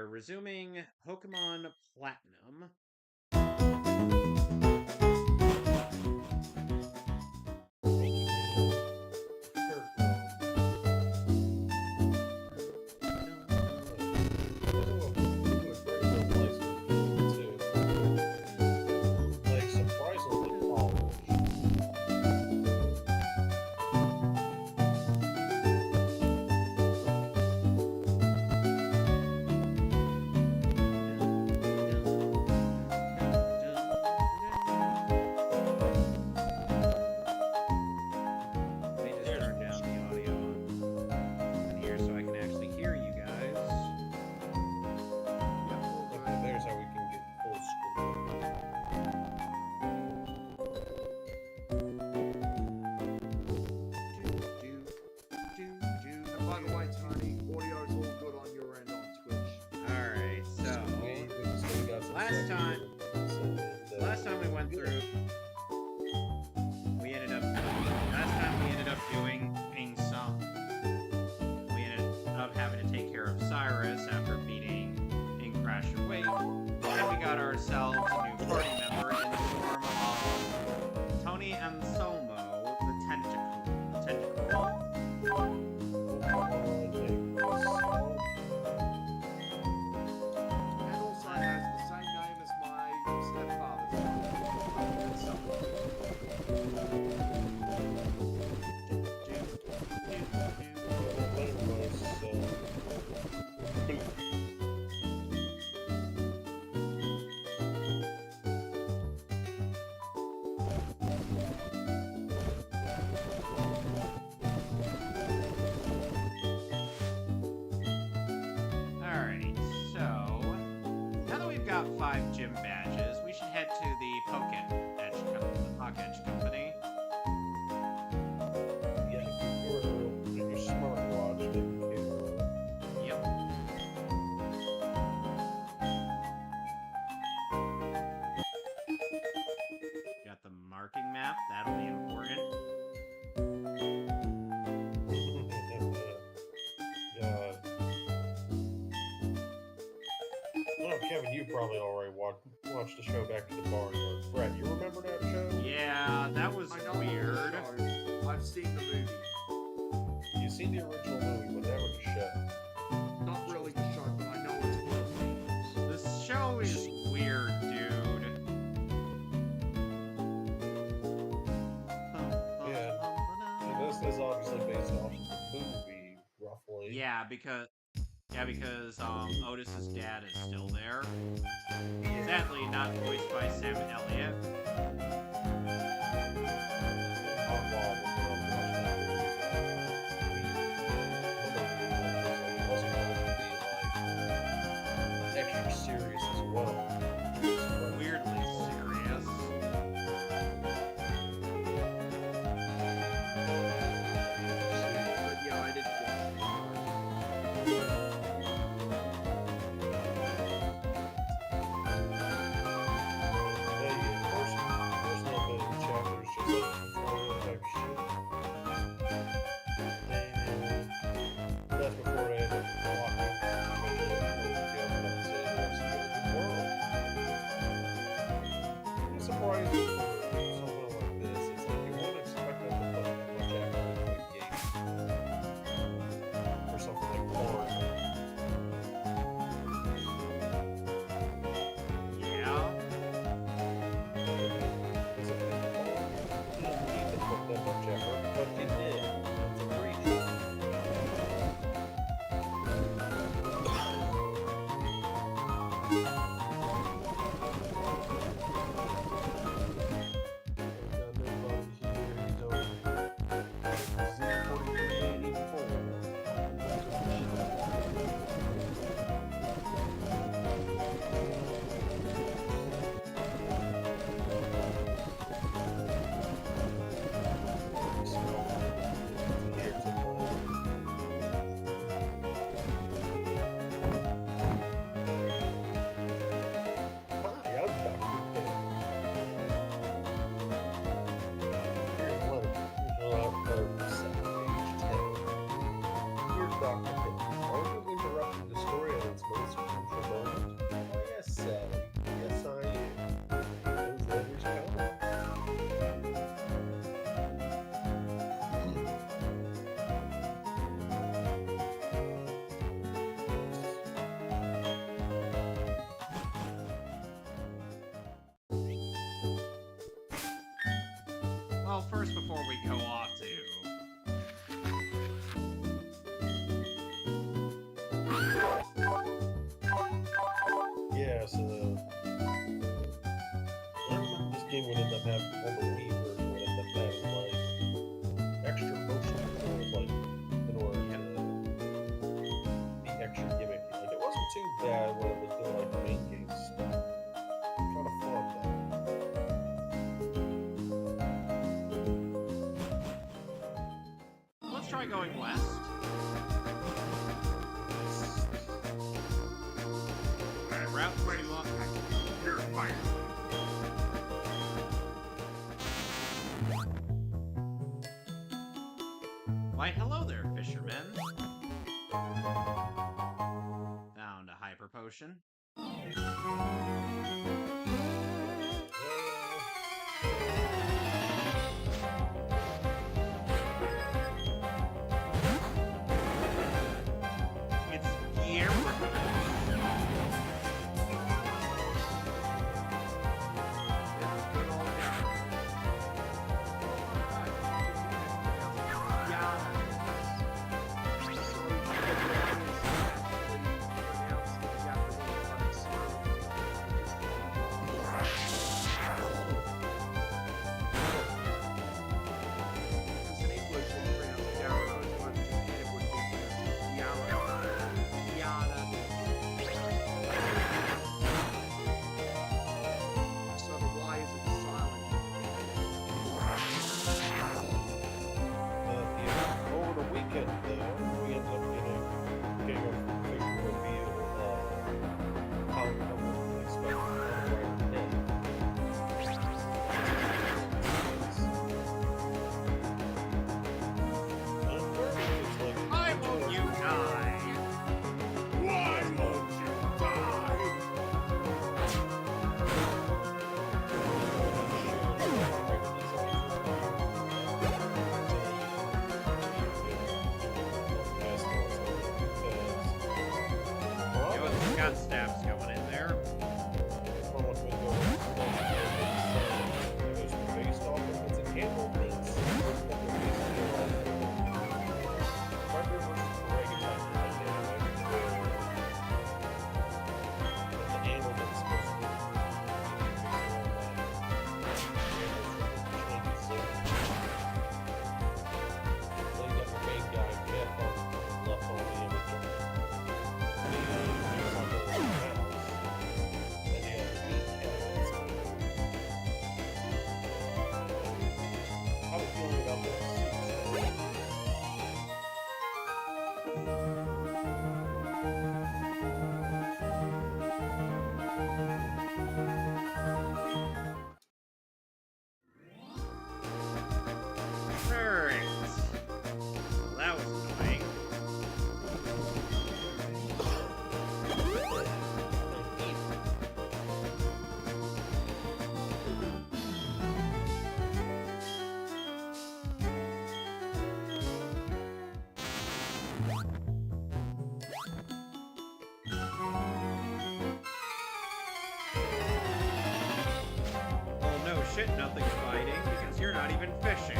are resuming Pokemon Platinum. Last time we went through, we ended up doing some. We ended up having to take care of Cyrus after beating in Crash and Wake. Then we got ourselves a new party member in the form of Tony Anselmo, the Tentacle. Got 5 gym badges. We should head to the Pocket Edge Company. Yeah, in your smartwatch. Yep. Got the marking map. That'll be important. Kevin, you probably already watched the show Back to the Barnyard. Brad, you remember that show? Yeah, that was weird. I've seen the movie. You've seen the original movie, but never the show. Not really the show, but I know it's one of the This show is weird, dude. Yeah, this is obviously based off of the movie, roughly. Yeah, because Otis's dad is still there. Sadly, not voiced by Sam Elliott. Extra serious as well. Weirdly serious. But yeah, I didn't watch Well, first, before we go off to... Yeah, so I remember this game would end up having, on the Wii version, would end up having like extra motion controls, like in order to be extra gimmicky. Like it wasn't too bad when it was doing like main game stuff. Kind of fun though. Let's try going west. Alright, route 2 up. You're fired. Why, hello there, fisherman. Found a hyper potion. It's Guillermo. Good old guy. Yeah. So the Y isn't silent. Over the weekend, though, we ended up getting a quick review of how we expect right today. Why won't you die? Why won't you die? You know what, we've got stabs going in there. How are you feeling about this? Alright. Well, that was annoying. Oh no, shit, nothing's fighting because you're not even fishing.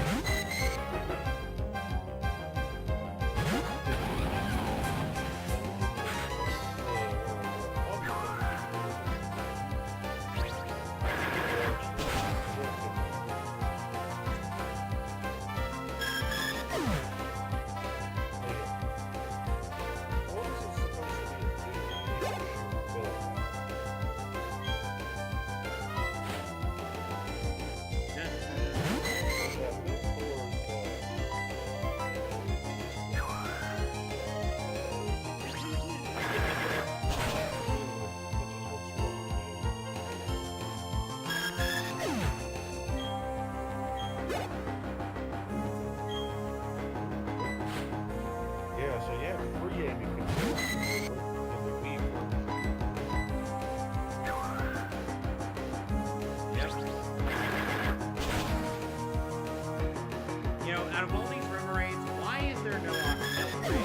Out of all these river raids, why is there no auxiliary?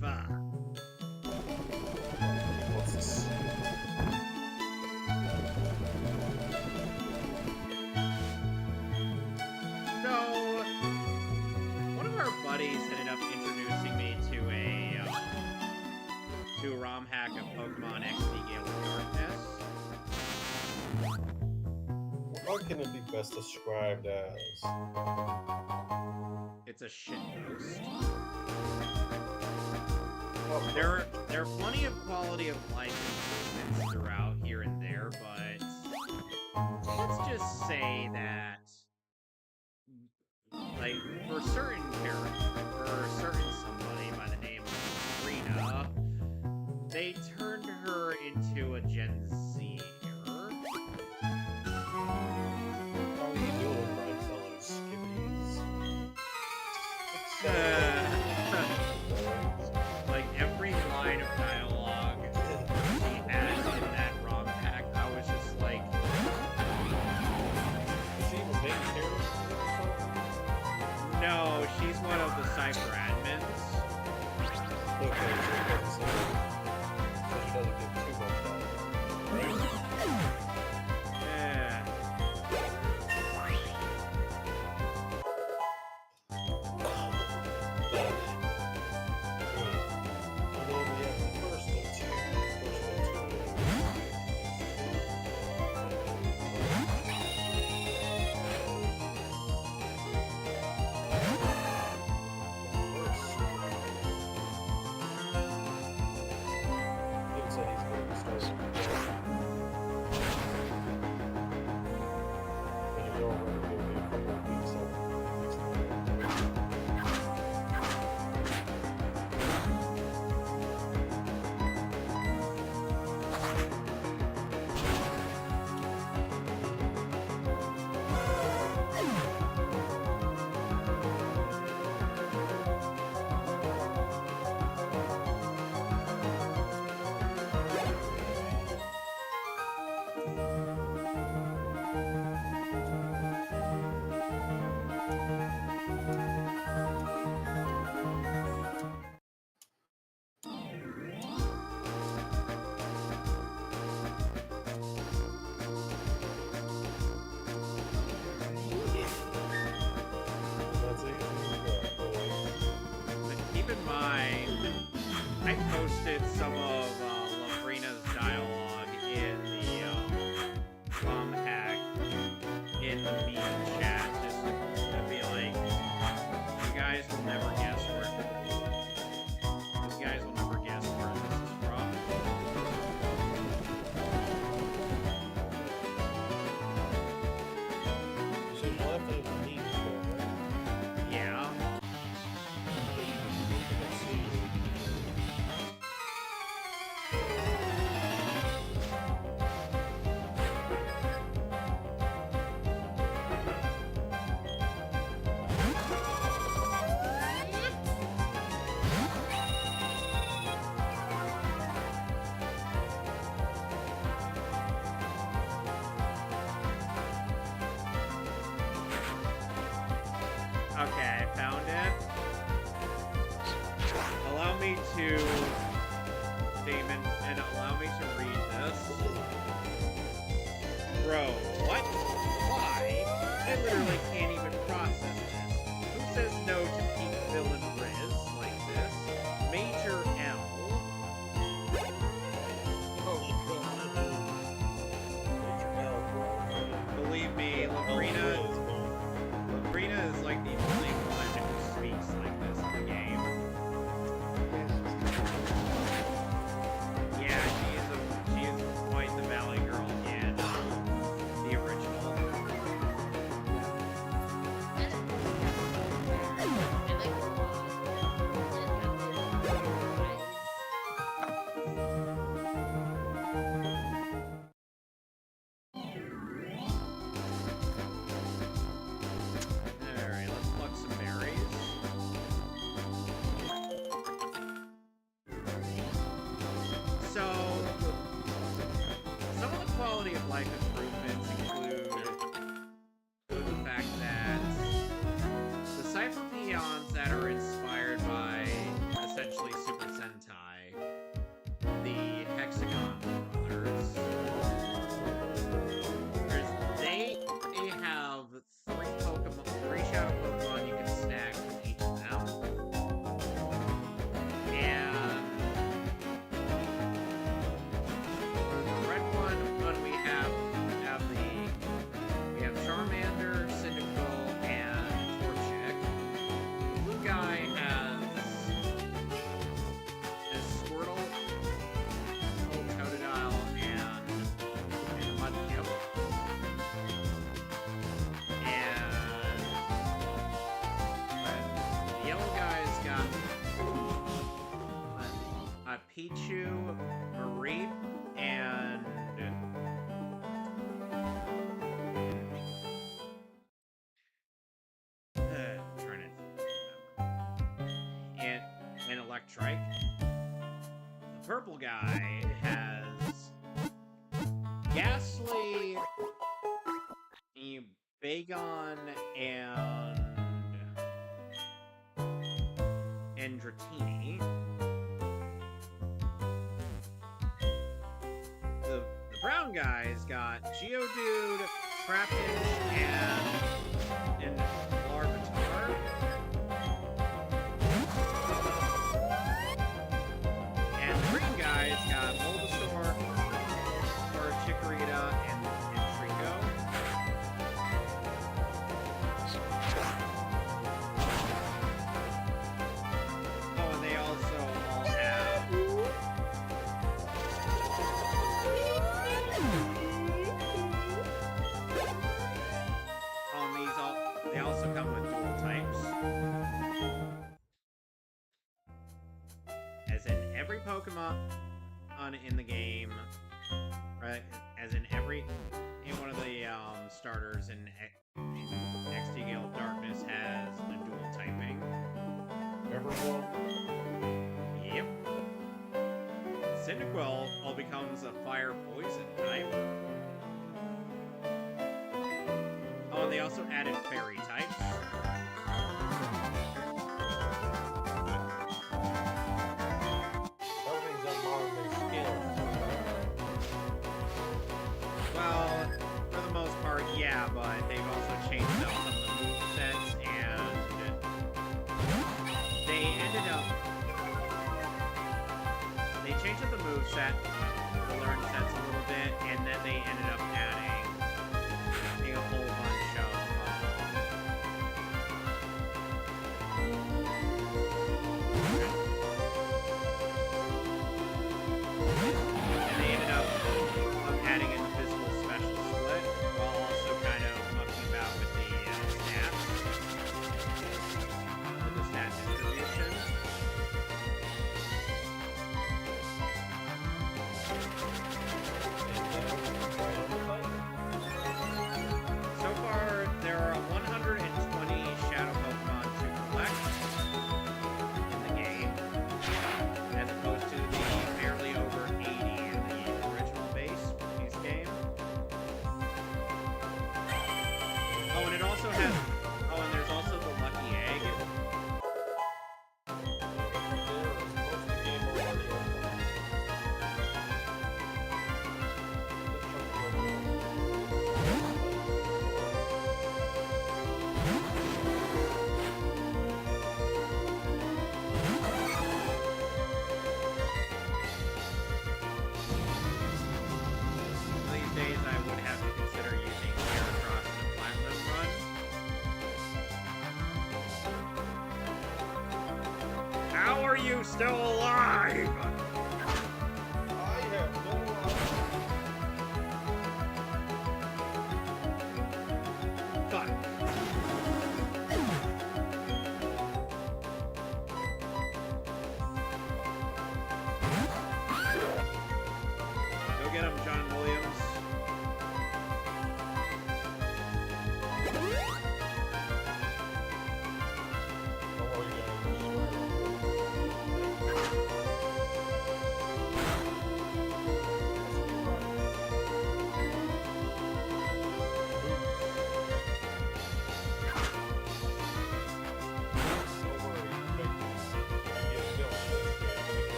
fuck. What's this? So, one of our buddies ended up introducing me to a ROM hack of Pokemon XD Gale of Darkness. What can it be best described as? It's a shitpost. Oh, There are plenty of quality of life improvements throughout here and there, but let's just say that, like, for certain characters, for certain somebody by the name of Rena, they turned her into a Gen Z. How are you doing, my fellow skibbies? Like every line of dialogue she had in that ROM hack, I was just like, Is he the main character? no, she's one of the Cypher admins. Okay, so she doesn't get too much dialogue, right? Yeah. But keep in mind, I posted some of Lavrina's dialogue in the ROM hack in the meme chat, just to be like, you guys will never guess where this is from. So you left it in the memes, right? Yeah. Let's see. Okay, I found it. Allow me to, Damon, and allow me to read this. Bro, what? Why? I literally can't even process this. Who says no to peak villain Riz like this? Major L. Believe me, Lavrina is like the only one who speaks like this in the game. Yeah, she is quite the Valley Girl in the original. Electrike. The purple guy has Ghastly, Bagon, and Dratini. The brown guy's got Geodude, Trapinch, and Larvitar. And the green guy's got Bulbasaur, or Chikorita, and Trico. Oh, and they also all have... they also come with dual types. As in every Pokemon in the game, right? As in one of the starters in XD Gale of Darkness has a dual typing. Everyone. Yep. Cyndaquil all becomes a fire poison type. Oh, and they also added fairy types. Everything's on modern-day scale. Well, for the most part, yeah, but they've also changed up some of the movesets, and they ended up... They changed up the moveset, the learn sets a little bit, and then they ended up adding a whole bunch of... and they ended up adding in the physical special split, while also kind of mucking about with the stats. With the stat distribution. So far, there are 120 Shadow Pokemon to collect in the game, as opposed to the barely over 80 in the original base game. Oh, and it also has... Oh, and there's also the Lucky Egg. These days, I would have to consider using Heracross in a Platinum run. How are you still alive? I have no Fuck. Go get him, John Williams.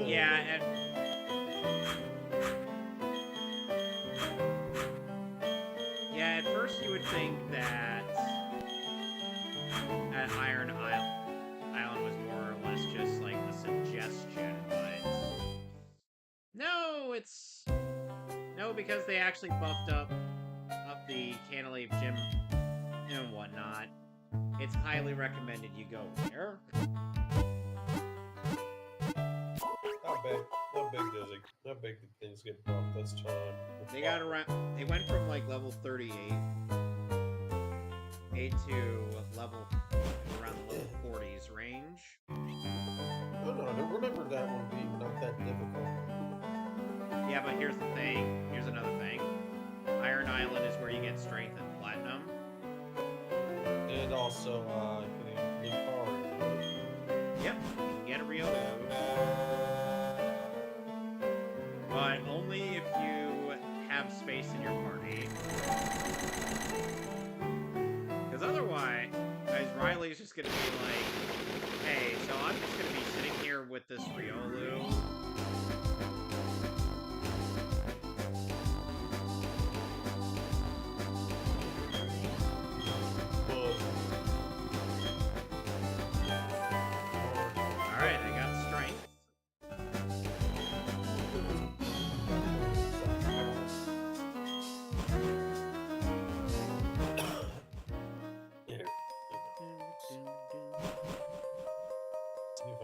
Yeah, and... Yeah, at first you would think that Iron Island was more or less just like a suggestion, but no, it's no, because they actually buffed up the Canalave gym and whatnot. It's highly recommended you go there. How big did things get buffed this time? They got around. They went from like level 38 to level around the level 40s range. No, I don't remember that one being not that difficult. Yeah, but here's the thing. Here's another thing. Iron Island is where you get strength and platinum. And also, getting a new car. Yep, you can get a Riolu. But only if you have space in your party. Because otherwise, guys, Riley's just gonna be like, hey, so I'm just gonna be sitting here with this Riolu. Alright, I got strength.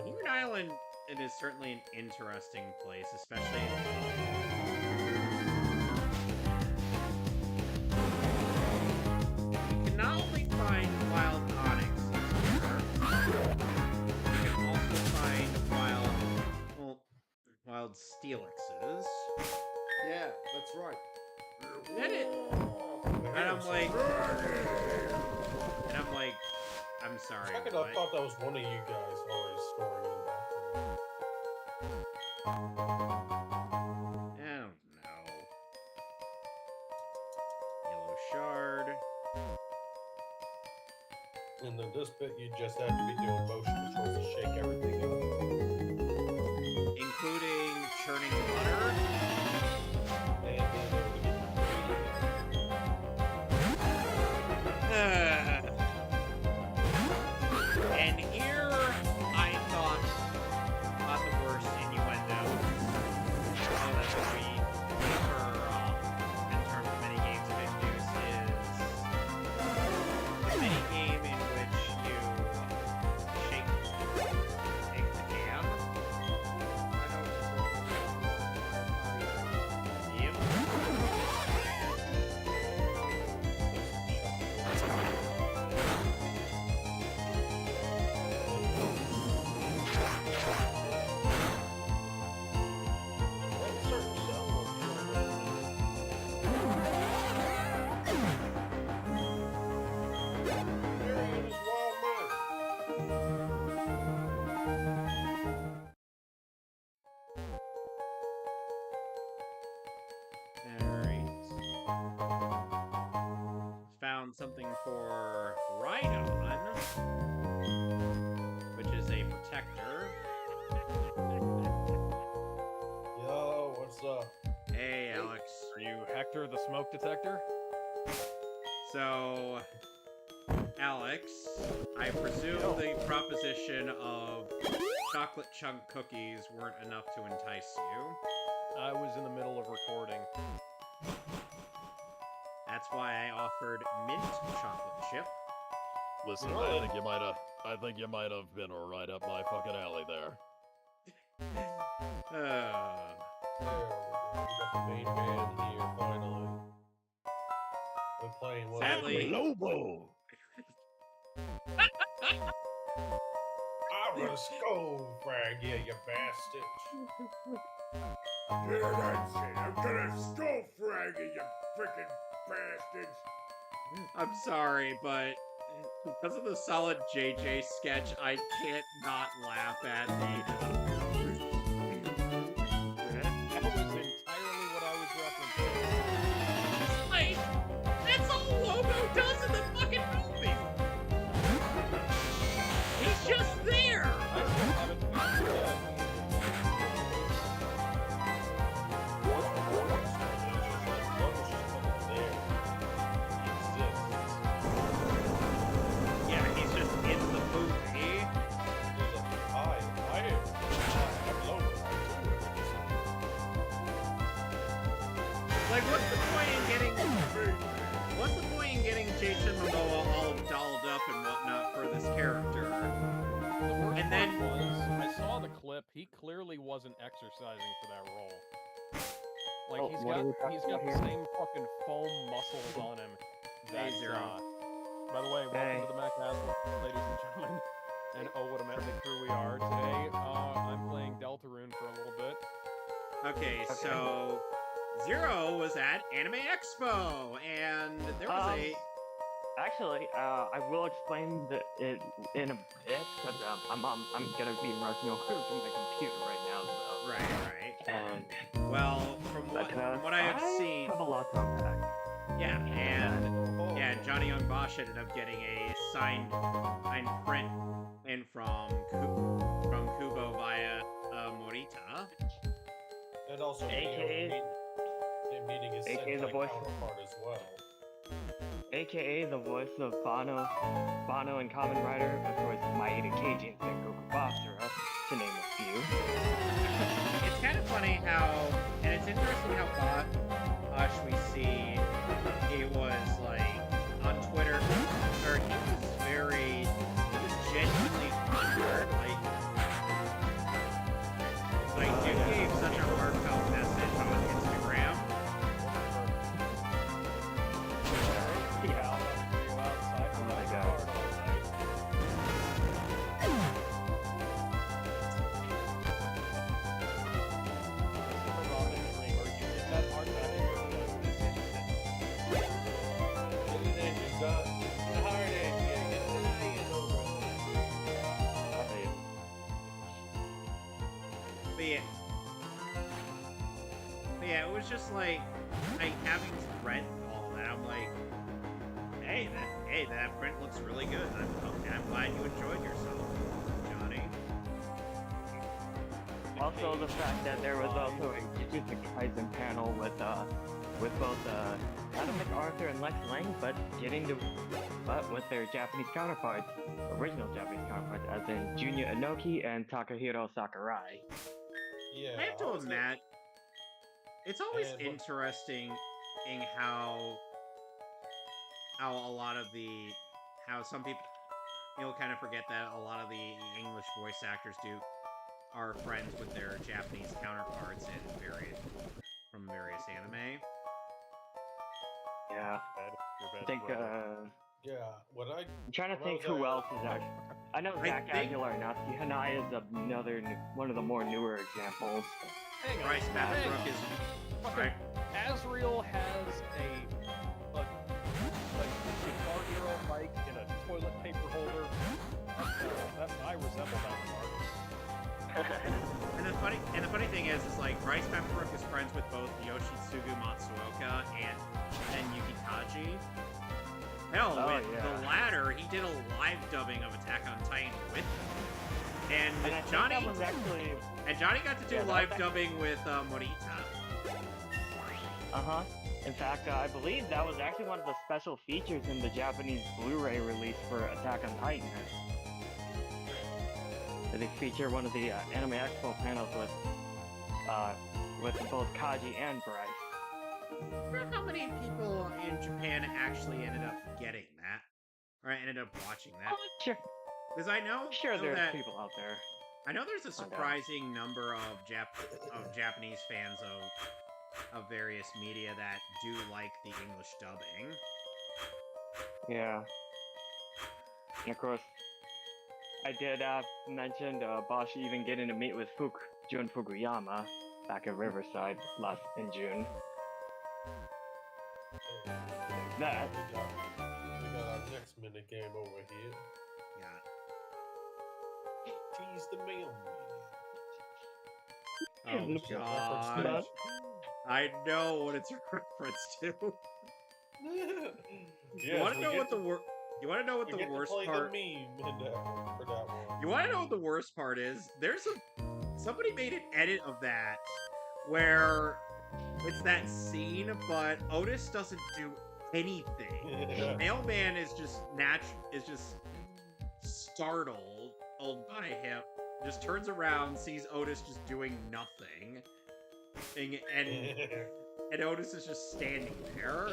Moon Island, it is certainly an interesting place, especially... You can not only find wild onyx here, you can also find wild steelixes. Yeah, that's right. And I'm like, I'm sorry. Second, I thought that was one of you guys already storing in the bathroom. I don't know. Yellow shard. And then this bit, you just have to be doing motion controls to shake everything up. Including churning butter. And then And here, I thought the worst innuendo. Oh, that's what we for in terms of many games of Induce is a mini game in which you shake the cam. Yep. Found something for Rhydon, which is a protector. yo, what's up? Hey, Alex. Are you Hector the smoke detector? So, Alex, I presume the proposition of chocolate chunk cookies weren't enough to entice you. I was in the middle of recording. That's why I offered mint chocolate chip. Listen, Really? I think you might have been right up my fucking alley there. There, we got the main band here, finally. We're playing what? Sadly, Lobo! I'm gonna skull frag you, you bastard. Hear that shit? I'm gonna skull frag you, you frickin' bastards. I'm sorry, but because of the solid JJ sketch, I can't not laugh at the... That was entirely what I was referencing. Like, that's all Lobo does in the fucking movie! He's just there! I still haven't figured out what's the point in getting Jason Momoa all dolled up and whatnot for this character? The worst And then- part was, I saw the clip. He clearly wasn't exercising for that role. Like Oh, what are we talking he's got about the here? same fucking foam muscles on him. Hey, That, Zero. by the way, welcome Hey. to the Mehcast, ladies and gentlemen. And oh, what a motley crew we are today. I'm playing Deltarune for a little bit. Okay, so Zero was at Anime Expo, and there was Actually, I will explain it in a bit, because I'm gonna be rushing over to my computer right now, so. right. And Well, from what I have seen, have a lot to unpack. yeah, and Johnny Young Bosch ended up getting a signed print in from Kubo via Morita. And also, AKA meeting his AKA the Sentai voice. counterpart as well. AKA the voice of Bono and Kamen Rider, of course, Maeda Keiji and Sengoku Basara, to name a few. It's kind of funny and it's interesting how Bosch we see, he was like, on Twitter, or he was genuinely honored, like dude gave such a heartfelt message on Instagram. Yeah. Oh my God. But yeah, it was just like having read all that, I'm like, hey, that print looks really good. I'm glad you enjoyed yourself, Johnny. Also, the fact that there was also a Jujutsu Kaisen panel with both Atomic Arthur and Lex Lang, but with their Japanese counterparts, original Japanese counterparts, as in Junya Inoki and Takahiro Sakurai. Yeah. I have to imagine, it's always And- interesting in how some people, you'll kind of forget that a lot of the English voice actors are friends with their Japanese counterparts from various anime. Yeah, I think, Yeah, I'm trying to when I think was who at- else is actually. I know Zach think- Aguilar and Natsuki Hanai is one of the more newer examples. Hang on. Bryce Papenbrook is right. Asriel has a Guitar Hero mic in a toilet paper holder. I resemble that artist. And the funny thing is like Bryce Papenbrook is friends with both Yoshitsugu Matsuoka and Yuki Kaji. Hell, Oh, with yeah. the latter, he did a live dubbing of Attack on Titan with them. And And I think Johnny that was actually got to do Yeah, that live was dubbing with Morita. In fact, I believe that was actually one of the special features in the Japanese Blu-ray release for Attack on Titan. They feature one of the Anime Expo panels with both Kaji and Bryce. I wonder how many people in Japan actually ended up getting that, or ended up watching that. Sure, Because I know there's that people out there. I know there's a surprising number of Japanese fans of various media that do like the English dubbing. Yeah. And of course, I did mention Bosch even getting to meet with Jun Fukuyama back at Riverside in June. That. We got our next minute game over here. Yeah. Tease the mailman. Oh god. Reference I know what it's a reference to. You want to know what the worst part? The meme for that one. You want to know what the worst part is? Somebody made an edit of that where it's that scene, but Otis doesn't do anything. Mailman is just startled by him. Just turns around, sees Otis just doing nothing, and Otis is just standing there.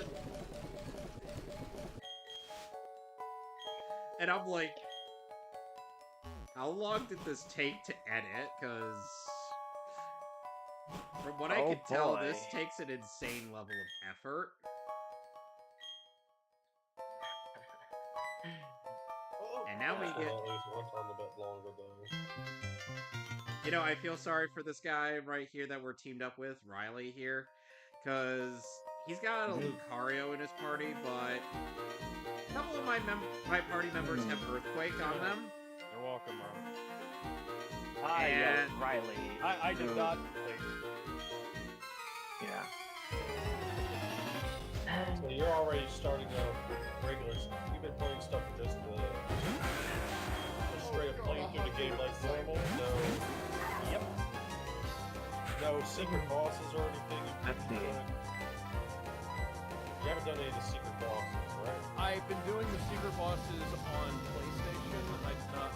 And I'm like, how long did this take to edit? Because from what I Oh, can tell, boy. this takes an insane level of effort. And now we At get... least one time a bit longer though. You know, I feel sorry for this guy right here that we're teamed up with, Riley here, because he's got a Lucario in his party, but a couple of my party members have Earthquake on them. You're welcome, Ron. Hi, yes, And- Riley. I did Who- not complete. Yeah. So you're already starting out regular stuff. You've been playing stuff just straight up playing through the game like normal. Yep. No secret bosses or anything. Let's see. You haven't done any of the secret bosses, right? I've been doing the secret bosses on PlayStation.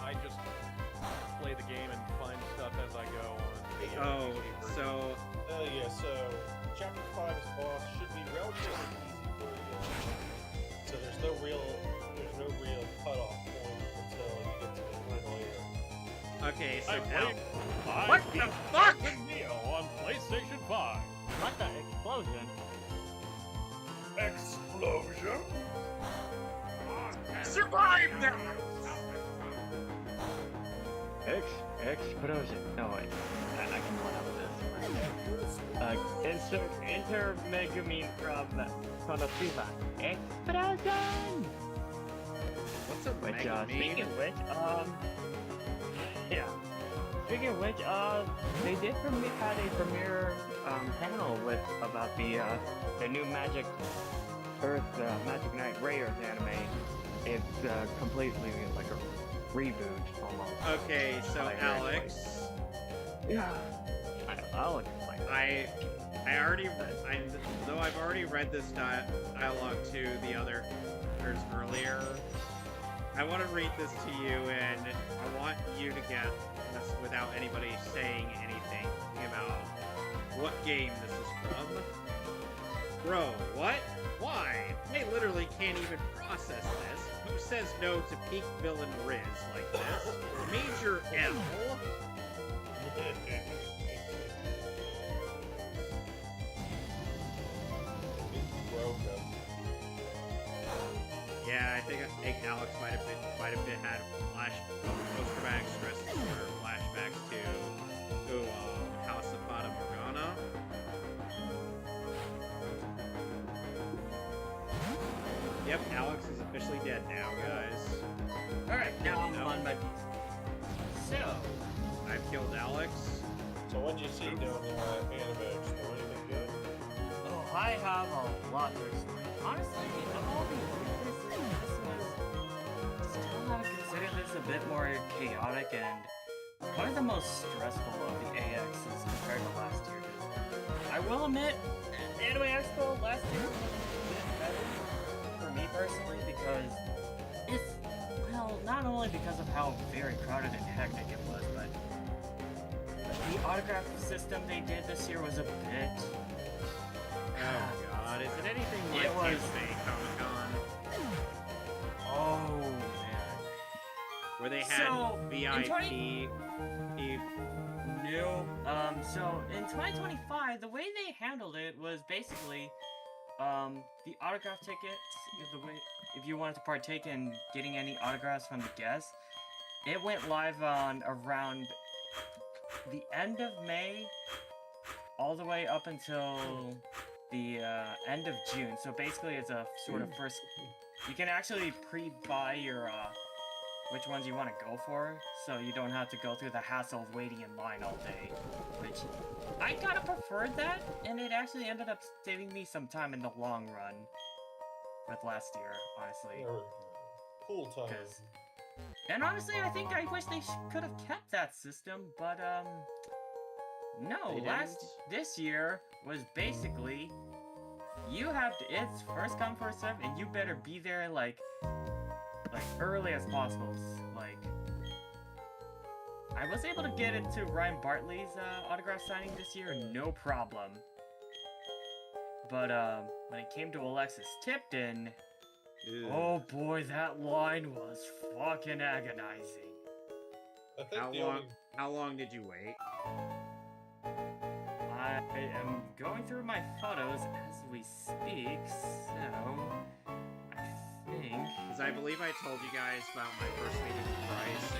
I just play the game and find stuff as I go on. Oh, so Yeah, so Chapter 5's boss should be relatively easy for you. So there's no real cutoff point until you get to the final area. okay, so I now played what the fuck? Neo on PlayStation 5. What the explosion? Explosion? Survive that! Explosion. No, wait. I can one up this. Enter Megumin from Konosuba. Explosion! What's a Which, Mega speaking mean? of which, yeah. Speaking of which, they did had a premiere panel with about the new Magic Earth Magic Knight Raiders anime. It's completely like a reboot almost. Okay, so Like, Alex, Yeah. I'll explain. though I've already read this dialogue to the others earlier, I want to read this to you, and I want you to get this without anybody saying anything about what game this is from. Bro, what? Why? They literally can't even process this. Who says no to peak villain Riz like this? Major L? Yeah, I think Alex might have had post-traumatic stress disorder flashbacks to House of Fata Morgana. Yep, Alex is officially dead now, guys. Alright, now I'm on my... So... I've killed Alex. So what'd you see down there at Anime Expo? Anything good? Oh, I have a lot to explain. Honestly, of all the releases, this was... Still gotta consider this a bit more chaotic and probably the most stressful of the AXs compared to last year. I will admit, Anime Expo last year was a bit better for me personally because it's, well, not only because of how very crowded and hectic it was, but the autograph system they did this year was a bit... Oh god, is it anything like It was- Tampa Comic-Con? Oh, man. Where they had So, in VIP... 20 No. So in 2025, the way they handled it was basically, the autograph tickets, if you wanted to partake in getting any autographs from the guests, it went live on around the end of May, all the way up until the end of June. So basically, it's a sort of first. You can actually pre-buy your which ones you want to go for, so you don't have to go through the hassle of waiting in line all day, which I kind of preferred that, and it actually ended up saving me some time in the long run with last year, honestly. There we go. Cool time. 'Cause- And honestly, I think I wish they could have kept that system, but no. They This year was basically you have to. It's first come first serve, and you better be there like early as possible. Like I was able to get into Ryan Bartley's autograph signing this year, no problem. But when it came to Alexis Tipton, Ew. oh boy, that line was fucking agonizing. I think How long did you wait? I am going through my photos as we speak, so I think. Because I believe I told you guys about my first meeting with Bryce,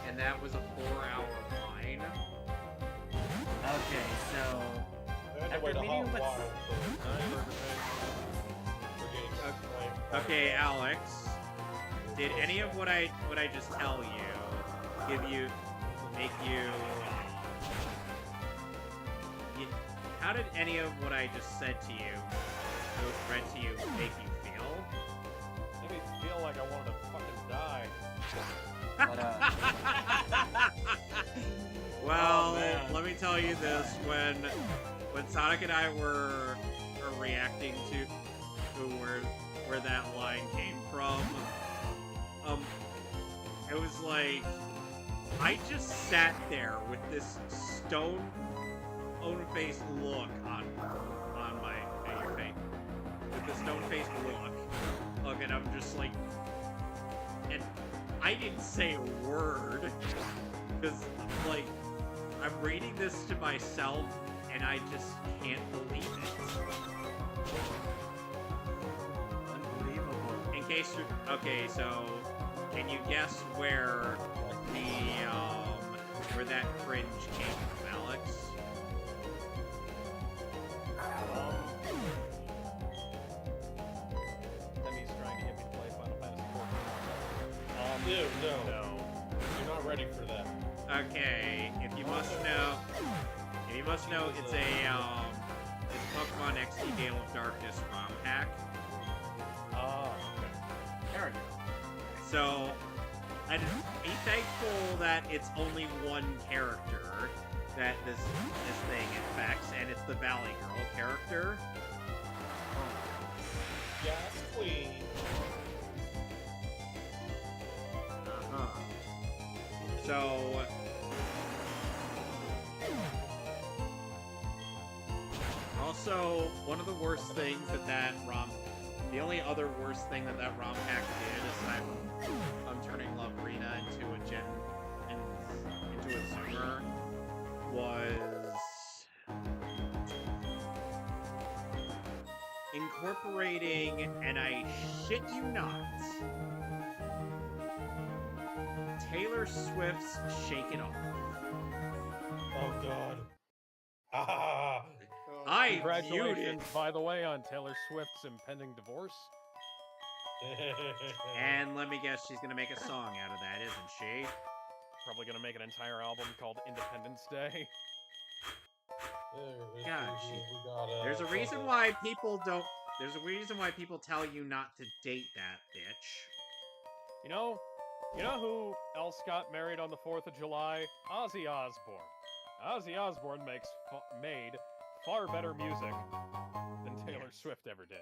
and that was a 4-hour line. Okay, so I had to after wait a meeting hot with- while for getting like, Okay, Alex, did any of what I just tell you make you? How did any of what I just said to you, read to you, make you feel? Made me feel like I wanted to fucking die. But, Well, Oh, man. let me tell you this: when Sonic and I were reacting to where that line came from, it was like I just sat there with this stone-faced look on your face, with the stone-faced look, and I'm just like, and I didn't say a word because like I'm reading this to myself and I just can't believe it. unbelievable. In case you're okay, so can you guess where where that cringe came from, Alex? Demi's trying to get me to play Final Fantasy XIV. Dude, no. No. You're not ready for that. Okay, if you must know, it's it's Pokemon XD Gale of Darkness ROM hack. Oh, okay. There we go. So, I'd be thankful that it's only one character that this thing affects, and it's the Valley Girl character. Yes, queen. Uh-huh. So, also, one of the worst things the only other worst thing that ROM hack did, aside from turning Loverina into a Zoomer, was incorporating, and I shit you not, Taylor Swift's Shake It Off. Oh god. Ah. I viewed it. Congratulations, by the way, on Taylor Swift's impending divorce. And let me guess, she's gonna make a song out of that, isn't she? Probably gonna make an entire album called Independence Day. Gosh, we got, There's a reason why people don't. There's a reason why people tell you not to date that bitch. You know who else got married on the 4th of July? Ozzy Osbourne. Ozzy Osbourne made far better music than Taylor Swift ever did.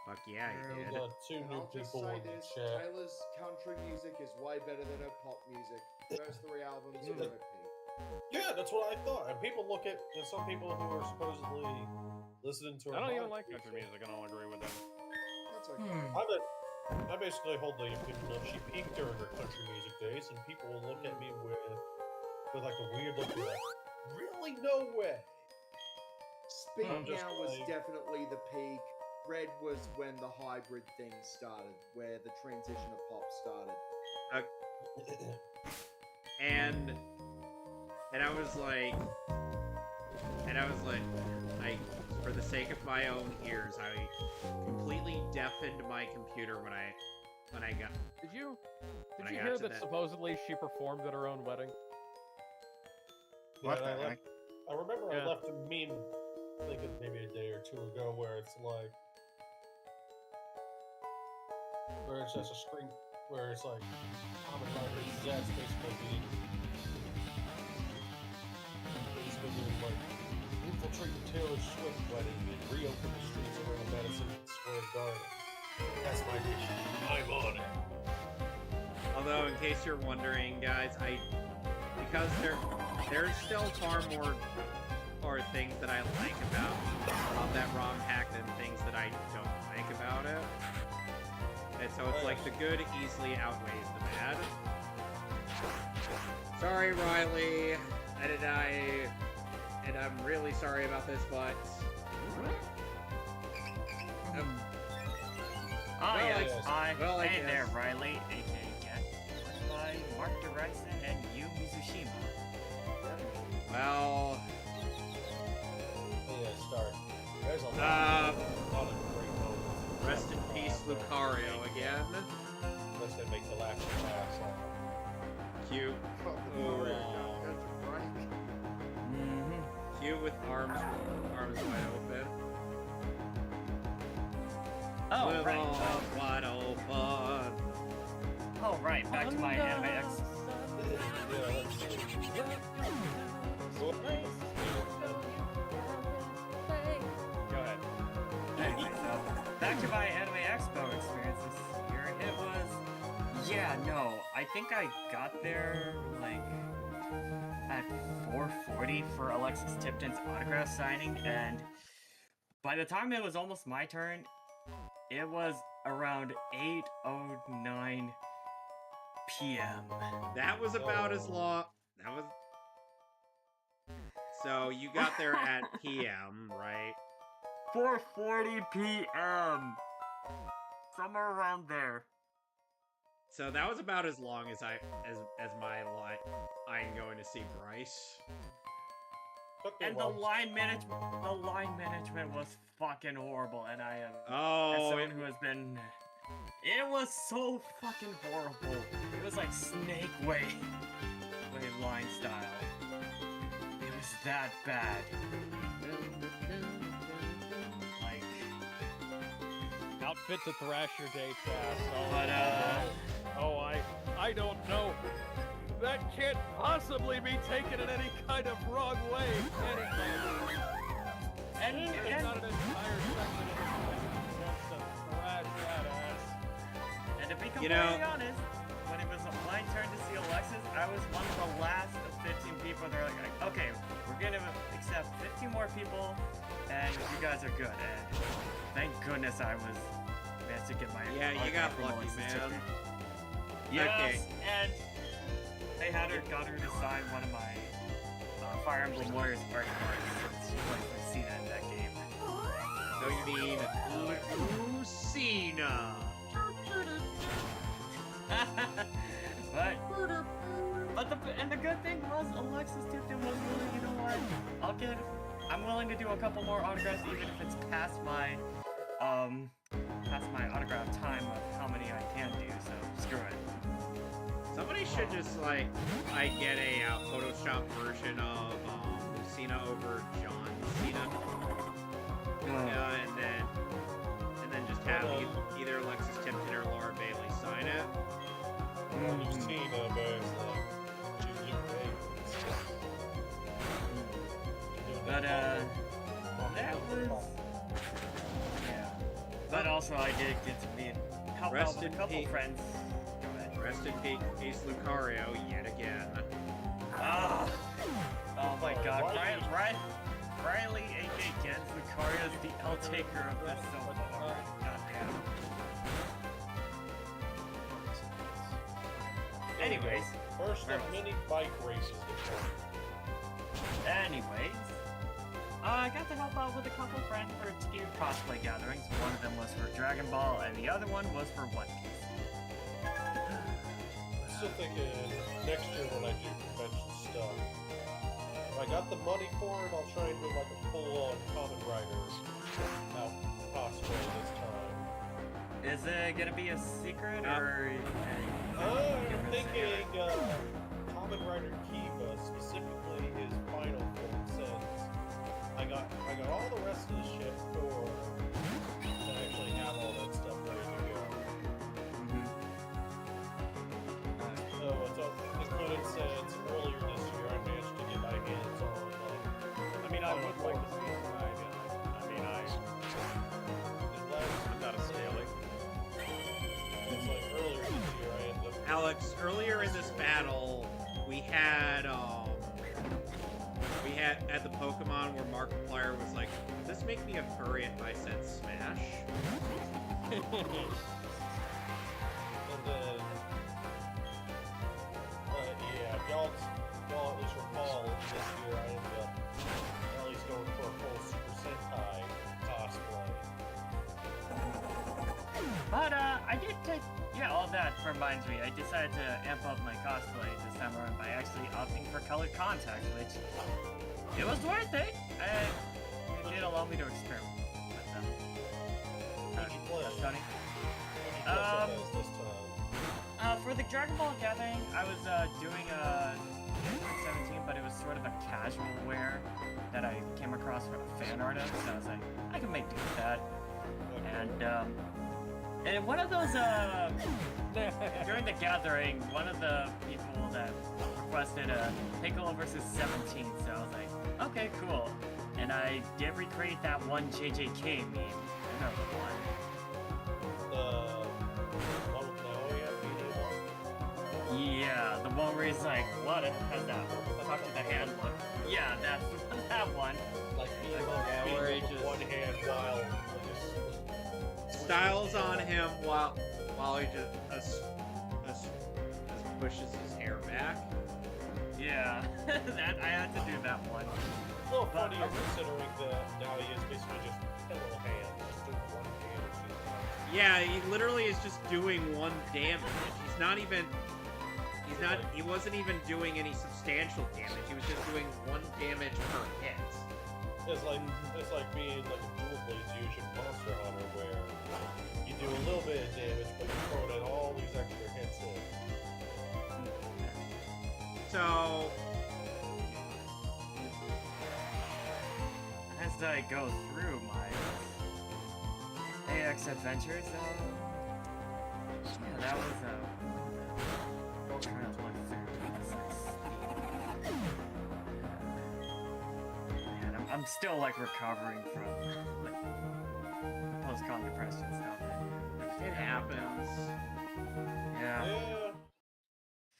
Fuck yeah, he We did. got two And new I'll just people say in the this, chat. Taylor's country music is way better than her pop music. First 3 albums are repeat. Yeah, that's what I thought. And people look at, and some people who are supposedly listening to her. I don't even podcast like country music, I don't agree with them. That's okay. I basically hold the opinion of she peaked during her country music days, and people will look at me with like a weird look, like, really? No way. Speak I'm just Now was like- definitely the peak. Red was when the hybrid thing started, where the transition of pop started. And I was like, for the sake of my own ears, I completely deafened my computer when I got. Did you When I got hear to that that- supposedly she performed at her own wedding? What Yeah, the heck? I remember Yeah. I left a meme, I think it maybe a day or two ago, where it's just a screen where it's like comment about her Zed's basically being like infiltrate the Taylor Swift wedding and reopen the streets around Madison Square Garden. That's my mission. I'm on it. Although, in case you're wondering, guys, because there's still far are things that I like about that ROM hack than things that I don't like about it. And so it's like the good easily outweighs the bad. Sorry, Riley. And I'm really sorry about this, but... Hey guess. there, Riley, aka Get. By Mark Direcson and Yu Mizushima. Well... Yeah, start. There's a lot of great moments. Rest in peace, Lucario again. Unless they make the last pass on. Cute. Cute with arms wide open. Oh, with right. arms wide open. Oh, right. Back to my anime X. Yeah, let's see. Go ahead. Anyway, so back to my Anime Expo experience this year. It was, yeah, no, I think I got there like at 4:40 for Alexis Tipton's autograph signing, and by the time it was almost my turn, it was around 8:09 p.m. That was about as long. That was. So you got there at PM, right? 4:40 p.m. Somewhere around there. So that was about as long as my line going to see Bryce. And the line management was fucking horrible, and I am as Oh, someone who has been. It was so fucking horrible. It was like snake wave line style. It was that bad. Like, Outfit to thrash your day, Cass. but I don't know. That can't possibly be taken in any kind of wrong way, can it? There's not an entire section of this that wants to thrash that ass. And to be You completely know- honest, when it was my turn to see Alexis, I was one of the last of 15 people. They're like, okay, we're gonna accept 15 more people, and you guys are good. And thank goodness I was managed to get my Yeah, you autograph got from lucky, Alexis man. Tipton. Yes, Okay. and they got her to sign one of my Fire Emblem Warriors art cards since she plays Lucina in that game. So you mean Lucina? but the good thing was Alexis Tipton was willing. You know what? I'm willing to do a couple more autographs, even if it's past my autograph time of how many I can do. So screw it. Somebody should just get a Photoshop version of Lucina over John Cena, and then just have either Alexis Tipton or Laura Bailey sign it. You've seen But that was yeah. But also I did get to meet a couple friends. Go ahead. Rest in peace, Lucario, yet again. Oh my God, Riley, aka Gens Lucario is the L taker of this so far. Goddamn. Anyways, First of many bike races to come. I got to help out with a couple friends for 2 cosplay gatherings. One of them was for Dragon Ball, and the other one was for One Piece. I'm still thinking next year when I do convention stuff. If I got the money for it, I'll try and do like a full-on Common Riders out cosplay this time. Is it gonna be a secret, or? I'm thinking Common Rider Kiva, specifically his final form, since I got all the rest of the shit for to actually have all that stuff ready to go. So it's good since earlier this year I managed to get my hands on I mean, I would like to see it tonight. I'm not a scaly. It's like earlier this year I ended up Alex, earlier in this battle, we had at the Pokemon where Markiplier was like, "Does this make me a furry if I said Smash?" And then, yeah, y'all at least recall this year I ended up at least going for a full Super Sentai cosplay. But I did take, yeah, all that reminds me. I decided to amp up my cosplay this time around by actually opting for colored contacts, which it was worth it. It did allow me to experiment with them. Who'd you play? Stunning. Who'd you dress up as this time? For the Dragon Ball Gathering, I was doing a 17, but it was sort of a casual wear that I came across from a fan art of, so I was like, I can make do with that. And one of those, during the gathering, one of the people that requested a Piccolo versus 17, so I was like, okay, cool. And I did recreate that one JJK meme. I know the one. The one with Naoya video? Yeah, the one where he's like, what? It has that talk to the hand look. Yeah, that's that one. Like, Yeah, where he with just- one hand while Styles on him while he just pushes his hair back. Yeah, that I had to do that one. a little funnier considering that now he is basically just pillow hand, just doing one hand. Yeah, he literally is just doing one damage. He wasn't even doing any substantial damage. He was just doing one damage per hit. It's like being like a dual blade fusion monster hunter where you do a little bit of damage, but you throw in all these extra hits in. So, As I go through my AX adventures, yeah, that was trying to look through. Man, I'm still like recovering from post-con depression stuff. it happens. Yeah. Yeah.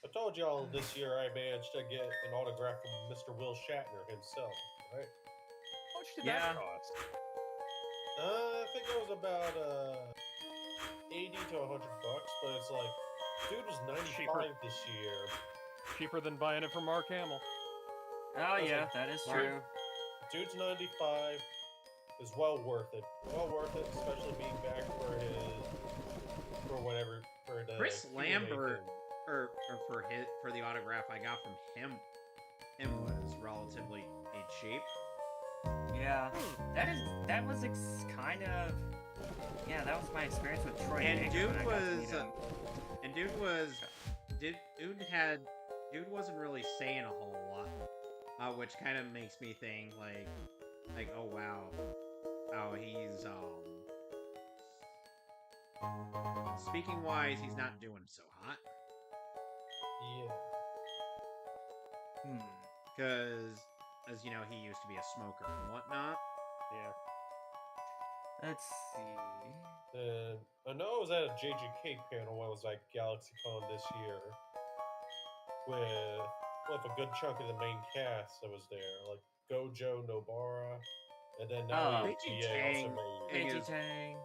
I told y'all this year I managed to get an autograph from Mr. Will Shatner himself, right? How much did Yeah. that cost? I think it was about 80 to 100 bucks, but it's like, dude was 95 Cheaper. this year. Cheaper than buying it from Mark Hamill. Oh That's yeah, like- that is Mark- true. Dude's 95 is well worth it. Well worth it, especially being back for the Chris Q&A Lambert, thing. or for the autograph I got from him was relatively in shape. Yeah, that was kind of, yeah, that was my experience with Troy. And Baker when I got to meet him. Dude wasn't really saying a whole lot, which kind of makes me think like oh wow, how he's speaking wise, he's not doing so hot. Yeah. Because, as you know, he used to be a smoker and whatnot. Yeah. Let's see. And I know I was at a JJK panel when I was at GalaxyCon this year with a good chunk of the main cast that was there, like Gojo, Nobara, and then now Oh. ETA Tang. also made. Thing Keiji is- Tang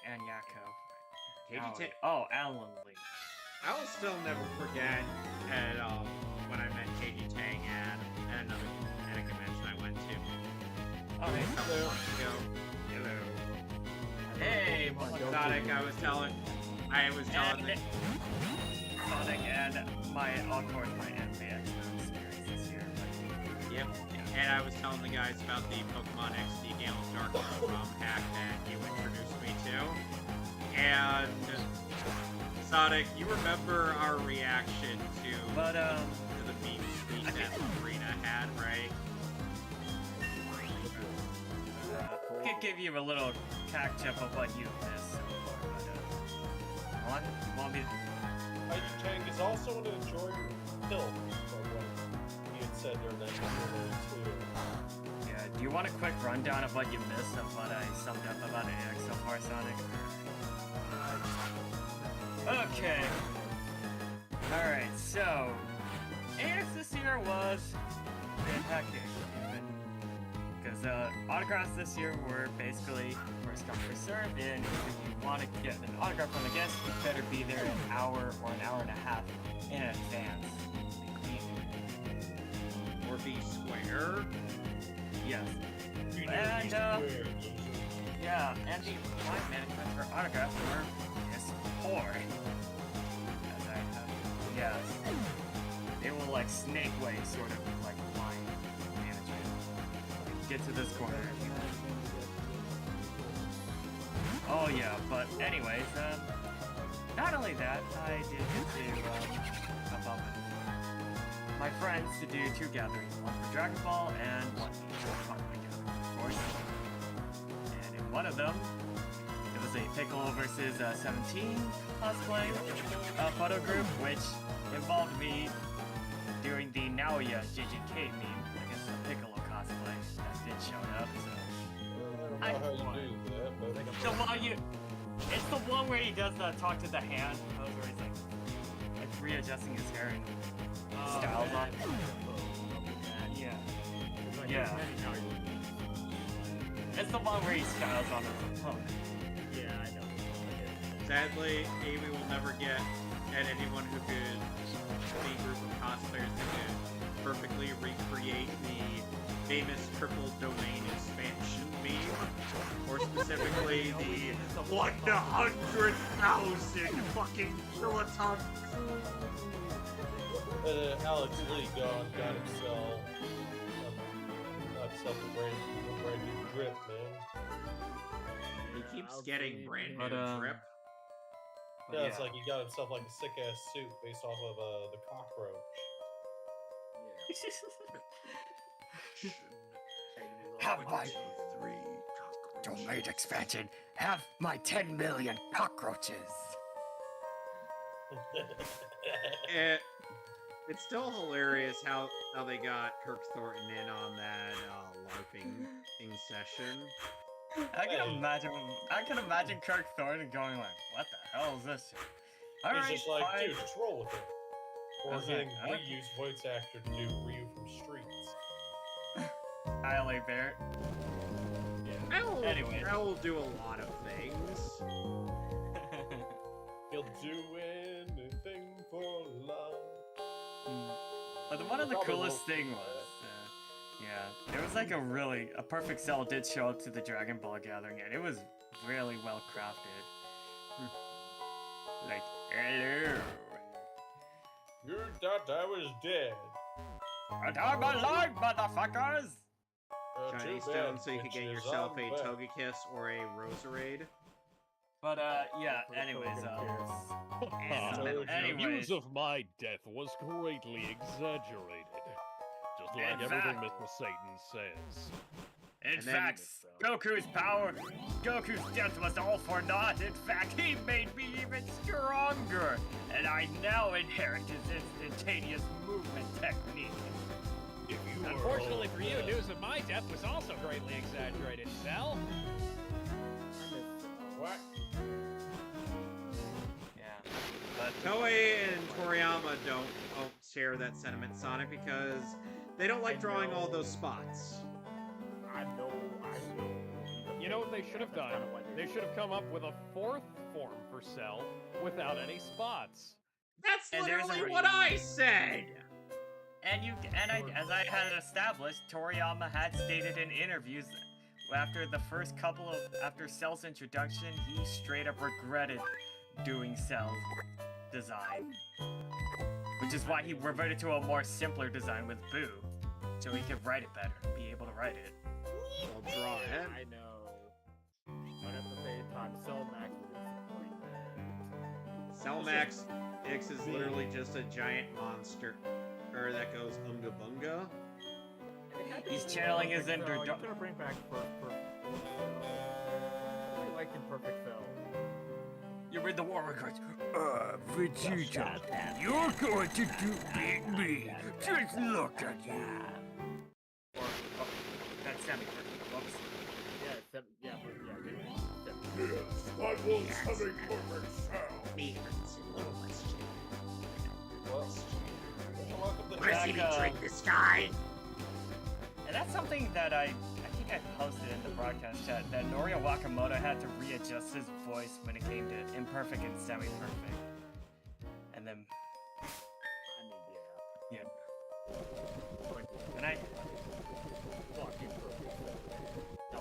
and Yako. Keiji Tang. Oh, Alan Lee. I will still never forget at when I met Keiji Tang at a convention I went to Oh, hey. a couple months ago. Hello. Hey, Sonic, I was telling the Sonic and of course, my MVX experience this year. Yep. And I was telling the guys about the Pokemon XD Gallon Dark ROM hack that you introduced me to. And Sonic, you remember our reaction to But, to the beef speech that Marina had, right? I could give you a little catch up of what you missed so far, but, want me to... Keiji Tang is also an enjoyer film, from what he had said during that interview too. Yeah, do you want a quick rundown of what you missed of what I summed up about AX so far, Sonic? Okay. Alright, so AX this year was been hectic. Because autographs this year were basically first come, first served, and if you want to get an autograph from the guest, you better be there an hour or an hour and a half in advance. Or be square. Yes. You And, know he's square, loser. Yeah, and the line management for autographs were piss poor. As I have, yes. They will like snake way sort of like line management. Get to this corner. Oh yeah, but anyways, not only that, I did get to help out with my friends to do 2 gatherings, one for Dragon Ball and one for Pokemon Gathering, of course. And in one of them, it was a Piccolo versus 17 cosplay photo group, which involved me doing the Naoya JJK meme against the Piccolo cosplay that did show up. So I don't know how you do that, but the one it's the one where he does the talk to the hand pose where he's like readjusting his hair and styles on. Yeah. Yeah. It's the one where he styles on his opponent. Yeah, I know. Sadly, Amy will never get at anyone who could be a group of cosplayers that could perfectly recreate the famous triple domain expansion meme, or specifically the 100,000 fucking kilotons. Alex Lee got himself a brand new drip, man. He keeps I'll getting believe brand it. new But, drip. Yeah, it's like he got himself like a sick ass suit based off of the cockroach. Have my domain expansion. Have my 10 million cockroaches. It's still hilarious how they got Kirk Thornton in on that LARPing session. I can imagine Kirk Thornton going like, "What the hell is this shit?" Alright, He's just like, fine. dude, just roll with it. Or I was getting like, okay. reused voice actor to do Ryu from Streets. Kyle A. Barrett. Anyway. I will do a lot of things. He'll do anything for love. But one of the Probably coolest won't thing do was, yeah, there was like a perfect cell did show up to the Dragon Ball gathering, and it was really well crafted. Like, hello. You thought I was dead. But I'm alive, motherfuckers! Shiny Too stone bad, so you could get bitches, yourself I'm a back. Togekiss or a Roserade. But, yeah, anyways, The anyways, news of my death was greatly exaggerated. Just like In everything fact- Mr. Satan says. in And then- fact, Goku's death was all for naught. In fact, he made me even stronger, and I now inherit his instantaneous movement technique. If you were Unfortunately old, for you, news of my death was also greatly exaggerated, Sal. What? Yeah, but Toei and Toriyama don't share that sentiment, Sonic, because they don't like drawing all those spots. I know. You know what they should have done? They should have come up with a 4th form for Cell without any spots. That's And there's a literally re- what I said! as I had established, Toriyama had stated in interviews after the first couple of after Cell's introduction, he straight up regretted doing Cell's design, which is why he reverted to a more simpler design with Boo, so he could write it better, be able to write it. I'll draw it. I know. But at the same time, Cellmax is Cellmax X is literally just a giant monster that goes unga bunga. He's channeling his inner You're gonna bring back I really liked Imperfect Cell. You read the war records. Vegeta, you're going to beat me. Just look at you. Or, oh, that's semi-perfect. Whoops. Yeah, I will summon corporate sound. Question. Well, welcome to Wanna see me drink the sky? that's something that I think I posted in the broadcast chat, that Norio Wakamoto had to readjust his voice when it came to imperfect and semi-perfect. And then, I mean, yeah. yeah. Like, And I, fucking perfect. No,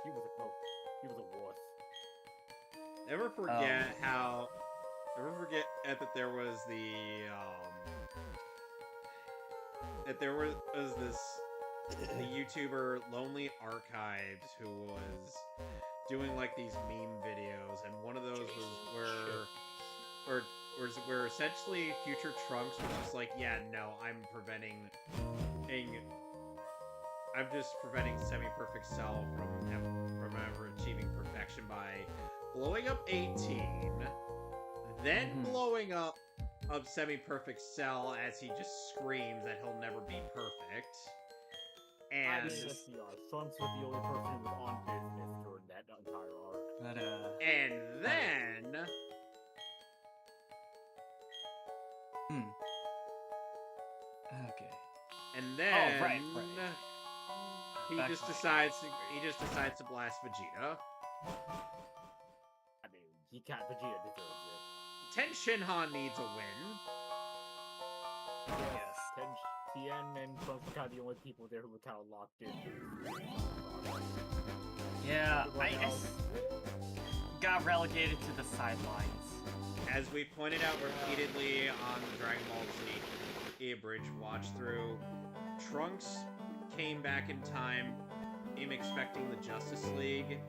he was a wuss. Never forget how. Never forget that there was the YouTuber Lonely Archives who was doing like these meme videos, and one of those was where essentially Future Trunks was just like, yeah, no, I'm just preventing semi-perfect Cell from ever achieving perfection by blowing up 18, then blowing up semi-perfect Cell as he just screams that he'll never be perfect. And Trunks was the only person who was on business during that entire arc. but and then okay. and then right. he Back just to- decides to blast Vegeta. I mean, Vegeta deserves it. Ten Shinhan needs a win. Yes. Tien and Trunks were kind of the only people there who were kind of locked in. Yeah, I Everyone else- got relegated to the sidelines. As we pointed out repeatedly on the Dragon Ball Z abridged watch through, Trunks came back in time, expecting the Justice League,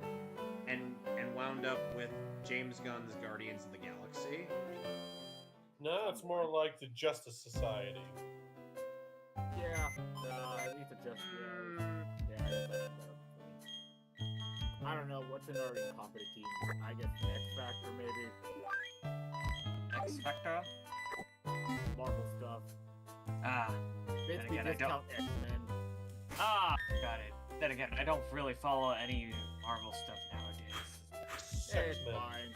and wound up with James Gunn's Guardians of the Galaxy. No, it's more like the Justice Society. Yeah, at least adjust. Yeah, that's better. I don't know what's an already competent team. I guess X Factor maybe. X Factor? Marvel stuff. Ah, Basically, again, I discount X-Men. got it. Then again, I don't really follow any Marvel stuff nowadays. It's X-Men. fine.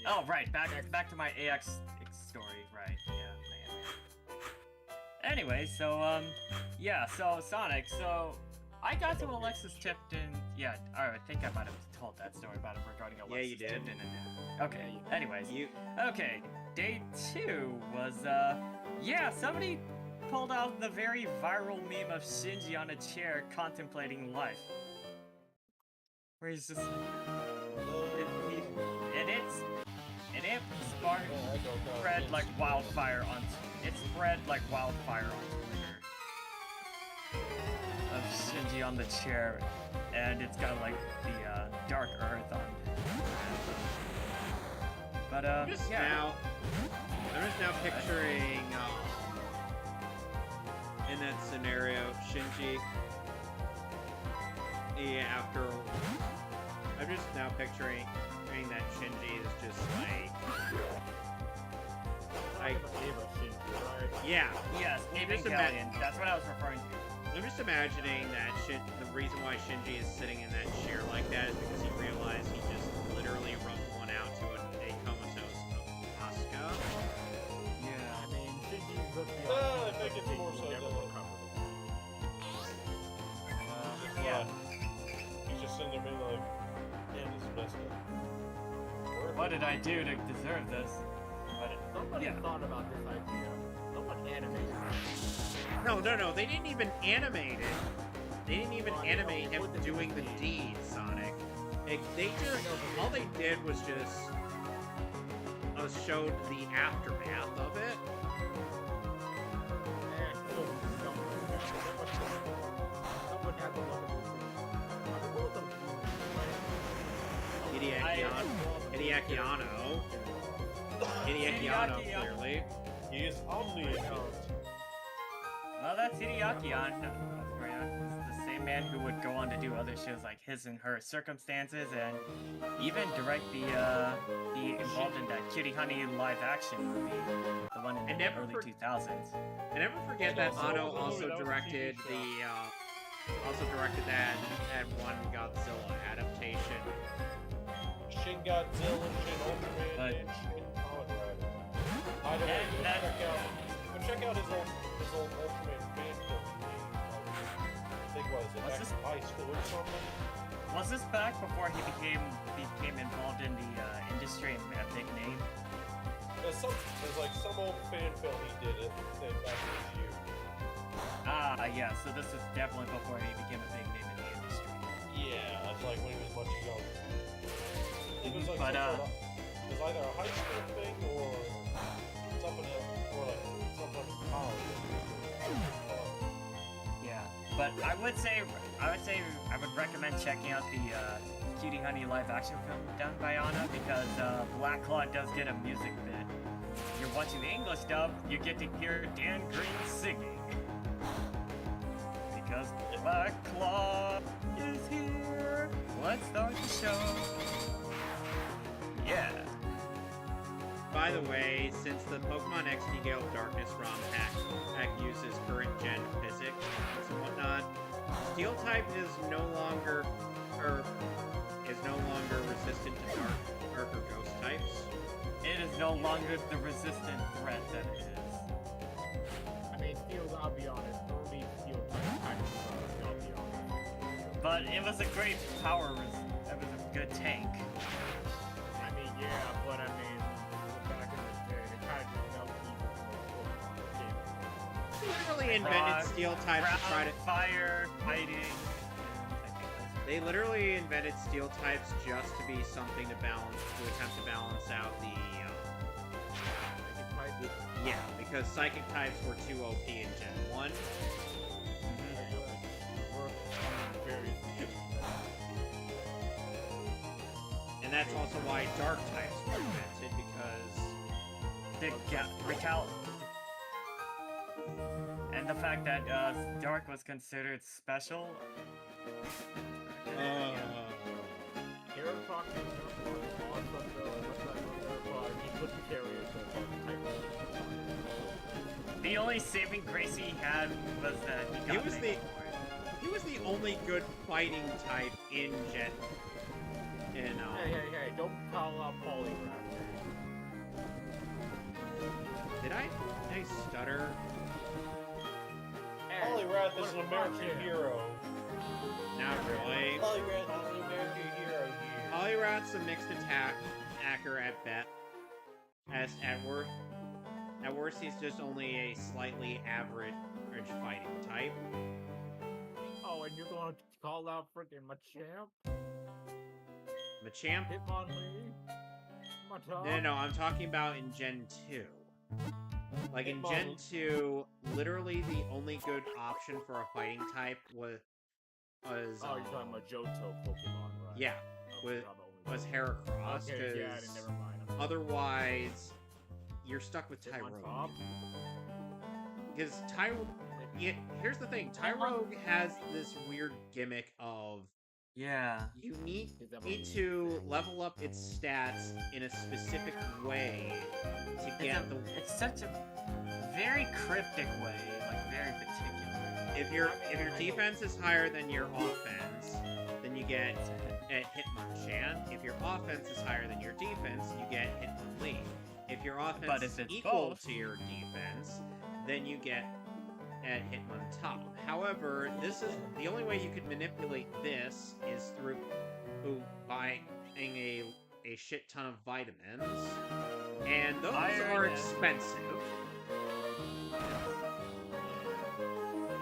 Oh, right, back to my AX story, right, yeah. Anyway, so, so Sonic, so I got to Alexis Tipton, I think I might have told that story about it regarding Alexis Yeah, you did. Tipton. Okay, anyways, You okay, day 2 was, somebody pulled out the very viral meme of Shinji on a chair contemplating life. Where he's just and it spread like wildfire on Twitter of Shinji on the chair, and it's got like the dark earth on it. But I'm just now picturing in that scenario Shinji. I'm just now picturing that Shinji is just like yeah. Yes, Evangelion. That's what I was referring to. I'm just imagining that the reason why Shinji is sitting in that chair like that is because he realized he just literally rubbed one out to a comatose Asuka. Yeah, I mean, Shinji's looked I think it's more so never that- recovered. He's just sitting there being like, damn, this is messed up. What did I do to deserve this? Somebody thought about this idea. Someone animated it. No, they didn't even animate it. They didn't even animate him doing the deed, Sonic. All they did was just showed the aftermath of it. And someone had to look Hideaki Anno, clearly. He is omniscient. Well, that's Hideaki Anno. He's the same man who would go on to do other shows like His and Her Circumstances, and even direct the involved in that Cutie Honey live action movie, the one in the early 2000s. And never forget that Anno also directed that one Godzilla adaptation. Shin Godzilla, Shin Ultraman, But- and Shin Kamen Rider. Either way, And go check out his old Ultraman fan film. think was it Was back this- in high school or something? Was this back before he became involved in the industry and made a big name? There's like some old fan film he did it back in his youth. Ah, yeah. So this is definitely before he became a big name in the industry. Yeah, that's like when he was much younger. It was like But, it was either a high school thing or something else, or like something like college. Yeah, but I would recommend checking out the Cutie Honey live action film done by Anna because Black Claw does get a music bit. You're watching the English dub, you get to hear Dan Green singing. Because Black Claw is here. Let's start the show. Yeah. By the way, since the Pokemon XD Gale Darkness ROM pack uses current gen physics and whatnot, Steel type is no longer resistant to dark or ghost types. It is no longer the resistant threat that it is. I mean, I'll be honest, early Steel type kind of sucks, I'll be honest. But it was a great power, it was a good tank. I mean, yeah, but I mean, back in the day, they kind of just melted evil from They literally invented Steel types to try to fire, fighting. They literally invented Steel types just to be something to attempt to balance out the yeah, because Psychic types were too OP in Gen 1. And that's also why Dark types were invented, because and the fact that Dark was considered special. The only saving grace he had was that he was the only good fighting type in Gen. Hey, don't call out Polygraph. Did I stutter? Poliwrath is an American hero. Not really. Poliwrath is an American hero here. Poliwrath's a mixed attacker at best. At worst, he's just only a slightly average fighting type. Oh, and you're going to call out freaking Machamp? Machamp? Hitmonlee? No, I'm talking about in Gen 2. Like in Gen 2, literally the only good option for a fighting type was Oh, you're talking about Johto Pokemon, right? Yeah, was Heracross, Okay, yeah, never mind. Otherwise, you're stuck with Tyrogue. Because here's the thing, Tyrogue has this weird gimmick of you need to level up its stats in a specific way to get It's such a very cryptic way, like very particular. If your defense is higher than your offense, then you get at Hitmonchan. If your offense is higher than your defense, you get Hitmonlee. If your offense is equal to your defense, then you get at Hitmontop. However, this is the only way you could manipulate this is through buying a shit ton of vitamins, and those are expensive.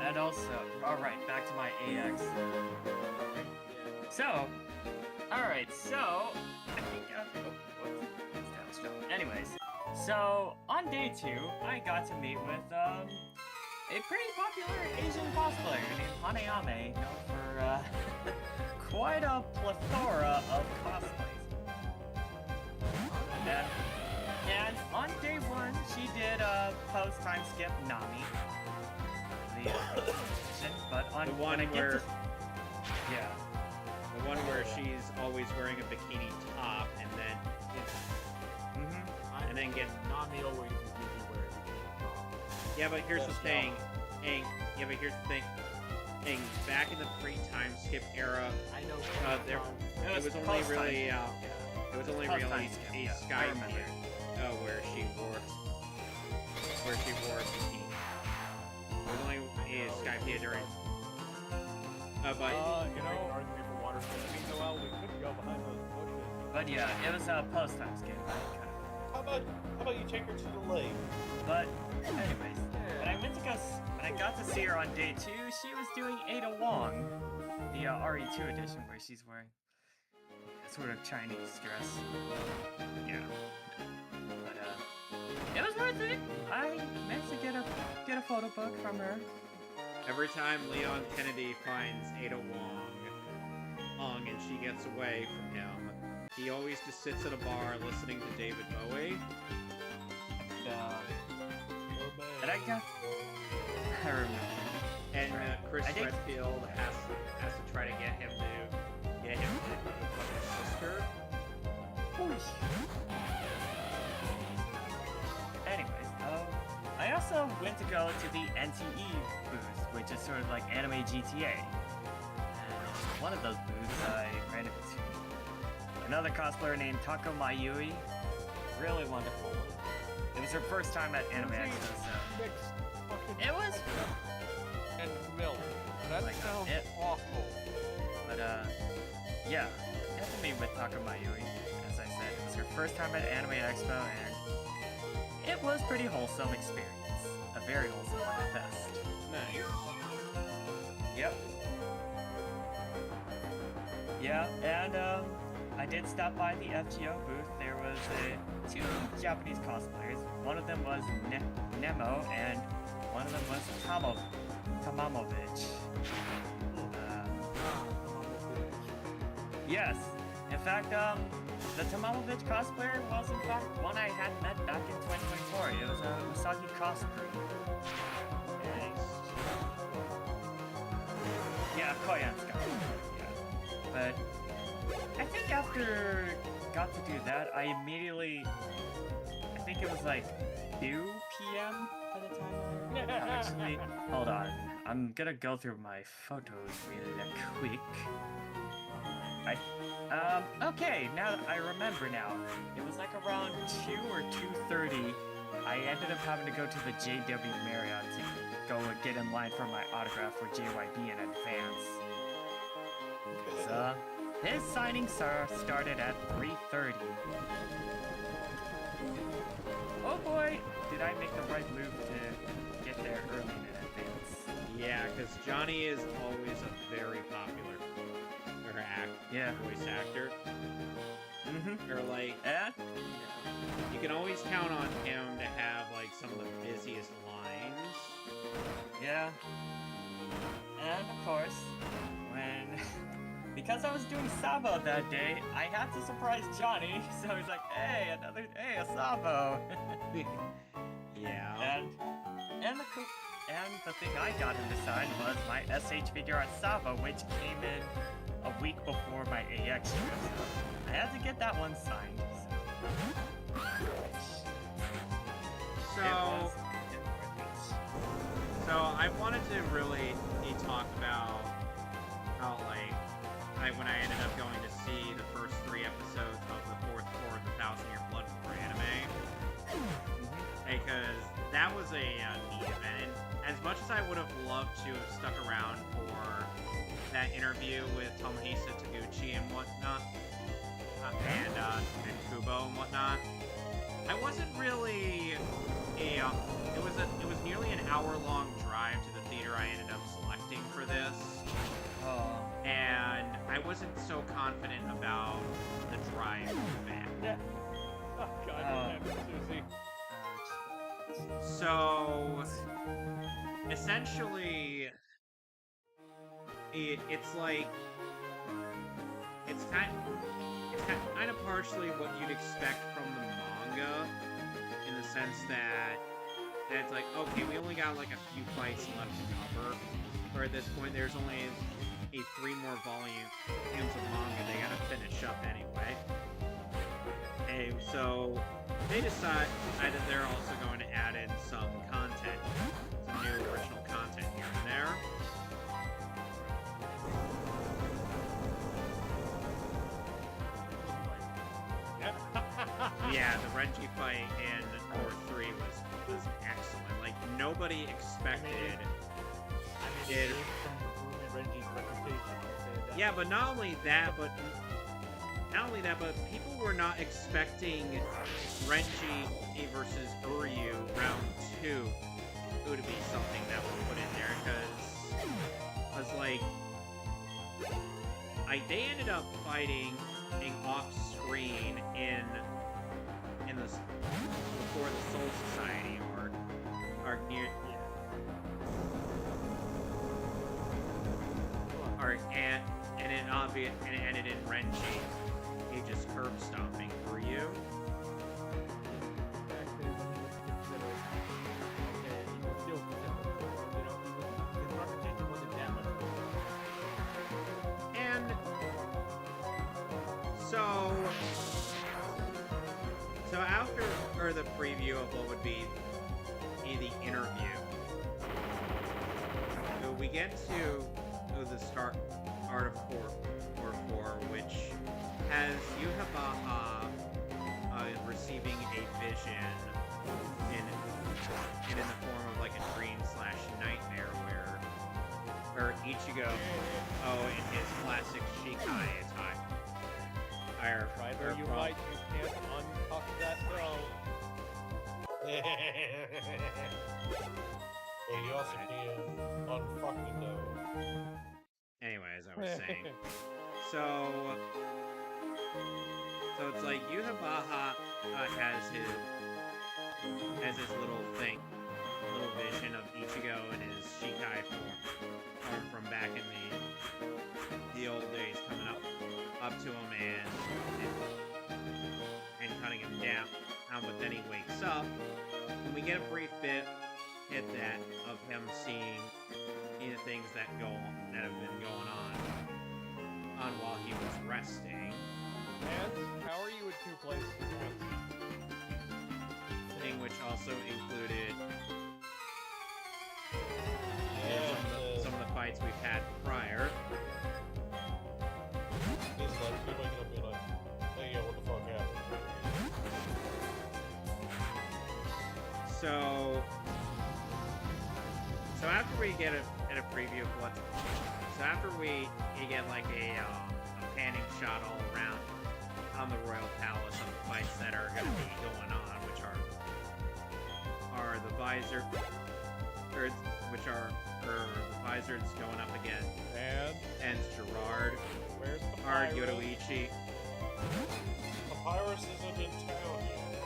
And also, alright, back to my AX. So, alright, so, I think, anyways, so, on day 2, I got to meet with, a pretty popular Asian cosplayer named Hanayame, known for, quite a plethora of cosplays. And on day 1, she did, post-time skip Nami. But on the one when where yeah, the one where she's always wearing a bikini top and then and then gets Nami always is usually wearing a bikini top. Yeah, but here's the thing. Back in the pre-time skip era, I know. It was only really a Sky Pier, where she wore a bikini. It was only a Sky Pier during. But You know, argument for water spinning. Noel, we could go behind those bushes. But yeah, it was a post-time skip. How about you take her to the lake? But anyways, when I got to see her on day 2, she was doing Ada Wong, the RE2 edition, where she's wearing a sort of Chinese dress. Yeah. But it was worth it. I managed to get a photo book from her. every time Leon Kennedy finds Ada Wong and she gets away from him, he always just sits at a bar listening to David Bowie. And I remember. And Chris Redfield has to try to get him to fuck his sister. Anyways, I also went to go to the NTE booth, which is sort of like Anime GTA. And one of those booths, I ran into another cosplayer named Tako Mayui. Really wonderful. It was her first time at Anime Expo, so Mixed fucking it was. and milk. That Like, sounds it- awful. But yeah, got to meet with Tako Mayui. As I said, it was her first time at Anime Expo, and it was pretty wholesome experience. A very wholesome one at best. Nice. Yep. Yeah, and I did stop by the FGO booth. There was 2 Japanese cosplayers. One of them was Nemo, and one of them was Tamamovich. Yes. In fact, the Tamamovich cosplayer was in fact one I had met back in 2024. It was a Usagi cosplay. Yeah, Koyanska. Yeah. But I think after got to do that, I think it was like 2 p.m. by the time actually, hold on. I'm gonna go through my photos real quick. Okay, now that I remember now. It was like around 2 or 2:30. I ended up having to go to the JW Marriott to go and get in line for my autograph for JYB in advance. Because, his signing started at 3:30. Oh boy, did I make the right move to get there early in advance. Yeah, because Johnny is always a very popular voice actor. Mm-hmm. Or like, you can always count on him to have like some of the busiest lines. Yeah. And of course, because I was doing Sabo that day, I had to surprise Johnny, so he's like, hey, a Sabo. Yeah. And the thing I got him to sign was my SH figure art Sabo, which came in a week before my AX trip. So I had to get that one signed. So I wanted to really talk about how when I ended up going to see the first 3 episodes of the 4th Core of the 1,000-Year Blood War anime, because that was a neat event. And as much as I would have loved to have stuck around for that interview with Tomohisa Taguchi and whatnot, and Kubo and whatnot, I wasn't really it was nearly an hour-long drive to the theater I ended up selecting for this. And I wasn't so confident about the drive back. Yeah. Oh god, Susie. So essentially, it's kind of partially what you'd expect from the manga, in the sense that it's like, okay, we only got like a few fights left to cover, or at this point there's only 3 more volumes of manga they gotta finish up anyway. And so they decided they're also going to add in some content, some new original content here and there. Yeah, the Renji fight in Core 3 was excellent. Like, nobody expected it. Renji's reputation Yeah, but not only that, but people were not expecting Renji versus Uryu round 2 to be something that was put in there, because I was like, they ended up fighting off screen in the before the Soul Society arc near. And it ended in Renji. He just curb stomping for you. And so after the preview of what would be the interview, we get to the start of Core 4, which has Yuha Baha receiving a vision in the form of like a dream/nightmare where Ichigo, in his classic Shikai attire. Either you right, you can't untuck that bro. Well, you also can unfuck the dough. Anyway, as I was saying, so it's like Yuha Baha has his little vision of Ichigo and his Shikai form from back in the old days, coming up to him and cutting him down. But then he wakes up, and we get a brief bit at that of him seeing the things that have been going on while he was resting. And how are you at 2 places? Thing which also included some of the fights we've had prior. He's like, you're waking up, you're like, hey, yo, what the fuck happened? So after we get a preview of what, so after you get like a panning shot all around on the Royal Palace of the fights that are going to be going on, which are the Visor, which are the Visors going up again, and Gerard, Where's are Papyrus? Yoruichi. Papyrus isn't in town yet.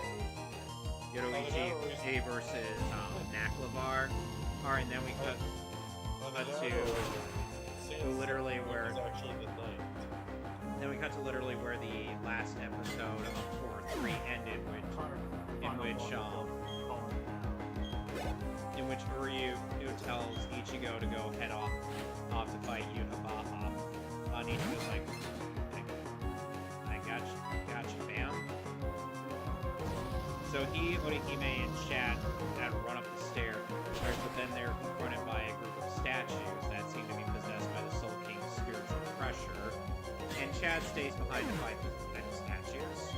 Yoruichi versus Naklavar. And then we cut to literally where actually the night. then we cut to literally where the last episode of Core 3 ended, in which Uryu tells Ichigo to go head off to fight Yuha Baha. And Ichigo's like, I got you, fam. So Orihime, and Chad had run up the stairs, but then they're confronted by a group of statues that seem to be possessed by the Soul King's spiritual pressure. And Chad stays behind to fight the statues.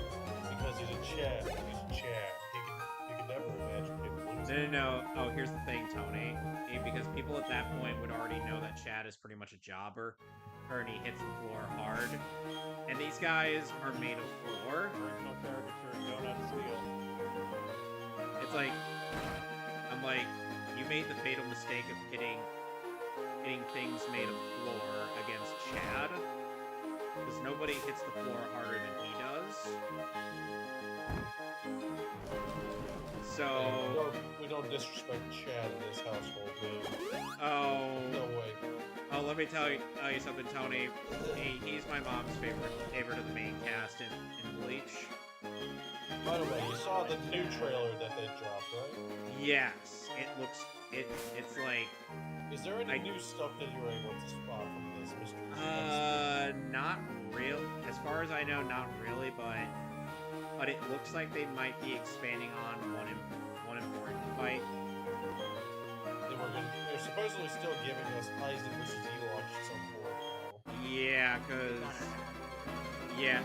Because he's a Chad. He can never imagine people losing. No. Oh, here's the thing, Tony. Because people at that point would already know that Chad is pretty much a jobber, and he hits the floor hard. And these guys are made of floor. Original caricature, donut steel. It's like, I'm like, you made the fatal mistake of hitting things made of floor against Chad, because nobody hits the floor harder than he does. So we don't disrespect Chad in this household, dude. Oh. No way. Oh, let me tell you something, Tony. He's my mom's favorite of the main cast in Bleach. By the way, you saw the new trailer that they dropped, right? Yes, it's like. Is there any new stuff that you were able to spot from this mystery? Not real. As far as I know, not really. But it looks like they might be expanding on one important fight. They're supposedly still giving us Isaac versus Ewok at some point. Yeah,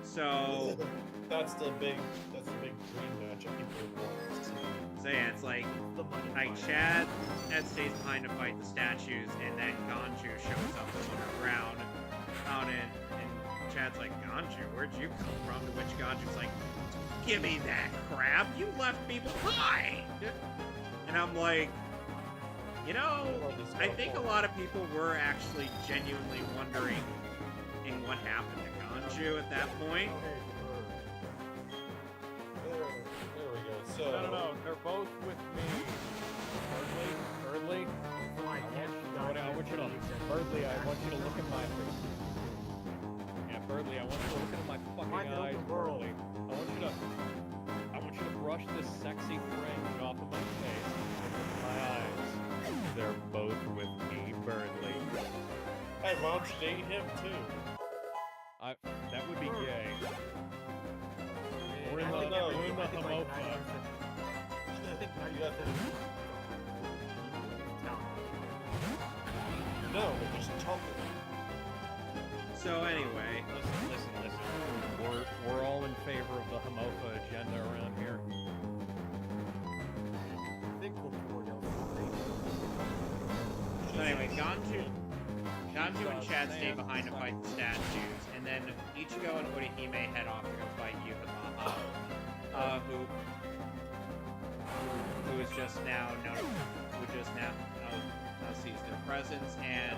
so that's the big dream match that people want to see. So yeah, it's like Chad stays behind to fight the statues, and then Ganju shows up underground out and Chad's like, Ganju, where'd you come from? To which Ganju's like, give me that crap, you left me behind! And I'm like, you know, I think a lot of people were actually genuinely wondering what happened to Ganju at that point. There we go. So No, they're both with me. Birdly? So I can't I want you to, Birdly, I want you to look at my face. Yeah, Birdly, I want you to look at my fucking Mind the eyes, open world. Birdly. I want you to brush this sexy fringe off of my face. My eyes. They're both with me, Birdly. hey, why don't you date him too? That would be gay. We're in I the, think no, every- we're in the I think like homophone. 90%. I think 90% You got of people in town. No, we're just talking. So anyway, Listen. We're all in favor of the homopha agenda around here. I think we'll forward so anyway, Ganju and Chad stay behind to fight the statues, and then Ichigo and Orihime head off to go fight Yukamaha, who is just now sees their presence, and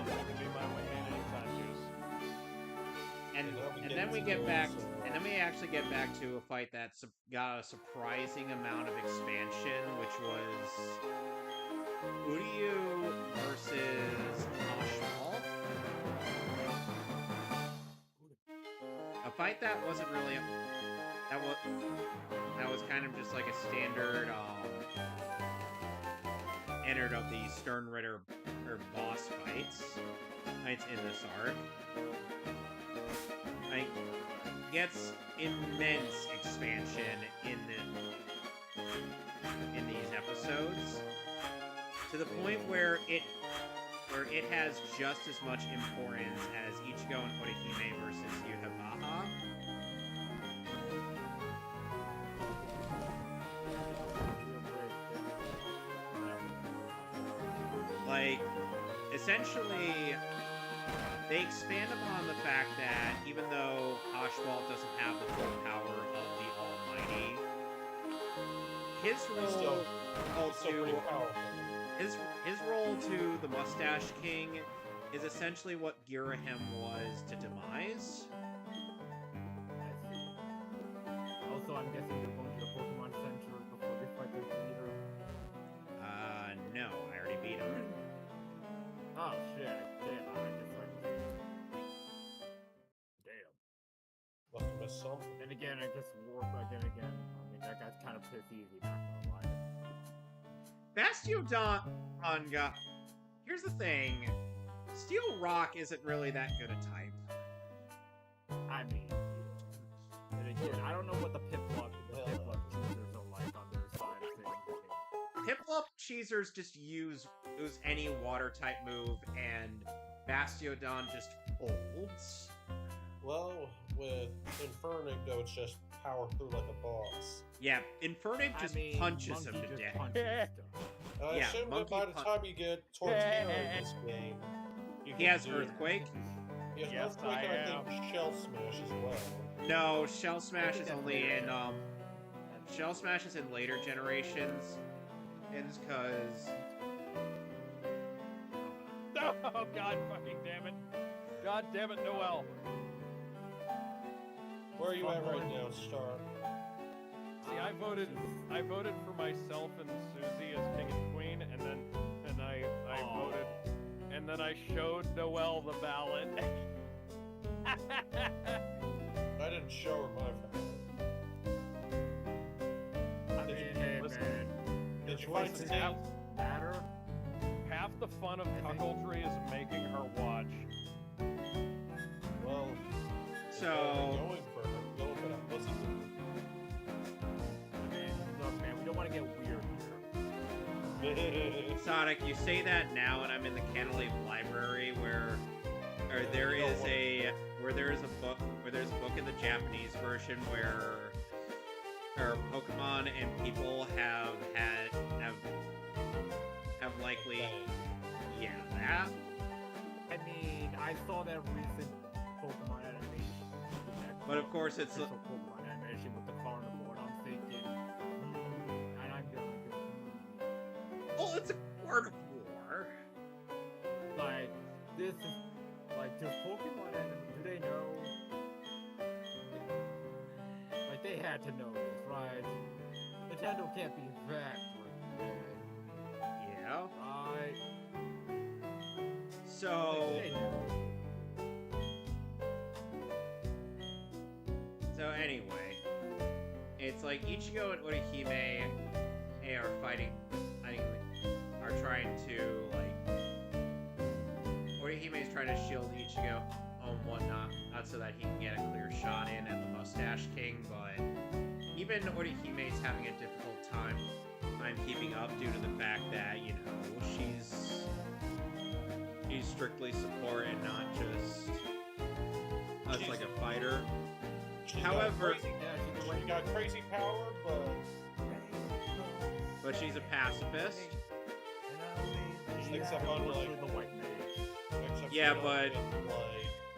then we get back, and then we actually get back to a fight that got a surprising amount of expansion, which was Uryu versus Ashmal. A fight that wasn't really that was kind of just like a standard entered of the Stern Ritter or boss fights in this arc. Like, gets immense expansion in these episodes, to the point where it has just as much importance as Ichigo and Orihime versus Yukamaha. Like, essentially, they expand upon the fact that even though Ashwalt doesn't have the full power of the Almighty, his role to the Mustache King is essentially what Girahim was to Demise. Also, I'm guessing you're going to the Pokemon Center before they fight their leader. No, I already beat him. Oh shit! Damn, I just like. Damn. Must have missed something. Then again, I just warp again. I mean, that guy's kind of piss easy. Not gonna lie. Bastiodon got. Here's the thing: Steel Rock isn't really that good a type. I mean, and again, I don't know what the Piplup choosers are like on their side of things. Piplup Cheesers just use any water type move, and Bastiodon just folds. Well, with Infernic, though, it's just power through like a boss. Yeah, Infernic just punches him to death. I Yeah, assume that Monkey by the Punch. time you get towards the end of this game, you He can has do- Earthquake. He has Yes, Earthquake, I and I think Shell Smash as well. No, Shell Smash is that's only later in Shell Smash is in later generations. It's because Oh, God fucking damn it. God damn it, Noel. Where are you at right now, Star? See, I voted for myself and Susie as king and queen, and I voted, and then I showed Noel the ballot. I didn't show her my phone. I mean, hey man, Did you find the name? matter. Half the fun of cuckoldry is making her watch. Well, so going for her. Go look at pussy. I mean, look, man, we don't want to get weird here. Sonic, you say that now, and I'm in the Canalave library where there is a book in the Japanese version where Pokemon and people have likely that. I mean, I saw that recent Pokemon animation. But of course, it's Official Pokemon animation with the carnivore, and I'm thinking, and I'm going, well, it's a carnivore. like, this is, like, does Pokemon do they know? Like, they had to know this, right? Nintendo can't be that bad, Yeah. right? So. They know. So anyway, it's like Ichigo and Orihime are fighting. Are trying to like. Orihime is trying to shield Ichigo and whatnot, so that he can get a clear shot in at the Mustache King. But even Orihime is having a difficult time keeping up due to the fact that she's strictly support and not just us like a fighter. However, she got crazy power, but she's a pacifist. except on like the white mage. Yeah, but like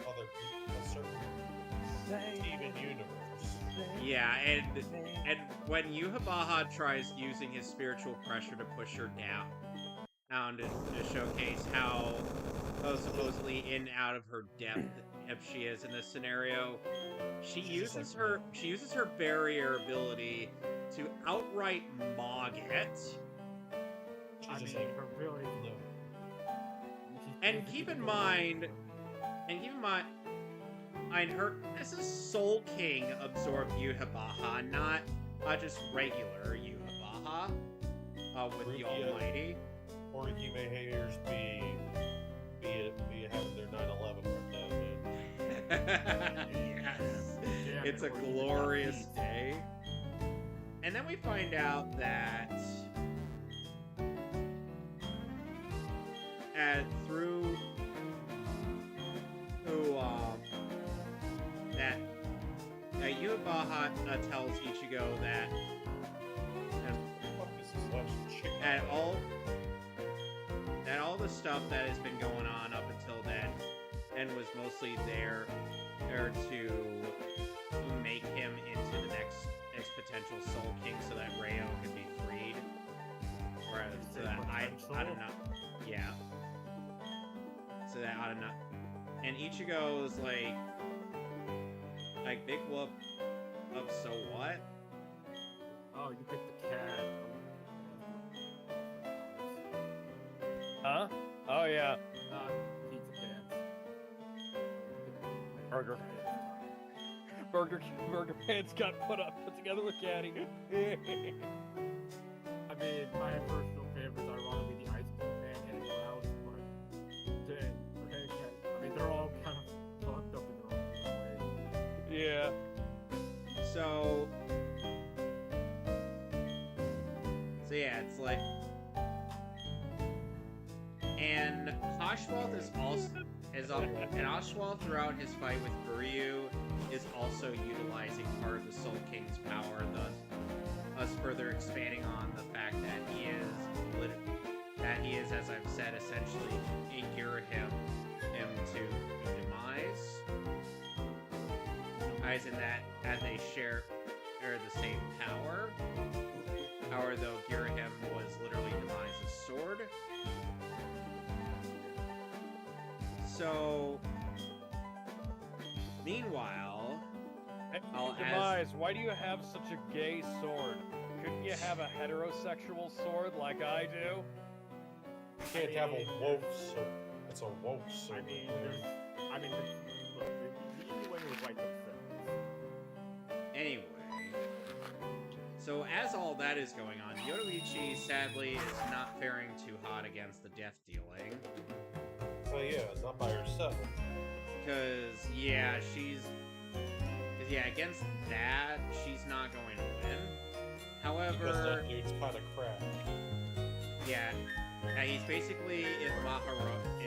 other people, a certain Steven universe. yeah, and when Yuhabaha tries using his spiritual pressure to push her down to showcase how supposedly in and out of her depth if she is in this scenario, she uses her barrier ability to outright mog it. I mean, her ability. And keep in mind, this is Soul King absorbed Yuhabaha, not just regular Yuhabaha with the Almighty. Orihime haters be having their 9/11 right now, dude. Yes, it's a glorious day. And then we find out that that Yuhabaha tells Ichigo that all the stuff that has been going on up until then and was mostly there to make him into the next potential Soul King so that Reo can be freed. Or so that I don't know. Yeah. So that I don't know. And Ichigo's like big whoop of so what? Oh, you picked the cat. Huh? Oh yeah. Pizza pants. Burger pants got put together with Caddy. I mean, my personal favorite is ironically the Ice Cream Man and Clouds, but dang, okay, I mean, they're all kind of fucked up in their own way. Yeah. So yeah, it's like, and Ashwalth and Ashwalth throughout his fight with Buryu is also utilizing part of the Soul King's power, thus further expanding on the fact that he is, as I've said, essentially him to demise. As in that, as they share the same power. However, though Girahim was literally Demise's sword. So, meanwhile, Demise, why do you have such a gay sword? Couldn't you have a heterosexual sword like I do? You can't have a woke sword. It's a woke sword. Look, the easy way to write themselves. Anyway, so as all that is going on, Yoruichi sadly is not faring too hot against the death dealing. Oh yeah, not by herself. Because against that, she's not going to win. However, because that dude's kind of crap. Yeah, he's basically if Maharoga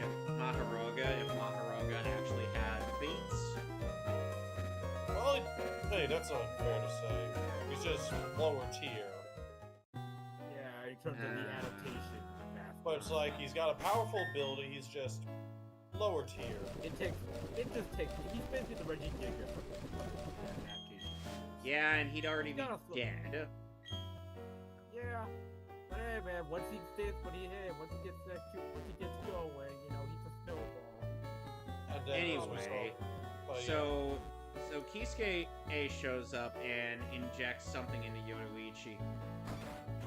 actually had beats. Well, hey, that's unfair to say. He's just lower tier. Yeah, in terms of the adaptation. But it's like he's got a powerful ability. He's just lower tier. It just takes. He's basically the Reggie Giga from that case. Yeah, and he'd already be Gotta flip. dead. Yeah. But hey, man, once he gets that once he gets going, you know, he's a snowball. And then Anyway, so Kisuke A shows up and injects something into Yoruichi.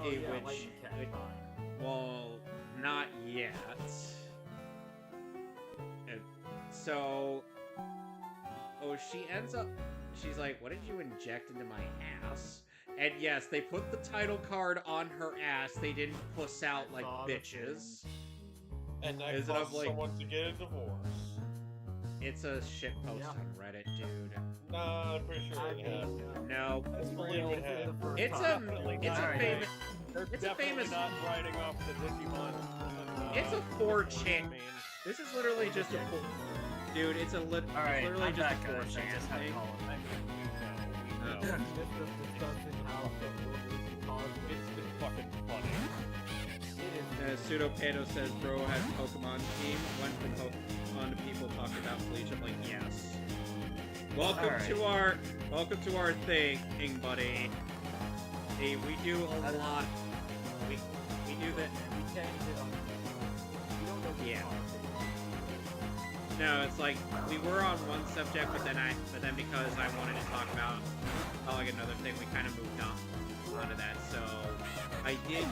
Oh yeah, which- lightning cat which- time. Well, not yet. So, she ends up. She's like, "What did you inject into my ass?" And yes, they put the title card on her ass. They didn't puss out like Saw the bitches. and that is it caused of, like- someone to get a divorce. It's a shit post Yeah. on Reddit, dude. Nah, I'm pretty sure I it mean, happened. No, Let's for believe real, it this is the happened. first it's time. a Alright. famous. They're It's a definitely famous- not writing off the Digimon. It's a 4chan. This is literally just a dude. It's a Alright, literally I'm just back, a guys. I 4chan just had to thing. call it. No. This is discussing how the Yoruichi caused It's fucking funny. It is. Pseudopedo says bro has Pokemon team. Went from Pokemon to people talking about Bleach. I'm like, yes. Welcome to our thing, buddy. Hey, we do a lot. We do that. We changed it on. We don't know. Yeah. No, it's like we were on one subject, but then because I wanted to talk about like another thing, we kind of moved on onto that. So I did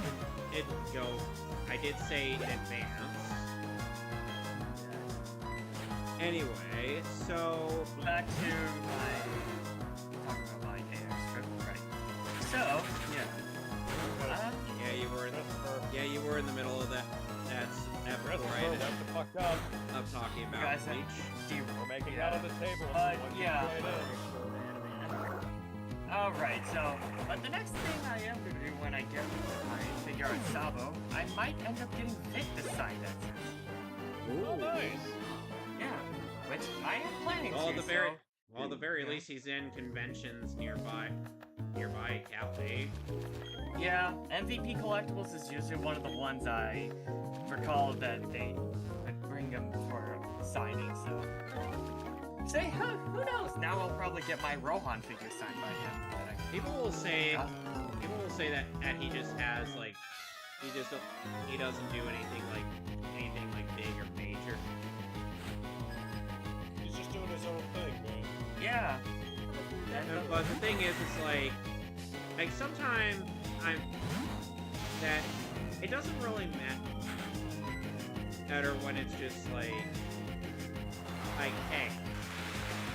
say in advance. Anyway, so Back to my talking about my AR script, right? So yeah, you were in the middle of that before I ended That's the fucked up. up talking you about guys have Bleach. We're making out of the table. Yeah. Right in. Alright, so, but the next thing I am gonna do when I get my figure art Sabo, I might end up getting Vic to sign that. Oh, nice. Yeah, which I am planning Well, to, the very yeah. least, he's in conventions nearby Cali. Yeah, MVP Collectibles is usually one of the ones I recall that they would bring them for signing, so... Say, who knows? Now I'll probably get my Rohan figure signed by him. That I People will say can- that he just has like he doesn't do anything like big or major. He's just doing his own thing, man. Yeah. But the thing is, it's like sometimes that it doesn't really matter when it's just like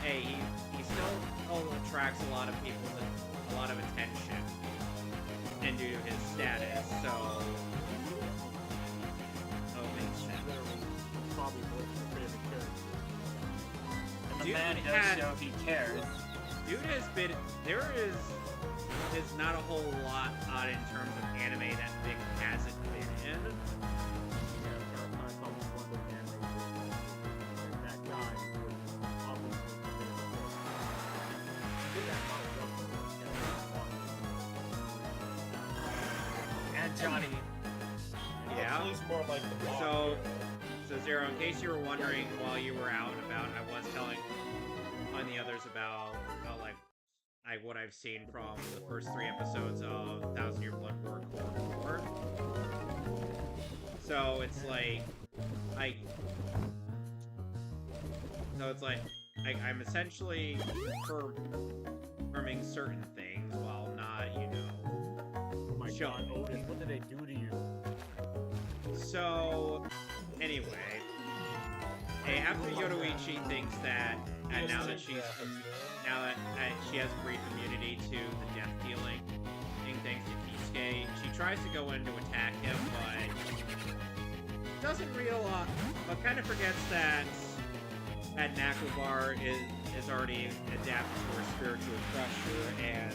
hey, he still attracts a lot of attention, and due to his status, so makes sense. Probably more than a favorite character. And the Dude man had- does show he cares. Dude has been there is not a whole lot on in terms of anime that Vic hasn't been in. Yeah, I almost wonder if that guy was probably did that And Johnny. Yeah. He's more like the block. So Zero, in case you were wondering while you were out and about, I was telling on the others about what I've seen from the first 3 episodes of 1,000 Year Blood War Core 4. So it's like I'm essentially confirming certain things while not, Oh my Sure. god, Otis, what did they do to you? So, anyway, after Yoruichi thinks that, and now that she has brief immunity to the death dealing thing thanks to Kisuke, she tries to go in to attack him, but doesn't realize, but kind of forgets that Nakovar is already adapted to her spiritual pressure, and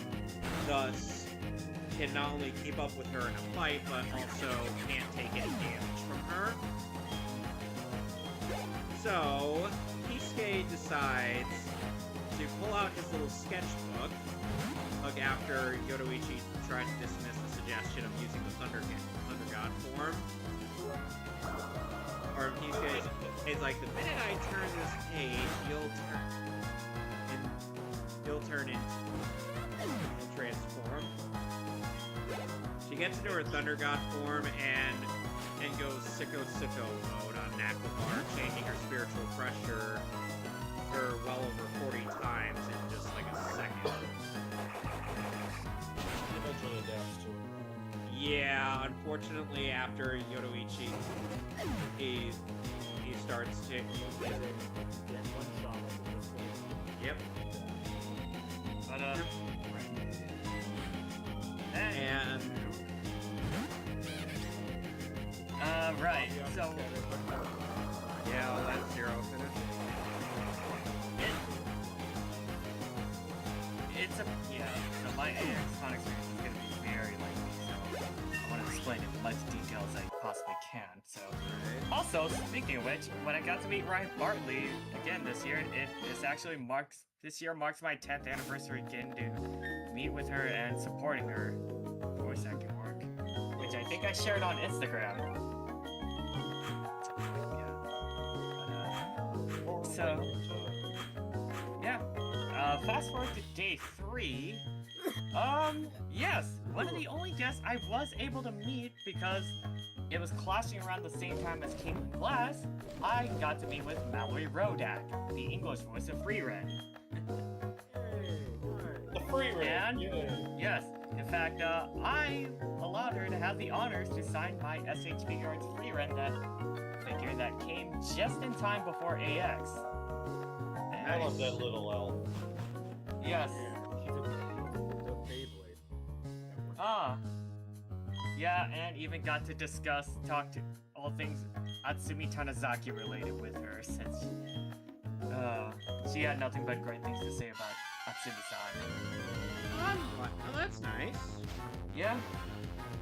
thus can not only keep up with her in a fight, but also can't take any damage from her. So, Kisuke decides to pull out his little sketchbook after Yodoichi tried to dismiss the suggestion of using the Thunder God form. Or he's like, the minute I turn this page, you'll turn and transform. She gets into her Thunder God form and goes sicko mode on Nakamar, changing her spiritual pressure for well over 40 times in just like a second. Eventually adapts to it. Yeah, unfortunately, after Yodoichi, he starts to. Yep. But And right. So yeah, I'll let Zero finish. it's a so my AX con experience is gonna be very lengthy, so I want to explain it in as much detail as I possibly can. So also, speaking of which, when I got to meet Ryan Bartley again this year, this year marks my 10th anniversary again to meet with her and supporting her voice acting work, which I think I shared on Instagram. So yeah, fast forward to day 3. Yes, one of the only guests I was able to meet because it was clashing around the same time as Caitlin Glass. I got to meet with Mallory Rodak, the English voice of Free Ren. The free ring. And Yeah. yes, in fact, I allowed her to have the honors to sign my SH Figuarts Free Ren figure that came just in time before AX. I love that little elf. Yes. She's a Beyblade. Yeah, and even got to talk to all things Atsumi Tanizaki related with her, since she had nothing but great things to say about Atsumi-san. Well, that's nice. Yeah.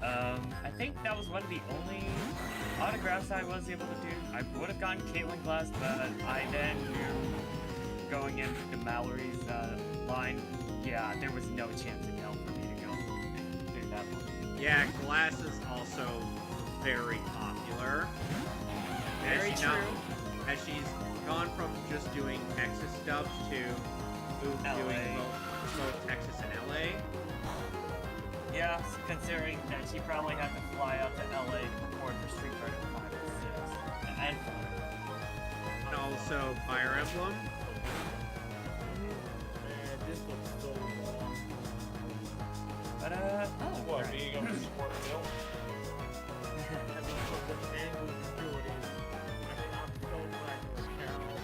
I think that was one of the only autographs I was able to do. I would have gotten Caitlin Glass, but I then knew going into Mallory's line, yeah, there was no chance in hell for me to go through that one. Yeah, Glass is also very popular. Very true. As she's gone from just doing Texas dubs to doing both Texas and LA. Yeah, considering that she probably had to fly out to LA to record for Street Fighter 5 and 6. And And also Fire Emblem. Man, this looks so long. But What, being able to support Bill? And also the angle you do it in. I mean, I'm so glad it was Carol.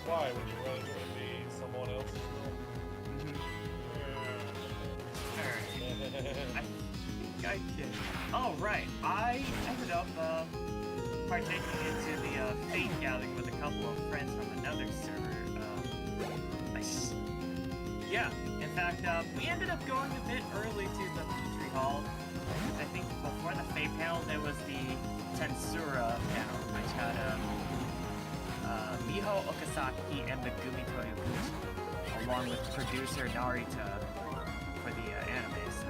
Why would you rather it be someone else's film? I think I did. Oh, right. I ended up partaking into the Fate Gathering with a couple of friends from another server. Yeah, in fact, we ended up going a bit early to the Petrie Hall. I think before the Fate panel, there was the Tensura panel, which had Miho Okazaki and Megumi Toyoguchi, along with producer Narita for the anime, so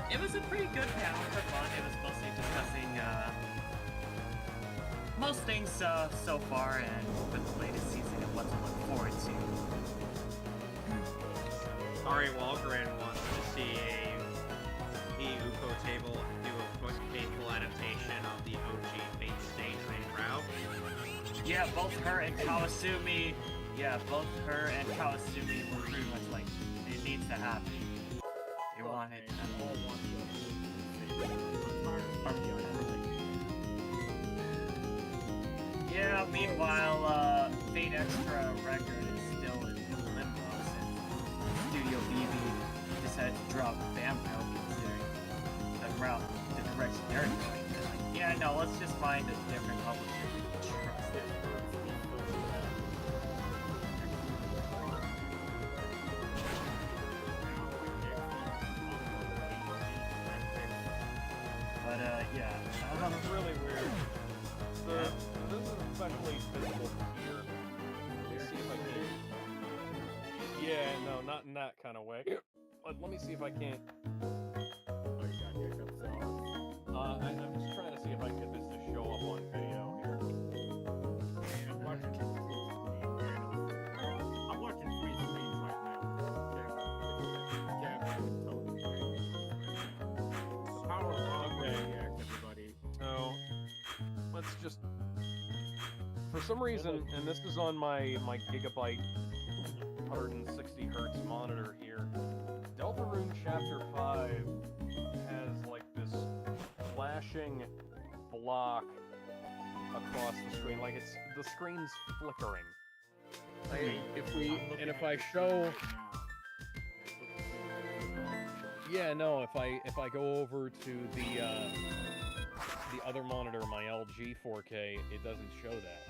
it was a pretty good panel for fun. It was mostly discussing most things so far and with the latest season and what to look forward to. Ari Walgren wants to see the UFO table do a faithful adaptation of the OG Fate stage name route. Yeah, both her and Kawasumi were pretty much like, it needs to happen. They want it to happen. Yeah, meanwhile, Fate Extra record is still in limbo since Studio BB decided to drop Bamco considering the direction they're going. They're like, yeah, no, let's just find a different publisher we can trust. But, yeah. It's really weird. This is especially visible here. It seems like Yeah, no, not in that kind of way. Let me see if I can't. Oh, you got hiccups. I'm just trying to see if I can get this to show up on video here. Man, I'm watching two screens. I'm watching 3 screens right now. Yeah, totally. The power of react, everybody. So, let's just. For some reason, and this is on my Gigabyte 160 hertz monitor here, Deltarune Chapter 5 has like this flashing block across the screen, like the screen's flickering. If I show, yeah, no, if I go over to the other monitor, my LG 4K, it doesn't show that.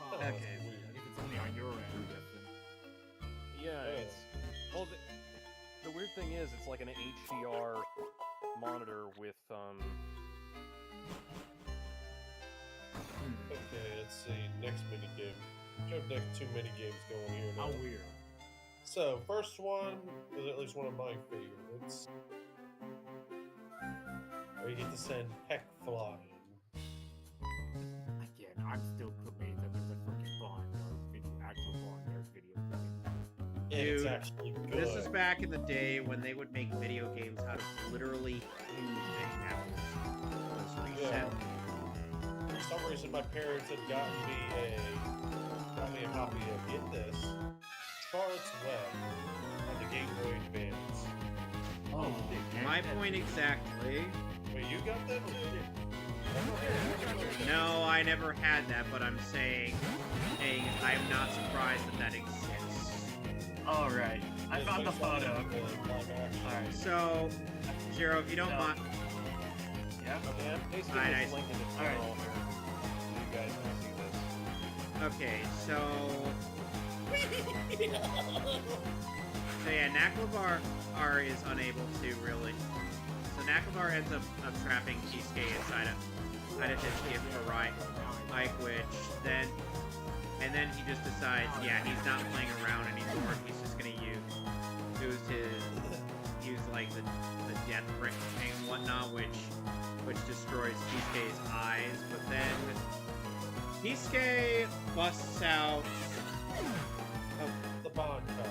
Oh, Okay. If it's only on your end, Justin. Yeah, it's well. The weird thing is, it's like an HDR monitor with Okay, let's see. Next minigame. We have next 2 minigames going here now. How weird. So, first one is at least one of my favorites. Where you get to send Peck flying. Again, I'm still amazed that there's a freaking Bond or actual Bond there's video game. It's Dude, actually good. This is back in the day when they would make video games out of literally anything that was reset. For some reason, my parents had gotten me a copy of, get this, Charlotte's Web on the Game Boy Advance. Oh, my point exactly. Wait, you got that too? No, I never had that, but I'm saying I'm not surprised that exists. Alright, I found the photo. Alright. So, Zero, if you don't mind. Yeah? Okay, I'm pasting Alright, this link in the channel here, so you guys can see this. Okay, so yeah, Naklavar is unable to really. So Naklavar ends up trapping Kisuke inside of his gift for Ike, which then he just decides, yeah, he's not playing around anymore. He's just gonna use like the death ring and whatnot, which destroys Kisuke's eyes. But then Kisuke busts out. The Bond card.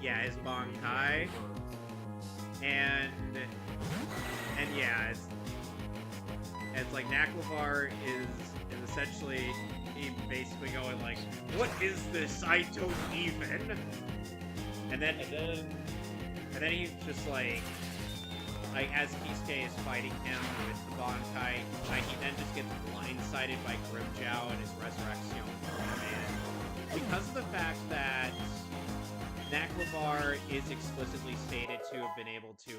Yeah, his Bankai, and yeah, it's like Naklavar is essentially basically going like, what is this? I don't even. And then he's just like as Kisuke is fighting him with the Bankai, he then just gets blindsided by Grimjow and his Resurrection. And because of the fact that Naklavar is explicitly stated to have been able to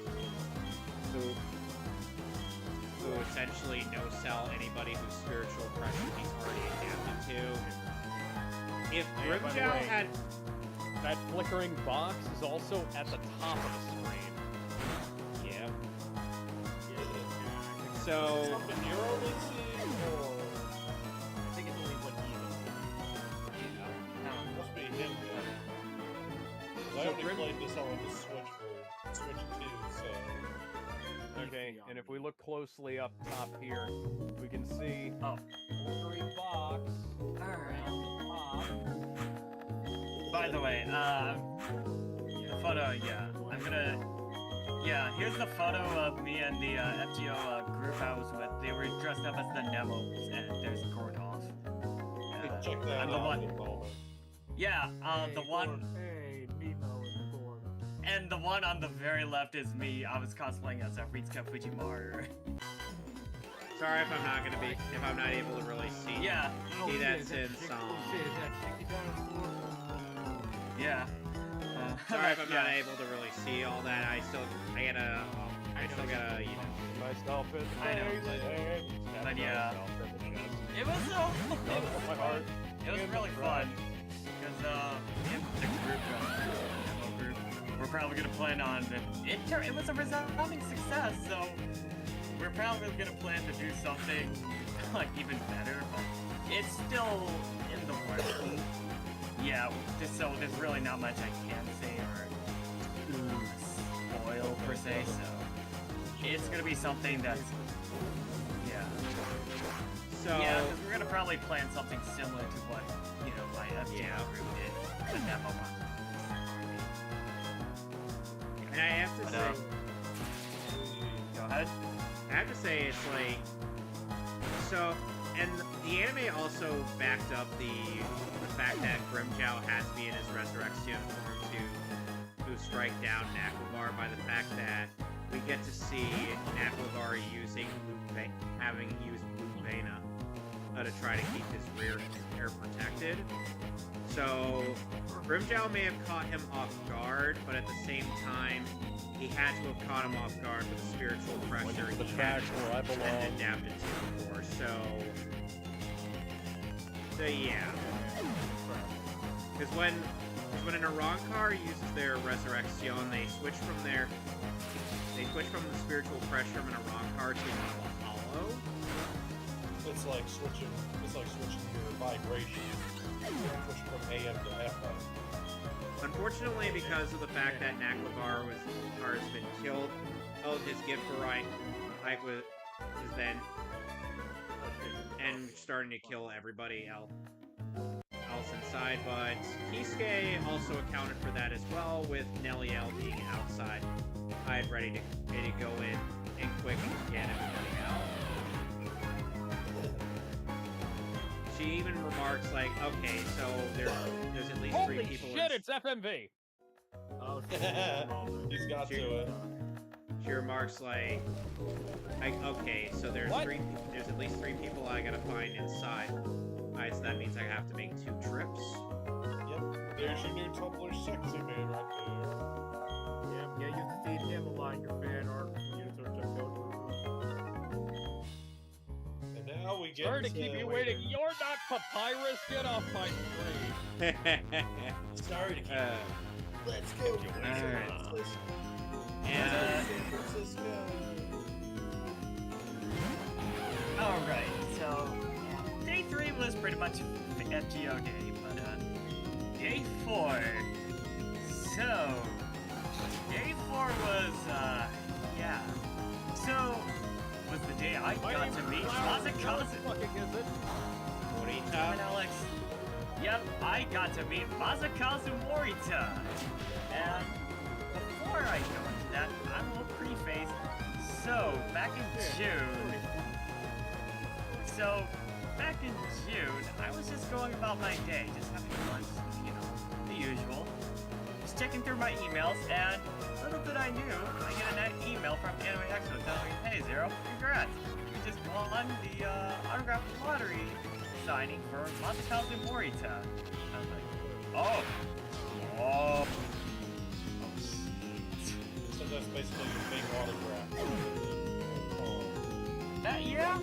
essentially no-sell anybody whose spiritual pressure he's already adapted to. If Grimjow had... That flickering box is also at the top of the screen. Yeah. So... Something you're only seeing, or... I think it's only what Must be him, then. I only played this on the Switch for Switch 2, so... Okay, and if we look closely up top here, we can see flickering box. Alright. On the top. By the way, the photo, here's the photo of me and the FGO group I was with. They were dressed up as the Nemos, and there's Gordolf. Check that I'm out the one. in a moment. Yeah, the one, Hey, Nemo in the board. and the one on the very left is me. I was cosplaying as Ritsuka Fujimaru. Sorry if I'm not able to really see. Yeah, See that since yeah. Sorry if I'm not able to really see all that. I still gotta, you know. Nice outfit. I know, but yeah. It was My heart. It was really fun because in the group, we're probably gonna plan on it was a resounding success, so we're probably gonna plan to do something like even better, but it's still in the works. Yeah, so there's really not much I can say or spoil per se, so it's gonna be something that's So yeah, because we're gonna probably plan something similar to what my FJ group did the demo one. and I have to But, say, go ahead. I have to say it's like so, and the anime also backed up the fact that Grimjow has to be in his resurrection form to strike down Naquabar by the fact that we get to see Naquabar having used Blue Vena to try to keep his rear hair protected. So Grimjow may have caught him off guard, but at the same time, he had to have caught him off guard with the spiritual pressure The he trash had where I belong. and adapted to before. So yeah. Because when an Arankar uses their resurrection, they switch from the spiritual pressure of an Arankar to one of a hollow. It's like switching your vibration. Switch from AM to FM. Unfortunately, because of the fact that Naquabar has been killed, his gift for Ike is then and starting to kill everybody else inside. But Kisuke also accounted for that as well, with Neliel being outside, ready to go in and quick and get everybody out. She even remarks like, okay, so there's at least Holy 3 people. shit! It's FMV. Oh, He's got to it. She remarks like, okay, so there's at least 3 people I gotta find inside. Alright, so that means I have to make 2 trips. Yep, there's your new Tumblr sexy man right there. Yeah, you have to feed him a line your fan art. And now we get Sorry to keep you waiting. You're not Papyrus. Get off my screen. Sorry to keep Let's go to Alright. San Francisco. Alright, so day 3 was pretty much FGO day, but day 4. So day 4 was so was the day I got to meet Mazakazu. Fucking is it? And Alex. Yep, I got to meet Mazakazu Morita. And before I go into that, I'm a little preface. So back in June, I was just going about my day, just having fun, the usual. Just checking through my emails, and little did I knew, I get an email from Anime Expo telling me, hey Zero, congrats, you just won the autograph lottery signing for Masakazu Morita. I was like, oh. So that's basically your big autograph. Yeah,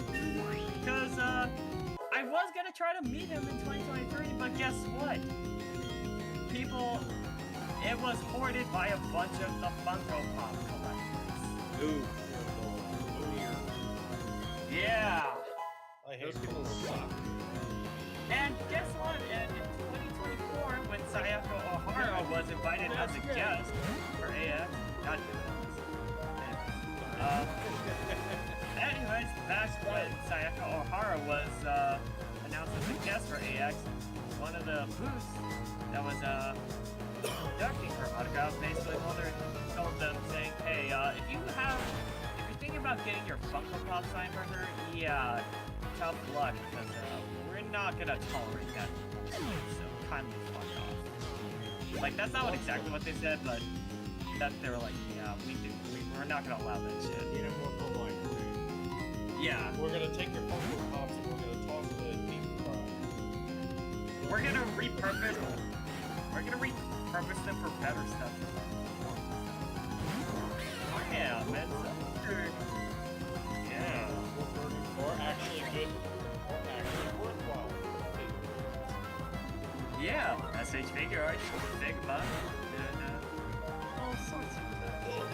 because I was gonna try to meet him in 2023, but guess what? It was hoarded by a bunch of the Funko Pop collectors. Ooh. Yeah. I hate Those people suck. And guess what? And in 2024, when Sayako Ohara was invited as a guest for AX, not anyways, back when Sayaka Ohara was announced as a guest for AX, one of the booths that was conducting her autograph basically told them saying, hey, if you're thinking about getting your Funko Pop signed for her, yeah, tough luck, because we're not gonna tolerate that, so kindly fuck off. Like, that's not exactly what they said, but that they were like, yeah, we're not gonna allow that shit. Yeah. We're gonna take your Funko Pops and we're gonna toss them in a deep fry. We're gonna repurpose them for better stuff. Yeah, man. Yeah. Or actually good, or actually worthwhile. Yeah, SH figure art, Figma, and all sorts of stuff.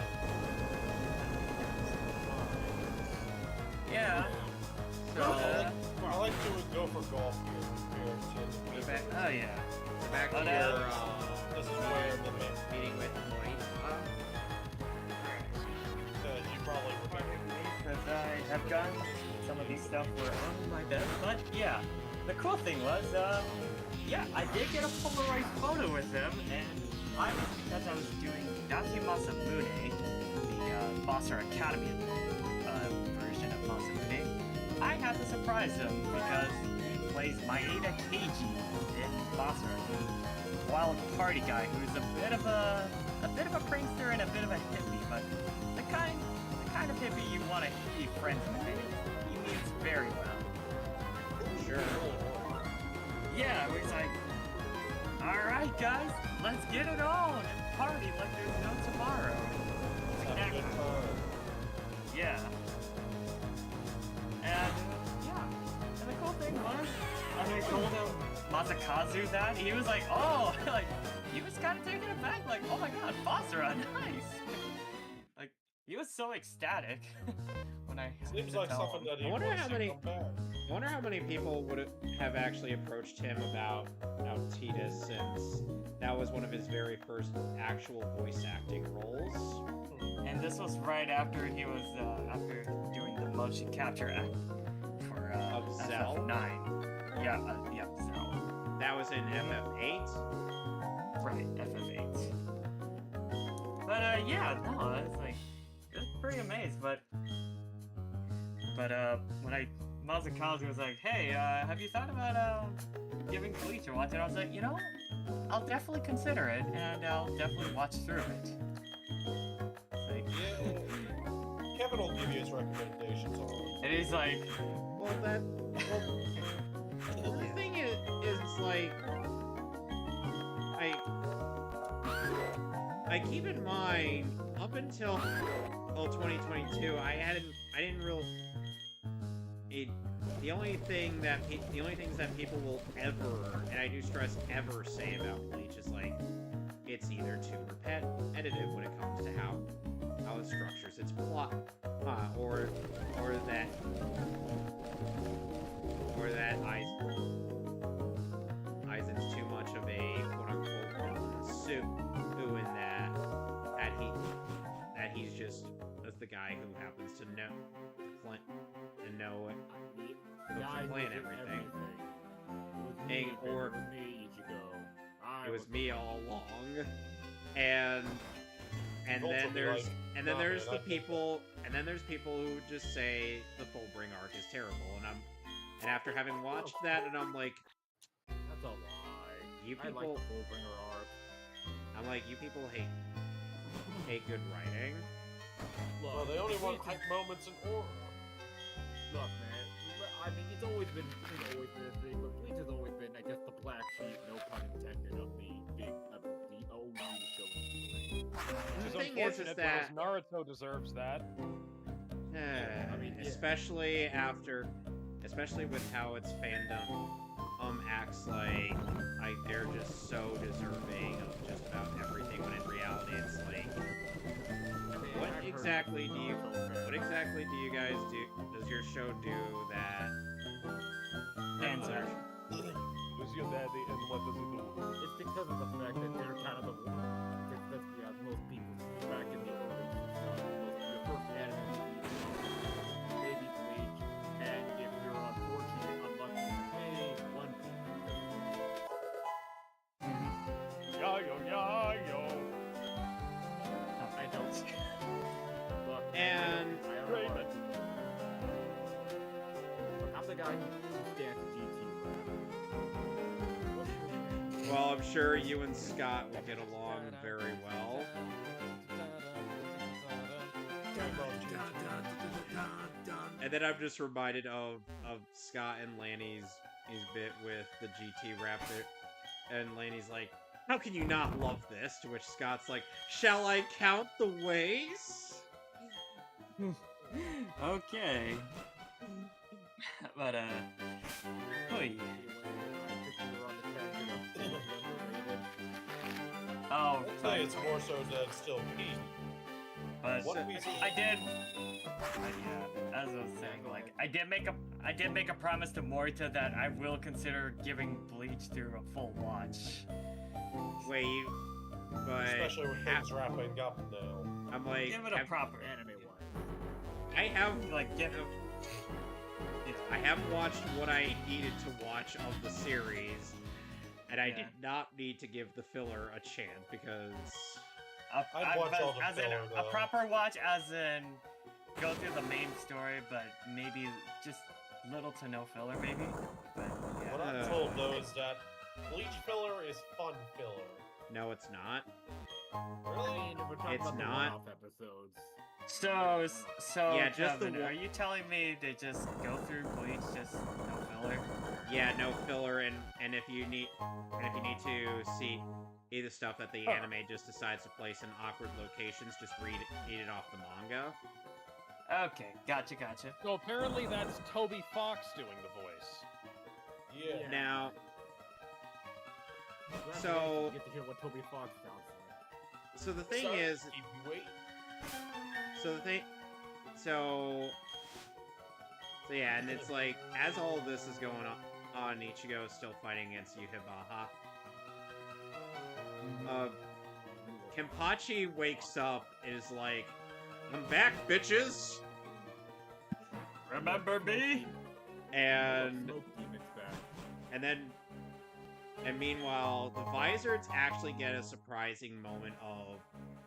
Yeah. So, like to go for golf here compared to Oh yeah. So back to But, your this is where the meeting with Morita. you probably remember. Because I have gotten some of these stuff were on my desk, but yeah. The cool thing was, yeah, I did get a Polaroid photo with him, and as I was doing Daki Masamune, the Monster Academy version of Masamune, I had to surprise him because he plays Maeda Keiji in Basara, the wild party guy who's a bit of a prankster and a bit of a hippie, but the kind of hippie you want to be friends with. He means very well. Sure. Yeah, it's like, alright guys, let's get it on and party like there's no tomorrow. Have a good time. Yeah. And, yeah. And the cool thing was, when I told him Masakazu that, he was like, oh, like, he was kind of taken aback, like, oh my god, Basara, nice! Like, he was so ecstatic when I Seems like something that he I wonder wants how to many- come back. I wonder how many people would have actually approached him about Titus, since that was one of his very first actual voice acting roles. And this was right after he was, after doing the motion capture act for, Of Zell? FF9. Yeah, Zell. That was in FF8. Right, FF8. But, yeah, no, it's like, it was pretty amazed, but, when Mazakazu was like, hey, have you thought about, giving Bleach a watch? And I was like, you know, I'll definitely consider it, and I'll definitely watch through it. It's like, Yeah, Kevin will give you his recommendations on it. and he's like, The thing is like, I keep in mind, up until 2022, I didn't really. The only things that people will ever, and I do stress ever, say about Bleach is like, it's either too repetitive when it comes to how it structures its plot, or that Aizen's too much of a quote-unquote suit, who in that he's just the guy who happens to know plan everything. Or it was me all along, and then there's the people who just say the Fullbring arc is terrible, and after having watched that, and I'm like, That's a lie. you I like people, the Fullbringer arc. I'm like, you people hate good writing. Look, Well, they only want Bleach hype moments in aura. Look, man. I mean, it's always been a thing, but Bleach has always been, I guess, the black sheep, no pun intended, of the OG show. The It's thing is unfortunate that because Naruto deserves that. I mean, yeah. especially with how its fandom acts like they're just so deserving of just about everything, when in reality it's like, what exactly do you guys do? Does your show do that? Answer. Who's your daddy and what does he do? It's because of the fact that they're kind of the most people back in the early 2000s, your first anime maybe Bleach, and if you're unfortunate, unlucky, hey, One Piece. Yo. I don't. Look, And I don't know what. Look, I'm the guy who stands for GT. well, I'm sure you and Scott will get along very well. And then I'm just reminded of Scott and Lanny's bit with the GT Raptor, and Lanny's like, "How can you not love this?" To which Scott's like, "Shall I count the ways?" Okay. But, Hoi. Oh, I'd say it's more so that it's still Pete. but One Piece is I did. Yeah, as I was saying, like I I did make a promise to Morita that I will consider giving Bleach through a full watch. Wait, but Especially with things wrapping up now. I'm like, Give it a proper anime watch. I have Like, give it. I have watched what I needed to watch of the series, and I Yeah. did not need to give the filler a chance because I'd watch all the as in filler, a though. proper watch, as in go through the main story, but maybe just little to no filler, maybe. But yeah. What I'm told though is that Bleach filler is fun filler. no, it's not. I Really? mean, we're talking It's about the not. one-off episodes. So Yeah, just the Kevin, one- are you telling me to just go through Bleach, just no filler? Yeah, no filler, and if you need to see the stuff that the Huh. anime just decides to place in awkward locations, just read it off the manga. Okay, gotcha. So apparently that's Toby Fox doing the voice. Yeah. Yeah. Now, Glad we So- actually get to hear what Toby Fox sounds like. so the thing Sorry is, to keep you waiting. so yeah, and it's like, as all of this is going on, Ichigo is still fighting against Yuhibaha. Kenpachi wakes up and is like, I'm back, bitches! Remember me? And Smoke Demon's back. and meanwhile, the Vizards actually get a surprising moment of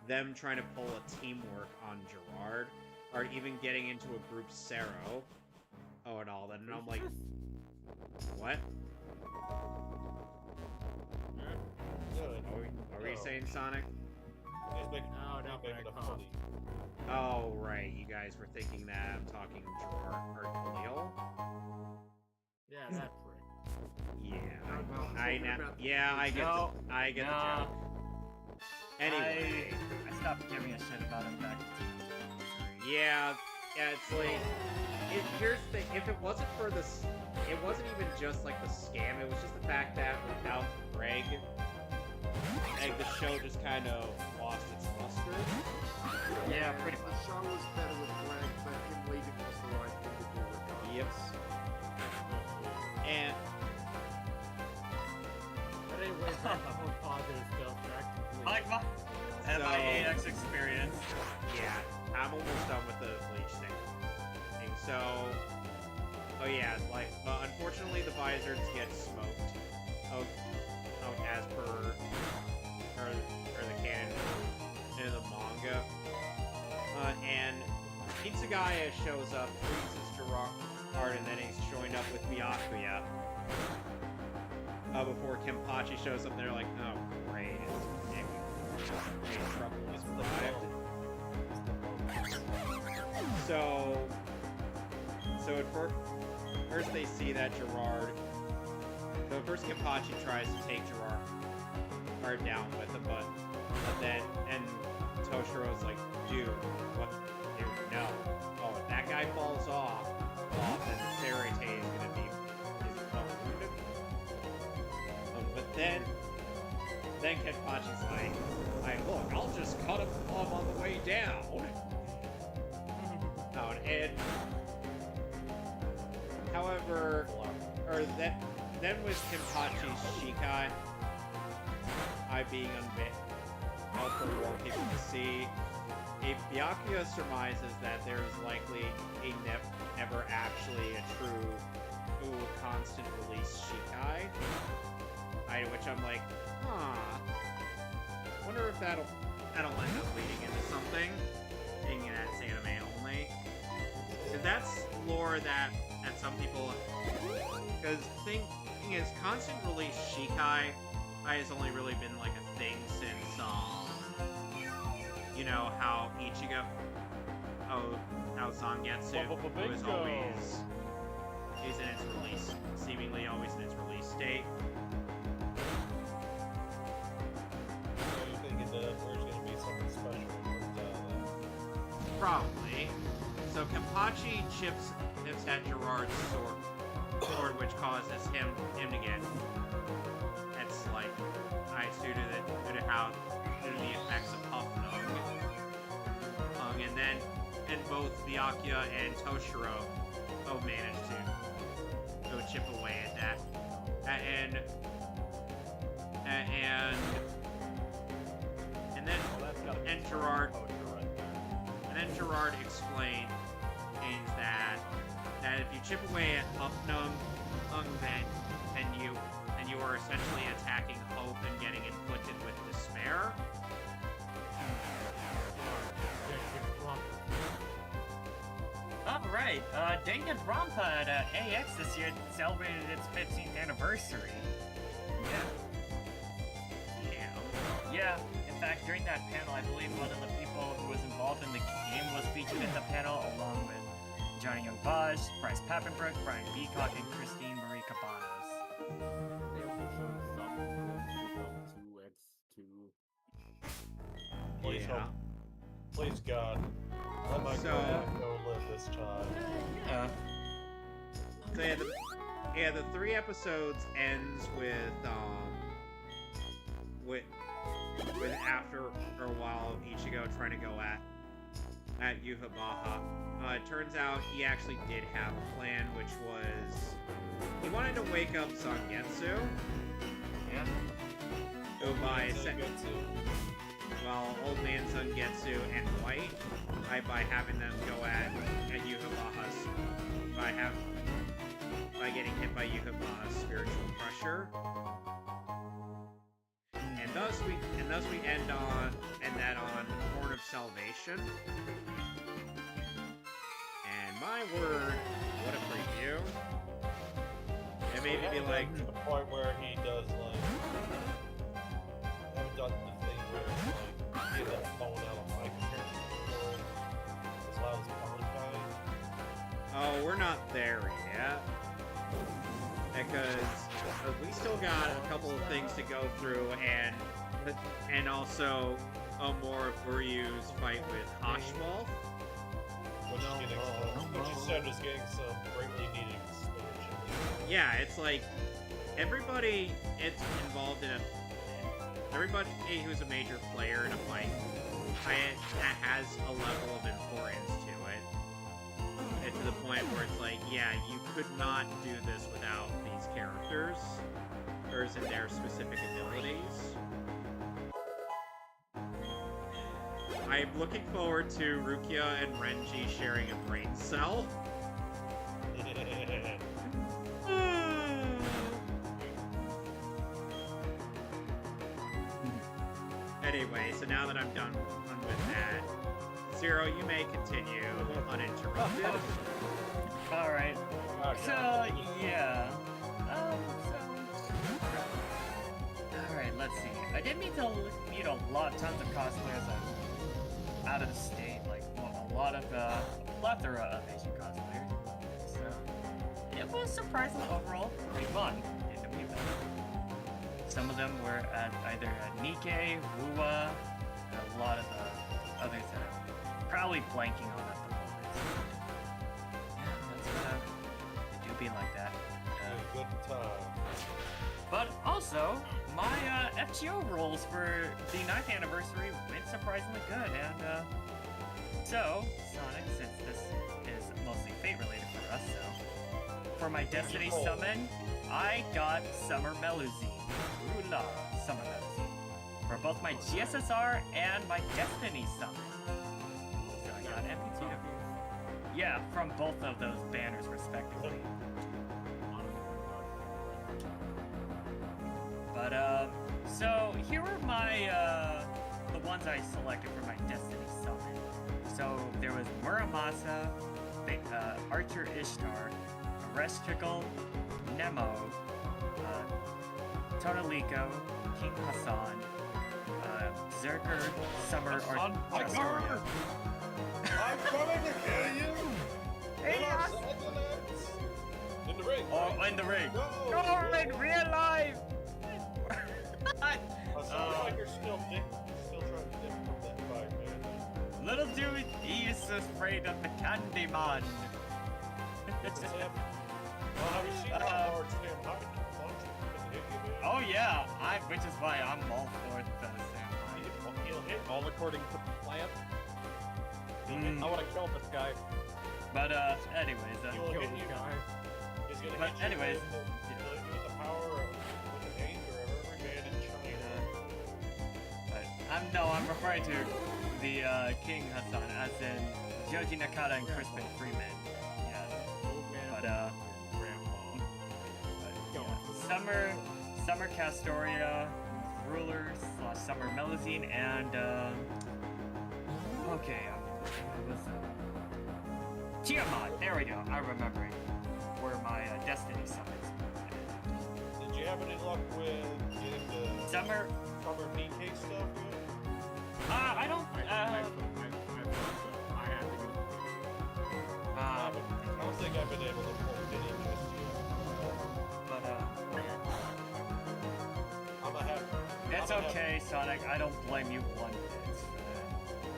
them trying to pull a teamwork on Gerard, or even getting into a group Sero. Oh, and all that, and I'm like, what? Good. Are we saying Sonic? He's making, No, he's not making back a off. funny. Oh, right, you guys were thinking that I'm talking Gerard, or Khalil? Yeah, that prick. Yeah, No, I talking know. about- Yeah, I get No, I get no. the joke. Anyway, I stopped giving a shit about him back. yeah, it's like, here's the thing, if it wasn't for this, it wasn't even just like the scam, it was just the fact that without Greg, like, the show just kind of lost its luster. Yeah, pretty much. The show was better with Greg, but him leaving was the right thing to do regardless. Yep. And But anyway, back to more positive stuff. Back to Bleach. Like my MIAX experience. yeah, I'm almost done with the Bleach thing. And so, oh yeah, like, unfortunately the Vizards get smoked. Oh, as per the canon in the manga. And Kitsugaya shows up, freezes Gerard, and then he's joined up with Byakuya. Before Kenpachi shows up, they're like, oh, great, trouble is arrived. So at first they see that Gerard. So at first Kenpachi tries to take Gerard down with him, but then Toshiro's like, dude, what? Dude, no. Oh, if that guy falls off, then Sarate is gonna be owned. But then Kenpachi's like, look, I'll just cut him off on the way down. Oh, and however, then with Kenpachi's Shikai, being unveiled for more people to see, Byakuya surmises that there is likely never actually a true constant release Shikai. Which I'm like, wonder if that'll end up leading into something, being that it's anime only. Because that's lore that some people. Because the thing is, constant release Shikai has only really been like a thing since you know how Ichigo, how Zangetsu was always in its release, seemingly always in its release date. So you thinking that there's gonna be something special with Probably. So Kenpachi chips at Gerard's sword, which causes him to get. It's like, due to the effects of Puff and then both Byakuya and Toshiro manage to chip away at that. And then Gerard explained that if you chip away at Upnum, then you are essentially attacking hope and getting inflicted with despair. Alright, Danganronpa at AX this year celebrated its 15th anniversary. Yeah, in fact, during that panel, I believe one of the people who was involved in the game was featured in the panel, along with Johnny Young Bosch, Bryce Pappenbrook, Brian Beacock, and Christine Marie Cabanos. They also showed some of 2x2. Please God. I might go live this time. Yeah. So the 3 episodes ends with after a while of Ichigo trying to go at Yukabara. It turns out he actually did have a plan, which was he wanted to wake up Zangetsu. Yeah. Old man Zangetsu and White by having them go at Yukabara's by getting hit by Yukabara's spiritual pressure. And thus we end on Horn of Salvation. And my word, what a preview. It made me be like to the point where he does like I haven't done the thing where it's like he ends up falling out of mic as loud as Valentine. oh, we're not there yet. Because we still got a couple of things to go through, and also more of Buryu's fight with Hashwolf. Which you said is getting some greatly needed expansion. Yeah, it's like everybody who's a major player in a fight has a level of importance to it. And to the point where it's like, yeah, you could not do this without these characters, or in their specific abilities. I'm looking forward to Rukia and Renji sharing a brain cell. Anyway, so now that I'm done with that, Zero, you may continue uninterrupted. Alright. So, yeah. Alright, let's see. I did meet meet tons of cosplayers out of the state, like a lot of plethora of Asian cosplayers. So it was surprisingly overall pretty fun getting to meet them. Some of them were at either Nikkei, WUA, and a lot of others that I'm probably blanking on at the moment. Yeah, that's it do be like that. Good time. But also, my FGO rolls for the 9th anniversary went surprisingly good, and so, Sonic, since this is mostly Fate related for us, so for my Destiny summon, I got Summer Melusine. Rula Summer Melusine. For both my GSSR and my Destiny summon. So I got MP2. Yeah, from both of those banners respectively. But, so here are my, the ones I selected for my Destiny summon. So there was Muramasa, Archer Ishtar, Areshtrickle, Nemo, Tonaliko, King Hassan, Zerker, Summer, or I'm coming to kill you! Hey, in the ring! Oh, in the ring! Go! No, in real life! I sound like you're still trying to dip from that fight, man. Little dude, he is afraid of the Candyman. It's him. Well, have you seen how hard Sam Hyde can punch? Oh yeah, which is why I'm all for the Sam Hyde. He'll hit all according to the plan. I want to kill this guy. But anyways, He will Kill hit this you. guy. His He's gonna But hit you anyways, with the power of with the anger of every man in China. but I'm referring to the King Hassan, as in Joji Nakata and Crispin Freeman. Yes. But Summer Castoria, Ruler / Summer Melazine, and okay, what was Tiamat. There we go. I remember it. Were my Destiny summons. Did you have any luck with getting the Summer. PK stuff yet? I don't. I had to go. I don't think I've been able to pull any just yet. But I'm a happy. it's okay, Sonic. I don't blame you one bit.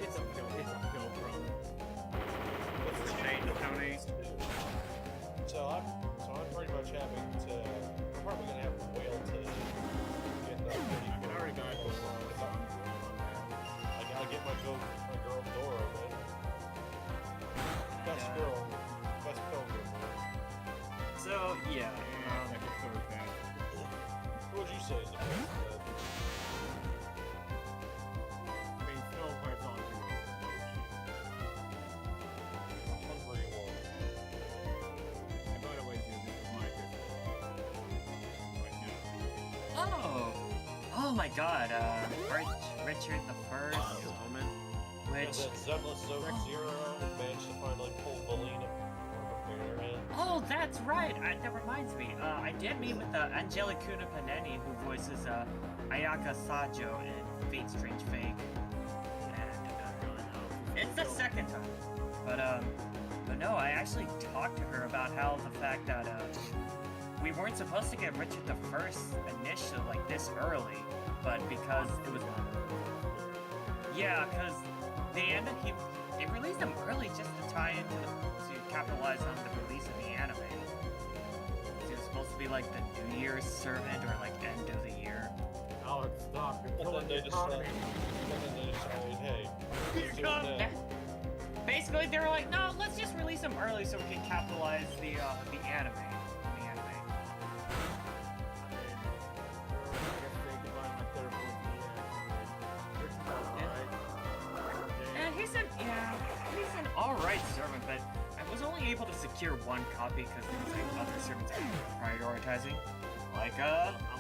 It's a go, bro. What's the Change, Tony. So I'm pretty much having to. I'm probably gonna have to whale to get the. I already got it. I gotta get my girl Dora, man. Best girl, best pilgrim. So yeah. Second, third, bad. Who would you say is the best? I mean, Snow White's on to Hungry one. And by the way, dude, this is my pick. Right now. Oh my God. Richard the First. Moment. And Which. then Zetless Zero managed to finally pull Valina from her parent. Oh, that's right. That reminds me. I did meet with Angelicuna Paneni, who voices Ayaka Sajo in Fate Strange Fake. And it's the second time. But no, I actually talked to her about how the fact that we weren't supposed to get Richard the First initially, like this early, but because it was. Yeah, because they released him early just to tie into to capitalize on the release of the anime. It was supposed to be like the New Year's servant or like end of the year. Alex, stop. You're But killing then the they decided, economy. hey, we're doing that. Basically, they were like, no, let's just release him early so we can capitalize the anime. The anime. And he's an alright servant, but I was only able to secure one copy because there was like other servants I was prioritizing. Like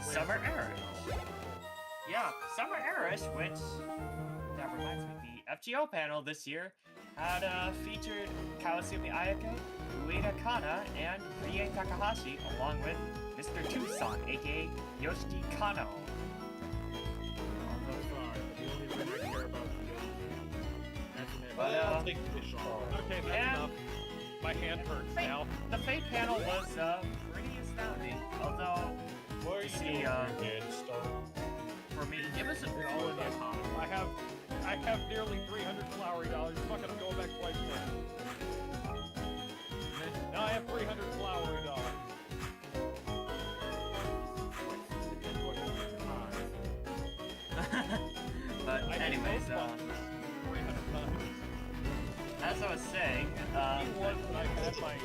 Summer Erish. Yeah, Summer Erish, which that reminds me, the FGO panel this year had featured Kawasumi Ayake, Ueda Kana, and Rie Takahashi, along with Mr. Tucson, aka Yoshiki Kano. But I'll take fish car. Okay, that's And- enough. My hand hurts now. The Fate panel was pretty astounding, although What are you See, doing with your head, Stone? for me it was a I have nearly 300 flowery dollars. I'm not gonna go back twice now. Now I have 300 flowery dollars. But I anyways, did both buttons 300 times. as I was saying, Once I had my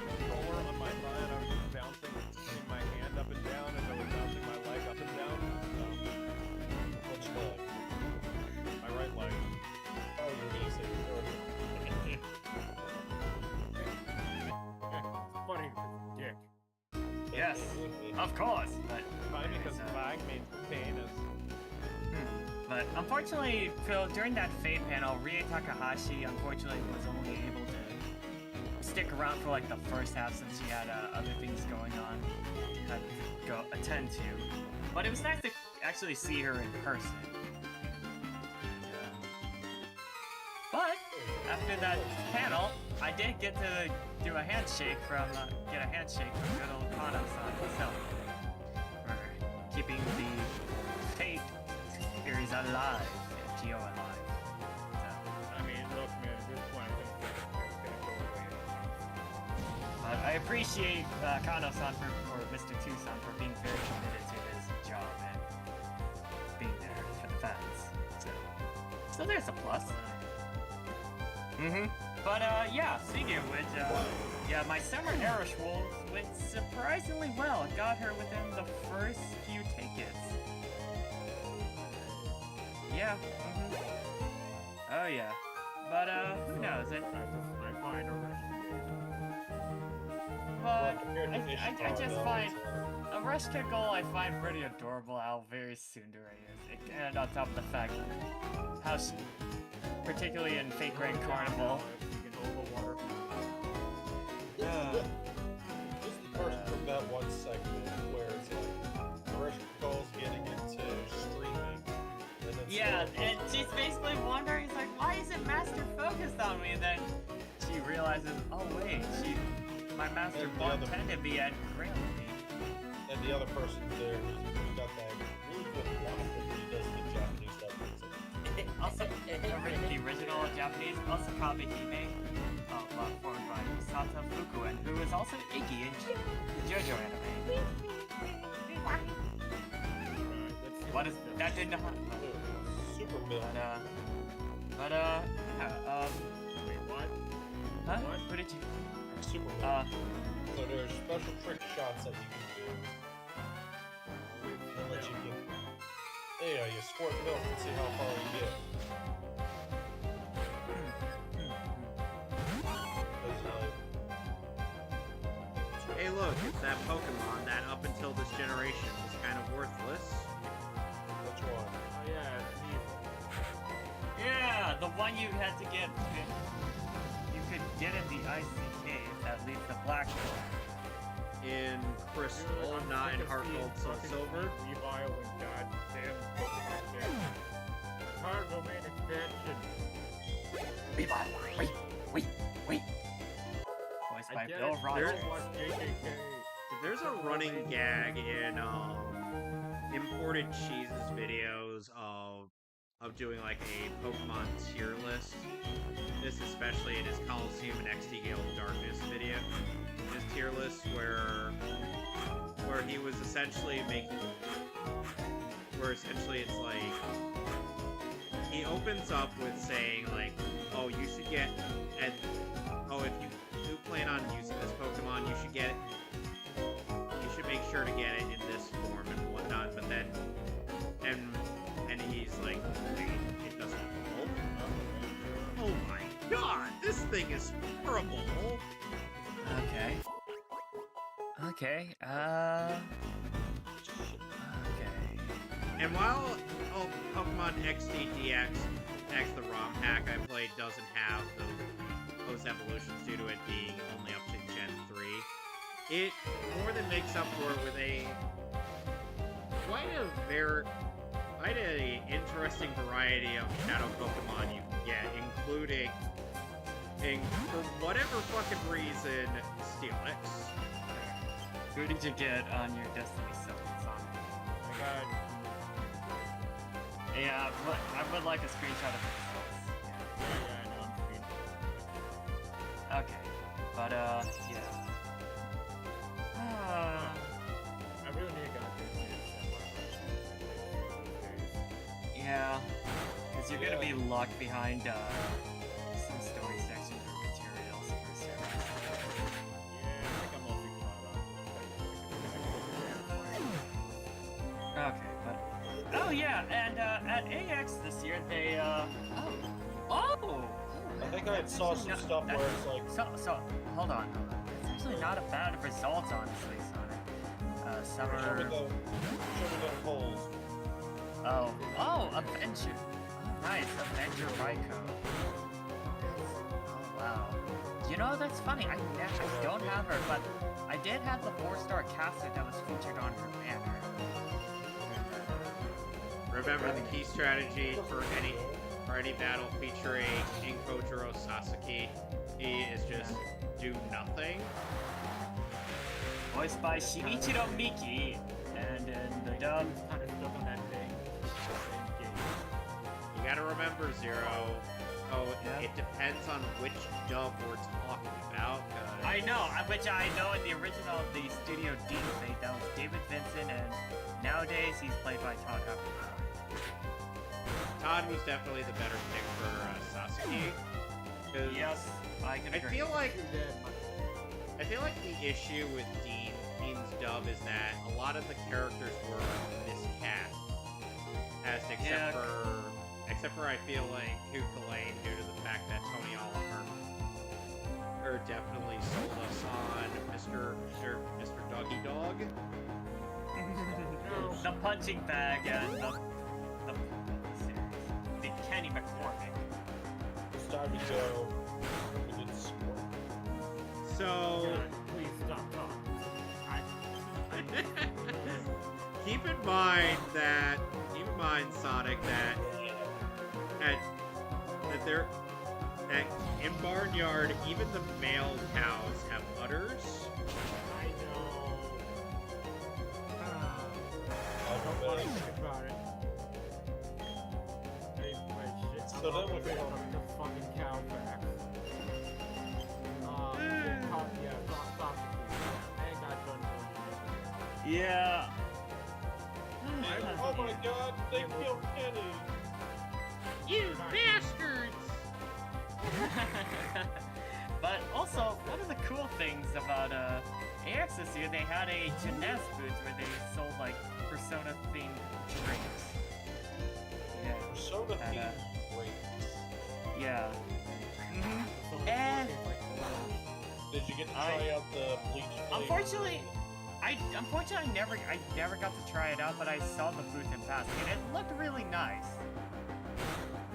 controller on my thigh and I was just bouncing my hand up and down as I was bouncing my leg up and down. Which leg? My right leg. Oh, you're gonna say your Funny, dick. yes, of course, but Fine, because anyways, fag means penis. but unfortunately, Phil, during that Fate panel, Rie Takahashi unfortunately was only able to stick around for like the first half since she had other things going on, had to go attend to. But it was nice to actually see her in person. But after that panel, I did get to do a handshake from good old Kano-san himself for keeping the Fate series alive, FGO alive. I mean, look, man, at this point, I think it's gonna go away. But I appreciate Kano-san or Mr. Tucson for being very committed to his job and being there for the fans. So there's a plus. But yeah, speaking of which, yeah, my Summer Erish went surprisingly well. It got her within the first few tickets. Yeah. Oh yeah. But who knows? I find a rush. But compared to I Ishtar, just though, find it's, a rush tickle I find pretty adorable how very tsundere is. And on top of the fact how she, particularly in Fake Rain Carnival. You can hold the water. just the person from that one segment where it's like Russian Cole's getting into streaming. And it's Yeah, like, and she's basically wondering, like, why isn't Master focused on me? And then she realizes, oh wait, my Master And the other- bartended me and grilled me. and the other person there who's got that really good laugh that he does the Japanese dub music. Also, the original Japanese Osakabe Hime, formed by Sata Fukuen, who is also Iggy in the JoJo anime. What is that? Did not. Super Milk. Wait, what? Huh? What? What did you? Super Milk. So there's special trick shots that you can do. That let you get. Yeah, you squirt milk and see how far you get. 'Cause, Hey, look, it's that Pokemon that up until this generation was kind of worthless. which one? Oh yeah, it's Yeah, the one you had to get. You could get in the icy cave that leads to Blackthorn. In Crystal, not in Heart Gold, Soul Silver. Revile and goddamn Pokemon game. Hard domain expansion. Voiced I by get Bill it. Rogers. There's one JKK. There's a running gag in Imported Cheese's videos of doing like a Pokemon tier list. This especially in his Coliseum and XD Gale of Darkness video. His tier list where he was essentially making it's like he opens up with saying like, oh, you should get, and oh, if you do plan on using this Pokemon, you should get it. You should make sure to get it in this form and whatnot. But then, and he's like, wait, it doesn't evolve. Oh my god, this thing is horrible. Okay. Okay. Okay. And while Pokemon XD DX X the ROM hack I played doesn't have those evolutions due to it being only up to Gen 3, it more than makes up for it with quite a interesting variety of shadow Pokemon you can get, including, for whatever fucking reason, Steelix. Who did you get on your Destiny Sonic? I got Yeah, I would like a screenshot of the results. yeah, I know I'm screen. Okay, but yeah. I really need to go Yeah, because you're gonna be locked behind some story sections or materials for series. Yeah, I think I'm mostly caught up. Okay, but oh yeah, and at AX this year they I think I saw some No, stuff that- where it's like, so hold on. It's actually not a bad result, honestly, Sonic. show me Summer. the polls. Oh, Avenger. Oh, nice, Avenger Raikou. Oh wow. You know, that's funny. I don't have her, but I did have the 4-star caster that was featured on her banner. Remember the key strategy for any battle featuring Inkojiro Sasaki is just do nothing. Voiced by Shinichiro Miki, and in the dub. Kind of stuck on that thing. Same game. You gotta remember, Zero. Yeah. It depends on which dub we're talking about. 'Cause I know, which I know in the original, the Studio D fate, that was David Vincent, and nowadays he's played by Todd Hopper. Todd was definitely the better pick for Sasaki. 'Cause Yes, I can I agree. feel like I feel like the issue with Dean's dub is that a lot of the characters were miscast. Except for I feel like Kukulane, due to the fact that Tony Oliver definitely sold us on Mr. Doggy Dog. The punching bag and the Kenny McCormick. It's time to go. We did score. So Please stop talking. keep in mind, Sonic, that in Barnyard, even the male cows have udders. I know. I'll Don't go want to back. think about it. Hey, wait, shit. So then we pick up the fucking cow facts. Stop. I ain't got done for you. Yeah. Oh my god, they killed Kenny! You bastards! But also, one of the cool things about AX this year, they had a gymnast booth where they sold like Persona-themed drinks. Yeah. Persona themed drinks. Yeah. So And- Did you get to try out the bleach flavor? Unfortunately, I never got to try it out, but I saw the booth in passing, and it looked really nice.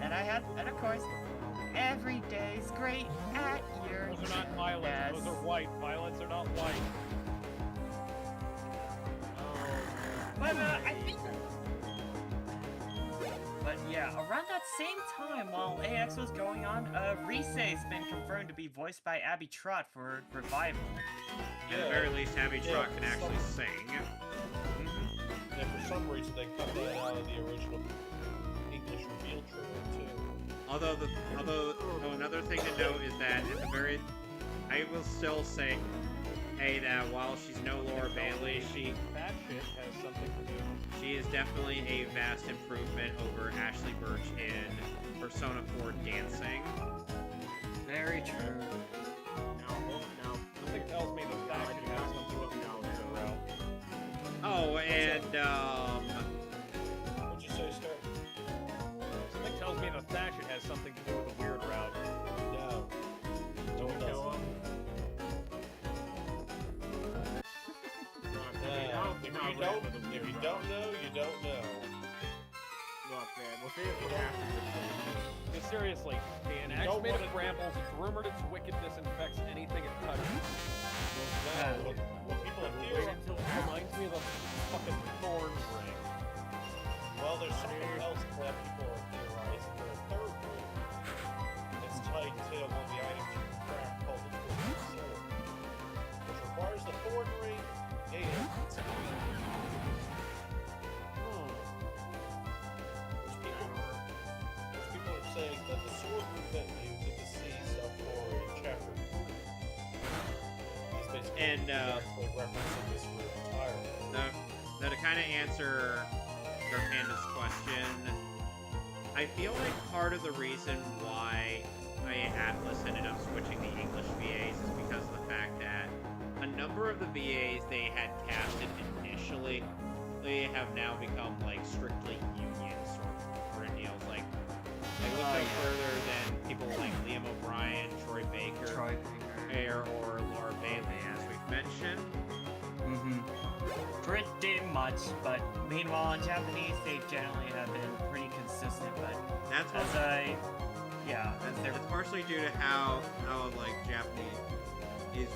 And of course, every day's great at your Those are not violets. Yes. Those are white. Violets are not white. But I think. But yeah, around that same time, while AX was going on, Rise's been confirmed to be voiced by Abby Trott for Revival. At the very least, Abby Trott can actually sing. And for some reason, they cut that out of the original English reveal trailer too. Although another thing to note is that I will still say, that while she's no Laura Bailey, That shit has something to do. she is definitely a vast improvement over Ashley Birch in Persona 4 dancing. Very true. Something tells me that that shit has something to do with the route. Oh, and What'd you say, Star? Something tells me that that shit has something to do with the weird route. No. Don't kill him. If you don't know, you don't know. Look, man, we'll see if we have to. But seriously, the don't enactment of wanna- brambles is rumored its wickedness infects anything it touches. No, what people are Wait theorizing. until it reminds me of the fucking thorn ring. Well, there's something else that people are theorizing for a third ring. It's tied to one of the items you can craft called the Twisted Sword, which requires the thorn ring and it's a green. Which people are saying that the sword move that you get to see stuff for in chapter 3 is basically And, exactly referencing this room entirely. now to kind of answer Panda's question, I feel like part of the reason why Atlas ended up switching the English VAs is because of the fact that a number of the VAs they had casted initially, they have now become like strictly union sort of deals. Like look no further than people like Liam O'Brien, Troy Baker, or Laura Bailey, as we've mentioned. Pretty much, but meanwhile in Japanese they generally have been pretty consistent, but That's as I That's partially due to how like Japanese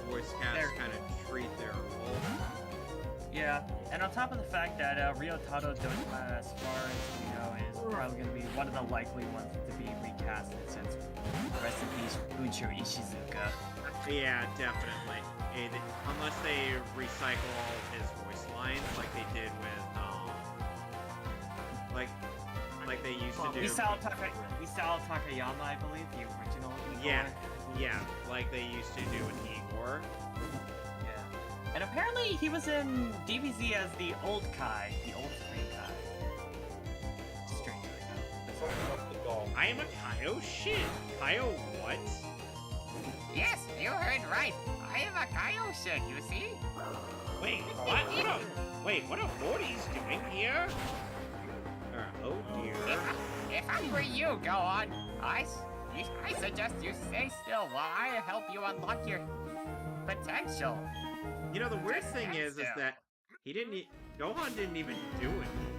voice casts kind of treat their role. Yeah, and on top of the fact that Ryotaro Dojima, as far as we know, is probably going to be one of the likely ones to be recasted, since rest in peace Buncho Ishizuka. Yeah, definitely. Unless they recycle all of his voice lines like they did with like they used to do. Isao Takayama, I believe, the original Igor. Yeah, like they used to do with Igor. Yeah. And apparently he was in DBZ as the old Kai, the old screen Kai. Strangely enough. I am a Kaio? Shit! Kaio what? Yes, you heard right. I am a Kaioshin, you see? Wait, what? What are 40s doing here? Oh dear. If I were you, go on. I suggest you stay still while I help you unlock your potential. You know, the weird Just thing stand is still. that he didn't. Gohan didn't even do anything.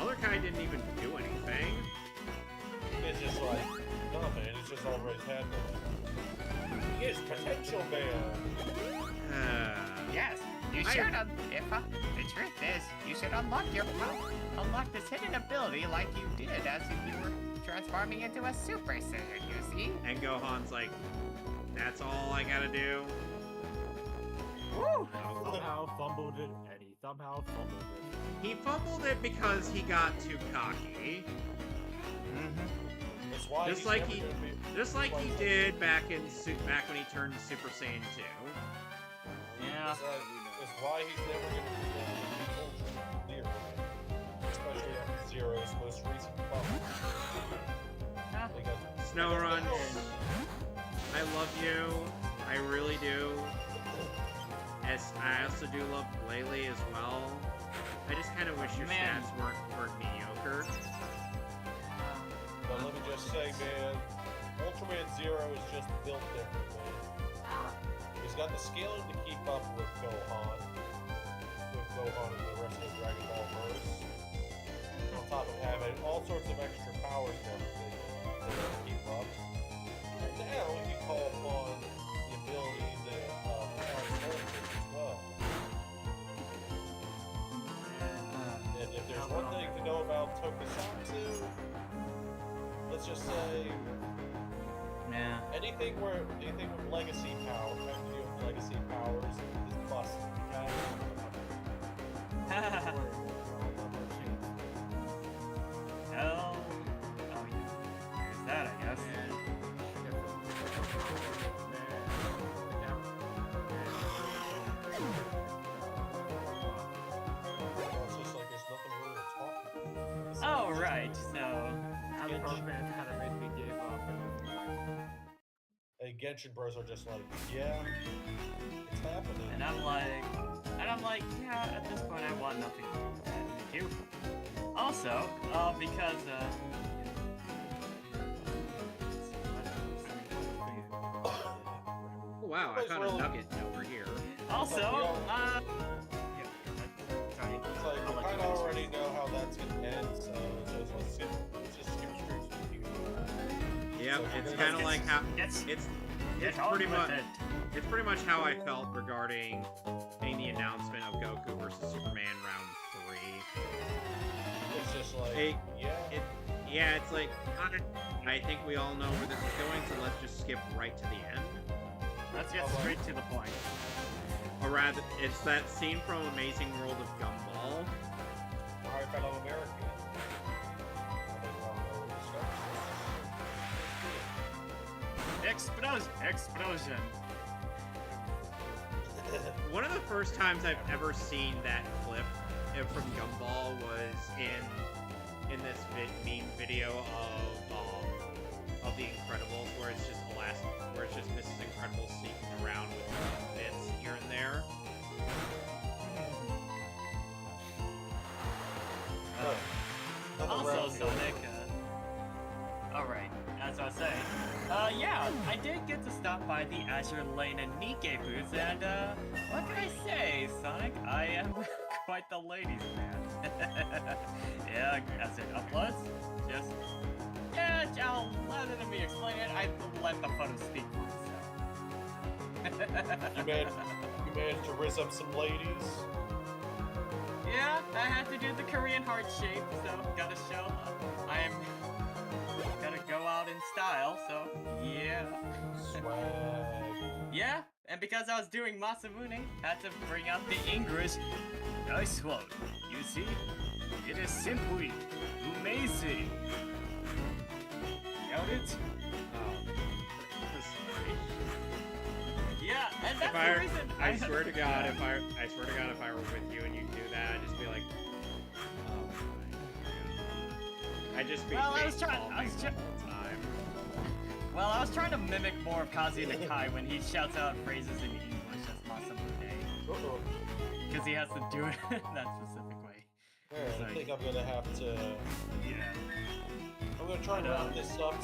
Other Kai didn't even do anything. It's just like, no man, it's just already happened. He is potential man. Yes, you should. The truth is, you should unlock this hidden ability like you did as if you were transforming into a Super Saiyan. You see? And Gohan's like, that's all I gotta do. Woo! Somehow fumbled it, and he somehow fumbled it. He fumbled it because he got too cocky. That's why Just he's like never he, gonna be- just like he did back when he turned Super Saiyan 2. Yeah. It's why he's never going to be ultra clear, especially after Zero's most recent bump. Snowrun, I love you. I really do. As I also do love Lele as well. I just kind of wish your stats weren't mediocre. But let me just say, man, Ultraman Zero is just built differently. He's got the scaling to keep up with Gohan and the rest of the Dragon Ball verse. On top of having all sorts of extra powers and everything to keep up. And now you call upon the abilities and power characters as well. And if there's one thing to know about Tokusatsu, let's just say anything with legacy power, having to do with legacy powers is busted. Hell. Oh yeah. There's that, I guess. It's just like there's nothing really to talk about. Oh right. So. The Pokemon kind of made me give up. Hey, Genshin Bros are just like, yeah, it's happening. And I'm like, yeah, at this point I want nothing to do with that. Thank you. Also, because, Oh, wow, I found a nugget over here. Also, Sorry. sorry. It's like, I'll we let kind you of finish. already know how that's gonna end, so let's just skip straight to the beginning. Yep, So it's we're kind gonna of like how Get it's on pretty with much it. it's pretty much how I felt regarding the announcement of Goku versus Superman round 3. It's just like, Hey, yeah. It's like I think we all know where this is going, so let's just skip right to the end. Let's get straight to the point. Or rather, it's that scene from Amazing World of Gumball. Alright, fellow Americans. I think we all know where this goes. Explosion! One of the first times I've ever seen that clip from Gumball was in this meme video of the Incredibles, where it's just Mrs. Incredible sneaking around with bits here and there. Also, Sonic, alright, as I was saying, yeah, I did get to stop by the Azure Lane and Nikkei booths, and, what can I say, Sonic? I am quite the ladies' man. Yeah, as it uploads, just, yeah, rather than me explain it, I let the photo speak for itself. You managed to rizz up some ladies. Yeah, I had to do the Korean heart shape, so gotta show I'm gotta go out in style, so yeah. Swag. Yeah, and because I was doing Masamune, had to bring out the English. Nice one. You see? It is simply amazing. Got it? Yeah, and that's the reason I swear to God, if I were with you and you do that, I'd just be like, oh my God. I'd just be Well, I was trying- facepalming the whole time. Well, I was trying to mimic more of Kazuya Nakai when he shouts out phrases in English as Masamune. Uh-oh. Because he has to do it that specific way. Alright, I think I'm gonna have to... Yeah. I'm gonna try and wrap this up,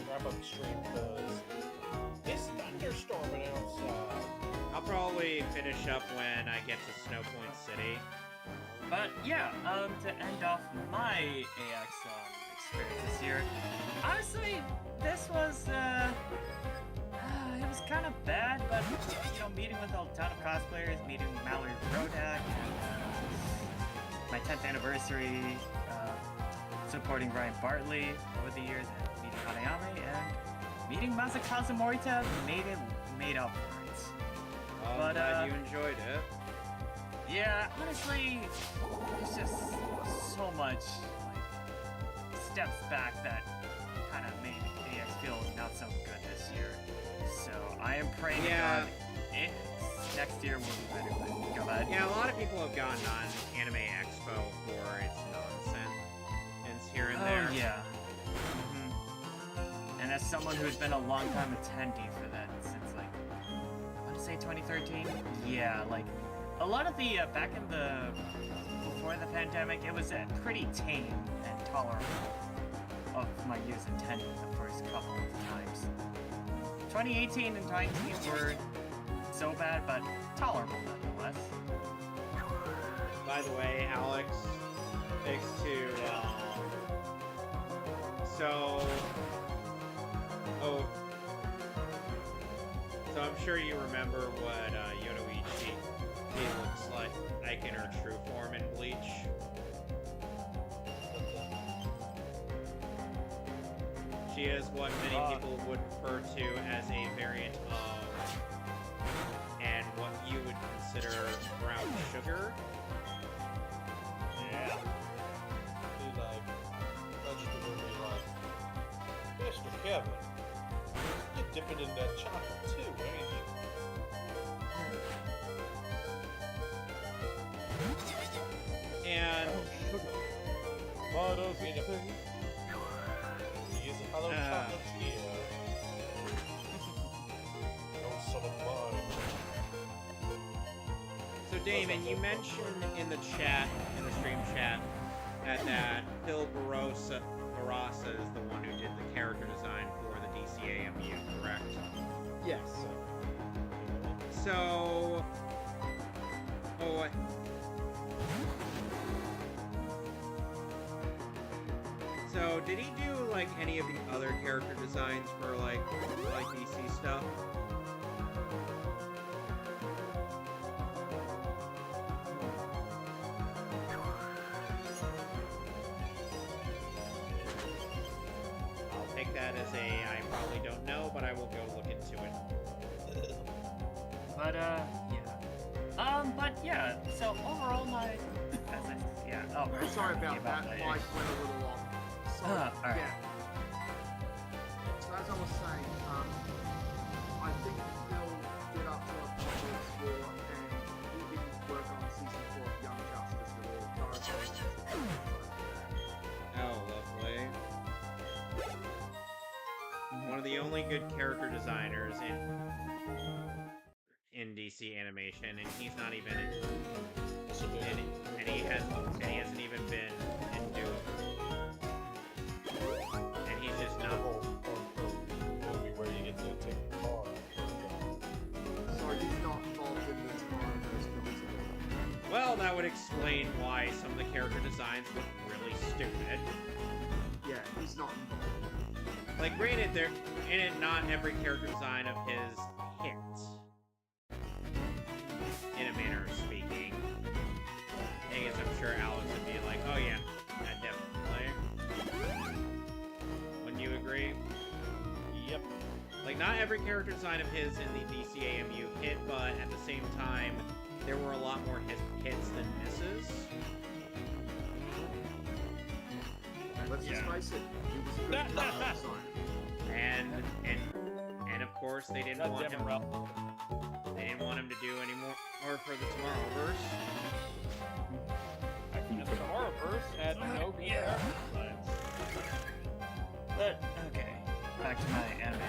wrap up the stream, because it's thunderstorming outside. I'll probably finish up when I get to Snow Point City. But yeah, to end off my AX experience this year, honestly, this was it was kind of bad, but you know, meeting with a ton of cosplayers, meeting Mallory Rodak, and my 10th anniversary, supporting Ryan Bartley over the years, and meeting Hanayame, and meeting Masakazu Morita made up for it. I'm But, glad you enjoyed it. Yeah, honestly, it's just so much like steps back that kind of made AX feel not so good this year. So I am praying to God next year will be better. But go ahead. Yeah, a lot of people have gone on Anime Expo for its nonsense here and there. Oh yeah. And as someone who's been a long time attendee for that since like I want to say 2013. Yeah, like. A lot of the, back in before the pandemic, it was pretty tame and tolerable of my years attending the first couple of times. 2018 and 2019 were so bad, but tolerable nonetheless. By the way, Alex, thanks to, so I'm sure you remember what, Yonoichi looks like in her true form in Bleach. She is what many people would refer to as a variant of, and what you would consider brown sugar. Yeah. Be like, vegetable be like, Mr. Kevin, you're dipping in that chocolate too, ain't you? And what else you think? He is a hello chocolate here. No son of mine. So Damon, you mentioned in the chat, in the stream chat, that Phil Barrosa is the one who did the character design for the DCAMU, correct? Yes. So, So, did he do, like, any of the other character designs for, like DC stuff? I'll take that as I probably don't know, but I will go look into it. But, yeah, so overall Sorry about that. Mike went a little off. So, alright. yeah. So as I was saying, I think Phil did up to a project for, and he didn't work on season 4 of Young Justice at all. Oh, lovely. One of the only good character designers in DC animation, and he's not even in, and he hasn't even been in Doom, and he's just not. Movie where you get to take the car. So he's not involved in the Tomorrowverse films at all. Well, that would explain why some of the character designs look really stupid. Yeah, he's not involved. Like, granted, not every character design of his hits, in a manner of speaking. I guess I'm sure Alex would be like, oh yeah, definitely. Wouldn't you agree? Yep. Like, not every character design of his in the DCAMU hit, but at the same time, there were a lot more hits than misses. Let's just face it, he was a good character designer. And of course they didn't want him. They didn't want him to do any more or for the Tomorrowverse. The Tomorrowverse had no good But okay, back to my anime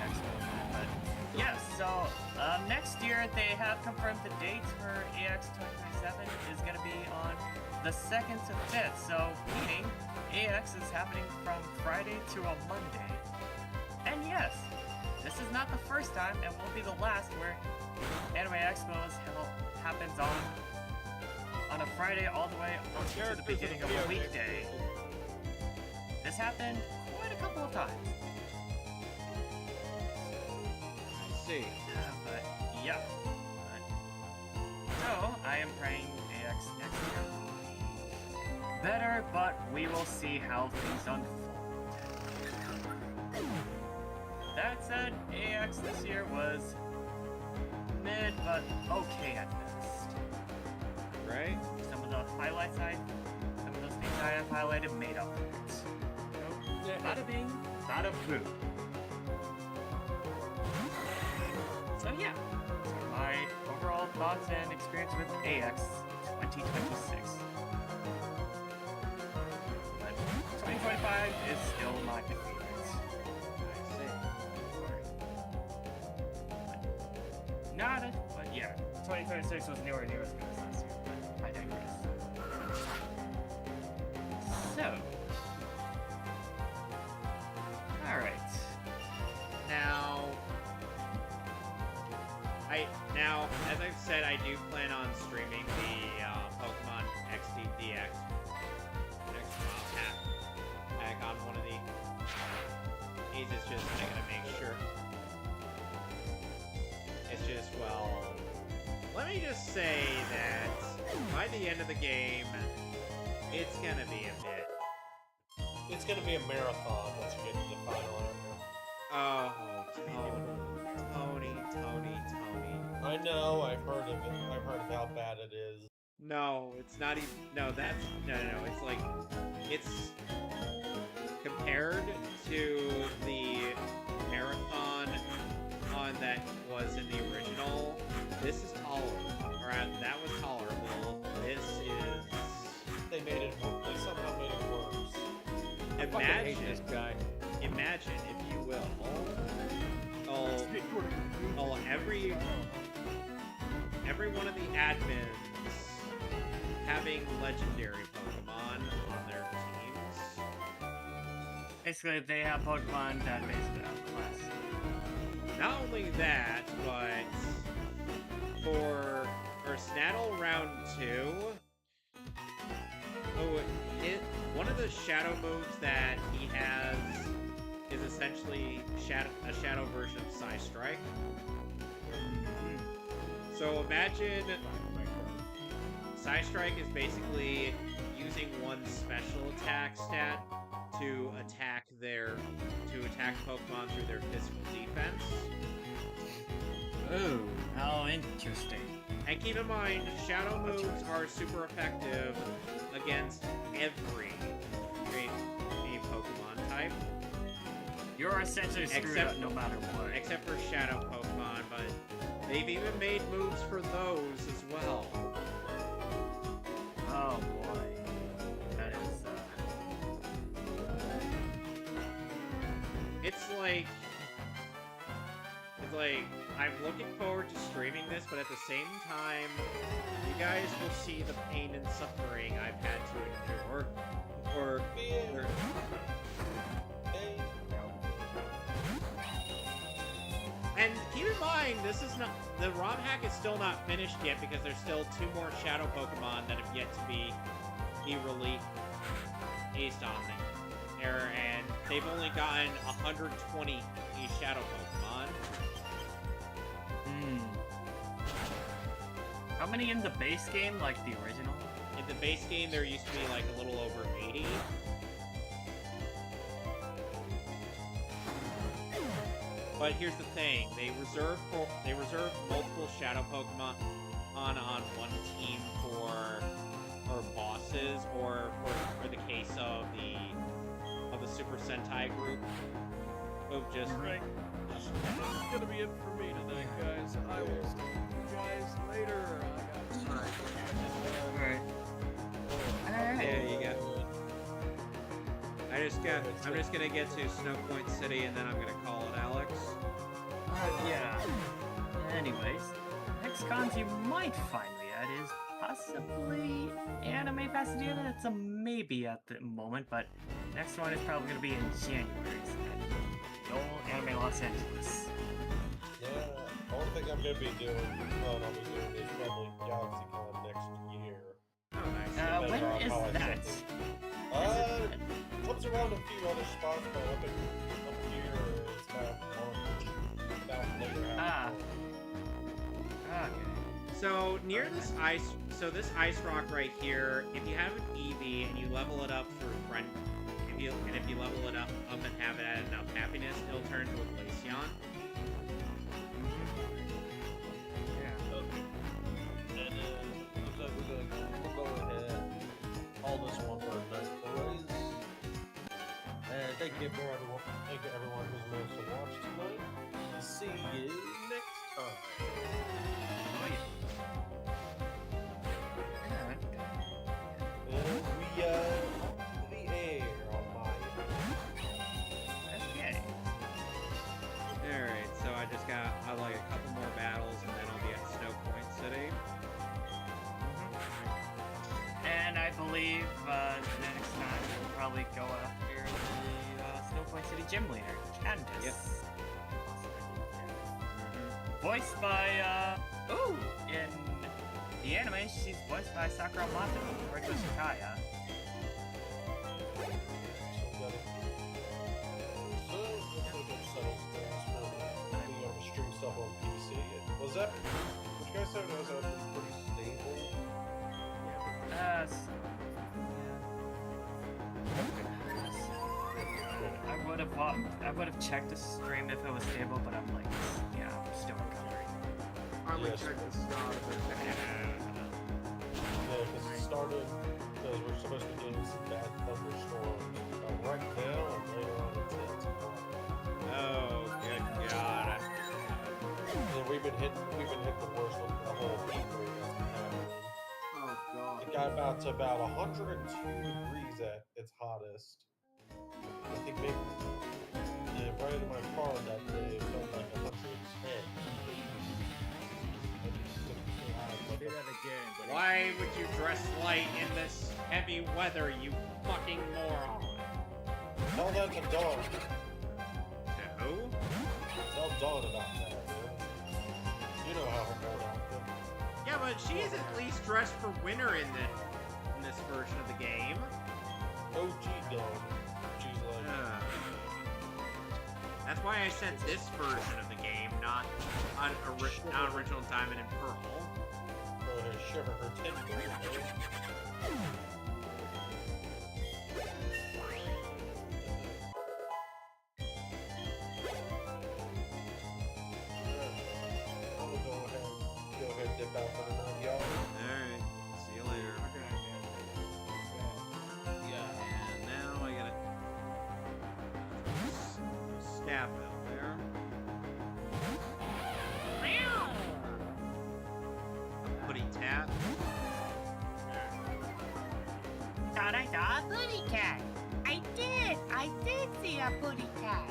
next year, they have confirmed the dates for AX 2027 is going to be on the 2nd to 5th. So, meaning AX is happening from Friday to a Monday. And yes, this is not the first time and won't be the last where Anime Expos happens on a Friday all the way up to the beginning of a weekday. This happened quite a couple of times. I see. But yeah. So I am praying AX next year will be better, but we will see how things unfold. That said, AX this year was mid, but okay at best. Right? Some of the highlights some of those things I have highlighted made up for it. So, bada bing, bada boo. So yeah, my overall thoughts and experience with AX 2026. But 2025 is still my favorite. Not it, but yeah, 2026 was nowhere near as good as last year, but I digress. So, alright. Now, as I've said, I do plan on streaming the Pokemon XDDX next pack on one of the. It's just I gotta make sure. It's just, well, let me just say that by the end of the game, it's gonna be a bit. It's gonna be a marathon once you get to the final area. Oh, Tony. I know, I've heard of it. I've heard of how bad it is. No, it's not even. No, that's no. It's like it's compared to the marathon on that was in the original. This is tolerable. Or that was tolerable. This is. They somehow made it worse. Imagine this guy. Imagine, if you will. Every one of the admins having legendary Pokemon on their teams. Basically, they have Pokemon that basically outclass. Not only that, but for Snaddle round 2, one of the shadow moves that he has is essentially a shadow version of Psy Strike. So imagine Psy Strike is basically using one special attack stat to attack Pokemon through their physical defense. Ooh, how interesting. And keep in mind, shadow moves are super effective against every Pokemon type. You're essentially screwed up no matter what. Except for shadow Pokemon, but they've even made moves for those as well. Oh boy. That is, It's like I'm looking forward to streaming this, but at the same time, you guys will see the pain and suffering I've had to endure. And keep in mind, this is not the ROM hack is still not finished yet because there's still 2 more shadow Pokemon that have yet to be released on there, and they've only gotten 120 shadow Pokemon. How many in the base game, like the original? In the base game, there used to be like a little over 80. But here's the thing: they reserve multiple shadow Pokemon on one team for bosses, or for the case of the Super Sentai group. Just Right. That's gonna be it for me tonight, guys. I will see you guys later. Alright. there you go. I'm just gonna get to Snow Point City, and then I'm gonna call it Alex. Yeah. Anyways, next cons you might find me at is possibly Anime Pasadena. That's a maybe at the moment, but next one is probably going to be in January. So no Anime Los Angeles. Yeah, the only thing I'm gonna be doing, I'll be doing is probably GalaxyCon next year. Oh, nice. When Depending is on how I that? set it. Comes around a few other spots, but up here it's about March, about later half of March. Okay. So near this ice rock right here, if you have an Eevee and you level it up through friend, if you level it up and have it at enough happiness, it'll turn to a Glaceon. And looks like we'll go ahead, all this one for a night, boys. And thank you for everyone. Thank you everyone who's managed to watch tonight. See you next time. And we on the air on my Okay. Alright, so I just got like a couple more battles and then I'll be at Snow Point City. And I believe next time we'll probably go after the Snow Point City gym leader, Candace. Yep. Voiced by, in the anime, she's voiced by Sakura Mata, Riko Shikaya. So looks like it settles things for being able to stream stuff on PC. Was that, what you guys said, was that pretty stable? I would have checked the stream if it was stable, but I'm like, yeah, I'm still recovering. I would Yes. check the start of it. Yeah, because it started, because we're supposed to be getting some bad thunderstorms right now and later on into tomorrow. Oh, good God. And we've been hitting the worst with the whole heat wave that's been happening. Oh god. It got to about 102 degrees at its hottest. I think maybe right in my car that day it felt like 110. Say that again, but Why would you dress light in this heavy weather, you fucking moron? Tell that to Dawn. To who? Tell Dawn about that, man. You know how her mood outfit. Yeah, but she is at least dressed for winter in this version of the game. OG Dawn. She's like, That's why I said this version of the game, not original Diamond and Pearl. go ahead and shiver her tendons. I'm gonna go ahead and dip out for the night, y'all. Alright, see you later. Yeah, and now I gotta stab out there. A putty tap. Thought I saw a booty cat. I did see a booty cat.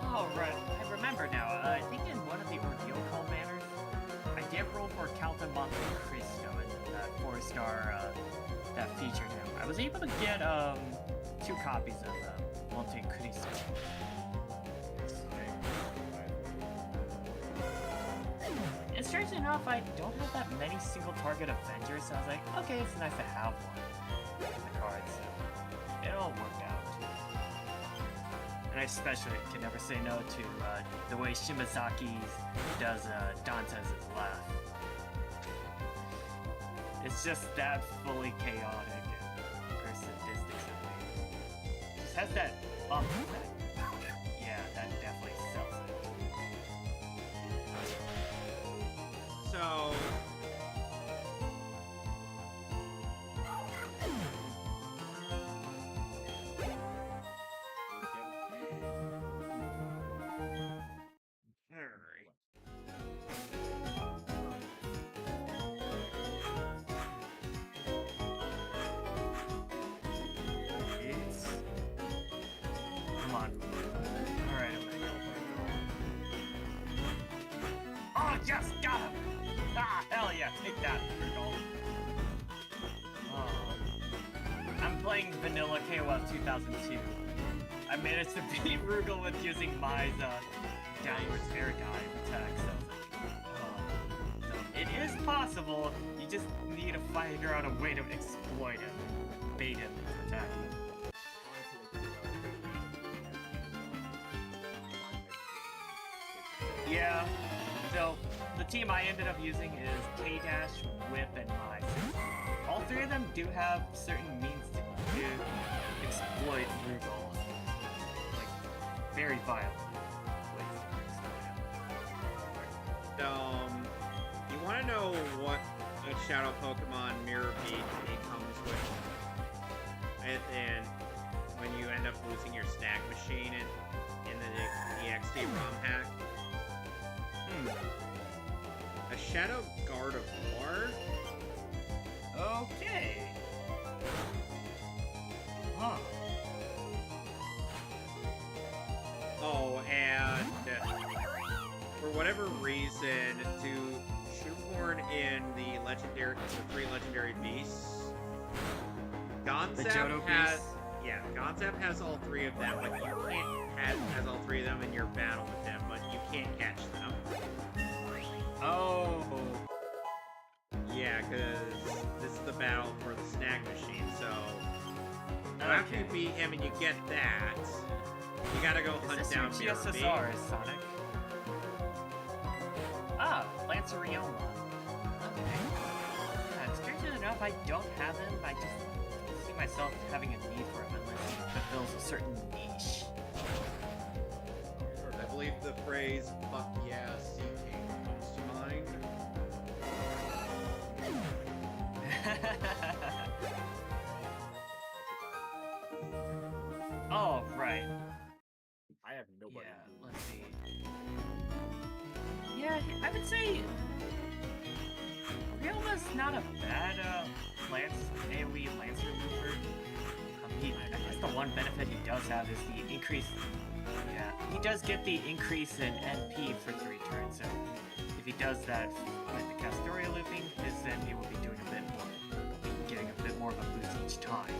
Oh, right. I remember now. I think in one of the Ordeal Call banners, I did roll for Calton Monte Cristo in that 4-star that featured him. I was able to get 2 copies of Monte Cristo. And strangely enough, I don't have that many single target Avengers, so I was like, okay, it's nice to have one in the card, so it all worked out. And I especially can never say no to the way Shimazaki does Dante's laugh. It's just that fully chaotic and sadistic something. Just has that that yeah, that definitely sells it. So Yes, got him! Ah, hell yeah, take that, Frugal. Oh. I'm playing Vanilla KOF 2002. I managed to beat Rugal with using my downwards air dive attack, so it is possible. You just need to figure out a way to exploit him, bait him into attacking. Yeah, so the team I ended up using is K-Dash, Whip, and Mai. All three of them do have certain means to exploit Rugal. Like, very violent ways to exploit him. You want to know what a Shadow Pokemon Mirror Beat comes with? And when you end up losing your stack machine in the EXT ROM hack? A Shadow Guard of War? Okay. Huh. Oh, and for whatever reason, to shoehorn in the three legendary beasts, Gonzap has Gonzap has all three of them, but you can't has all three of them in your battle with them, but you can't catch them. Oh. Yeah, because this is the battle for the snack machine, so after you beat him and you get that, you gotta go hunt down Mirror Beat. Sonic. Ah, Lancerioma. Okay. Strangely enough, I don't have him. I just see myself having a need for him unless he fulfills a certain niche. I believe the phrase "fuck yeah, Sea King" comes to mind. Oh, right. I have nobody. Yeah, let's see. Yeah, I would say Ryoma's not a bad AoE Lancer Looper. I guess the one benefit he does have is the increase. Yeah, he does get the increase in NP for 3 turns, so if he does that with the Castoria looping, then he will be doing a bit more, getting a bit more of a boost each time.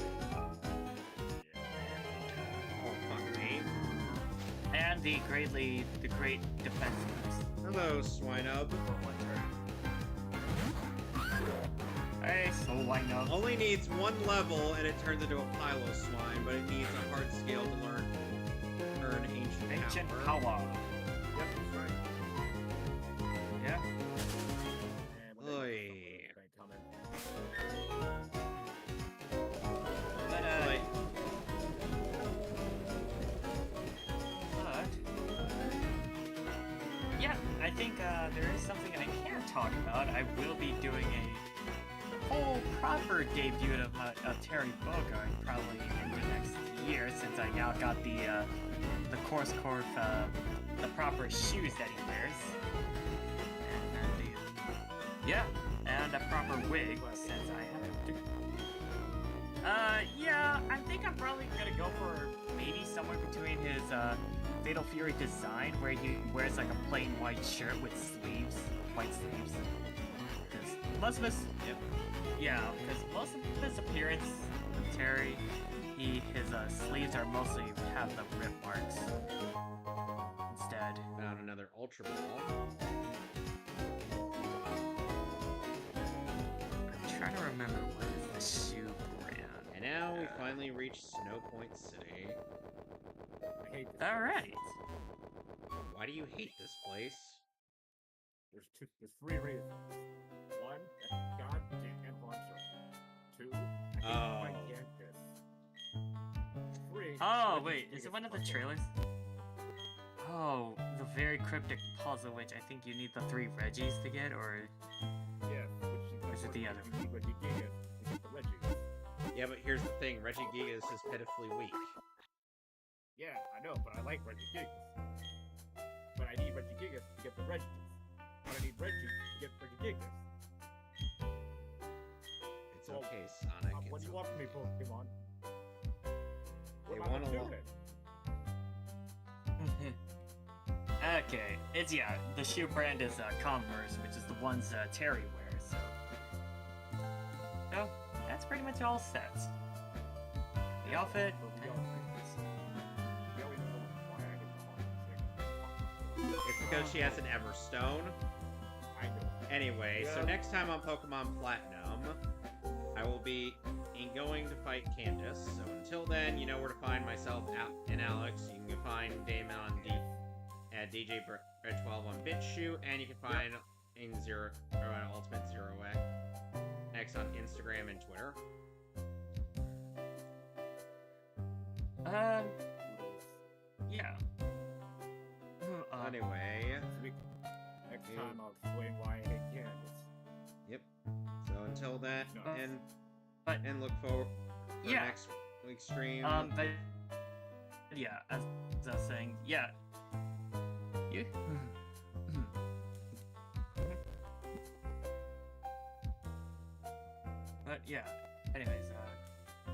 And the great defense boost. Hello, Swinub. Hey, so Swinub. Only needs 1 level and it turns into a Pilo Swine, but it needs a hard skill to earn Ancient Power. Yep, that's right. Yeah. Oy. But, yeah, I think there is something I can talk about. I will be doing a whole proper debut of Terry Bogard probably in the next year, since I now got the Course Corp, the proper shoes that he wears. And a proper wig, since I have it. Yeah, I think I'm probably gonna go for maybe somewhere between his Fatal Fury design, where he wears like a plain white shirt with sleeves, white sleeves. Because most of his, because most of his appearance with Terry, his sleeves are mostly have the rip marks. Instead, found another Ultra Ball. I'm trying to remember what is the shoe brand. And now we finally reached Snow Point City. I hate this. Alright. Why do you hate this place? There's 3 reasons. 1, that goddamn launcher. 2, I hate my Yankees. 3. Oh, wait, is it one of the trailers? Oh, the very cryptic puzzle, which I think you need the 3 Reggies to get, or... Yeah, is it the other one? You need Regigigas to get the Reggies. Yeah, but here's the thing, Regigigas is pitifully weak. Yeah, I know, but I like Regigigas. But I need Regigigas to get the Reggies. But I need Reggie to get Regigigas. It's okay, Sonic. What do you want from me, Pokemon? They What want am I a lot. doing? Okay, it's the shoe brand is Converse, which is the ones Terry wears. So that's pretty much all set. The outfit. It's because she has an Everstone. I know. Anyway, so Yeah. next time on Pokemon Platinum, I will be going to fight Candace. So until then, you know where to find myself and Alex. You can find Damon on at DJ Red 12 on BitChute, and you can find Ultimate Zero X on Instagram and Twitter. Yeah. Anyway, Next time I'll explain why I hate Candace. yep. So until then, But- and look forward for Yeah. next week's stream. But yeah, as I was saying, yeah. You. But yeah. Anyways,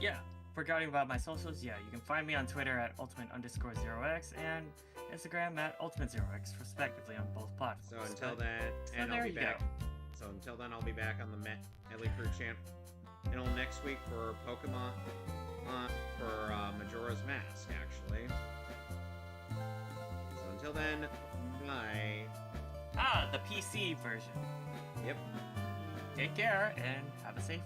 yeah. Forgetting about my socials, yeah, you can find me on Twitter at ultimate_0x and Instagram at ultimate0x, respectively, on both platforms. So until But- then, so and there I'll be you back. go. So until then, I'll be back on the Medley Crew channel next week for Pokemon, for Majora's Mask, actually. So until then, bye. The PC version. Yep. Take care and have a safe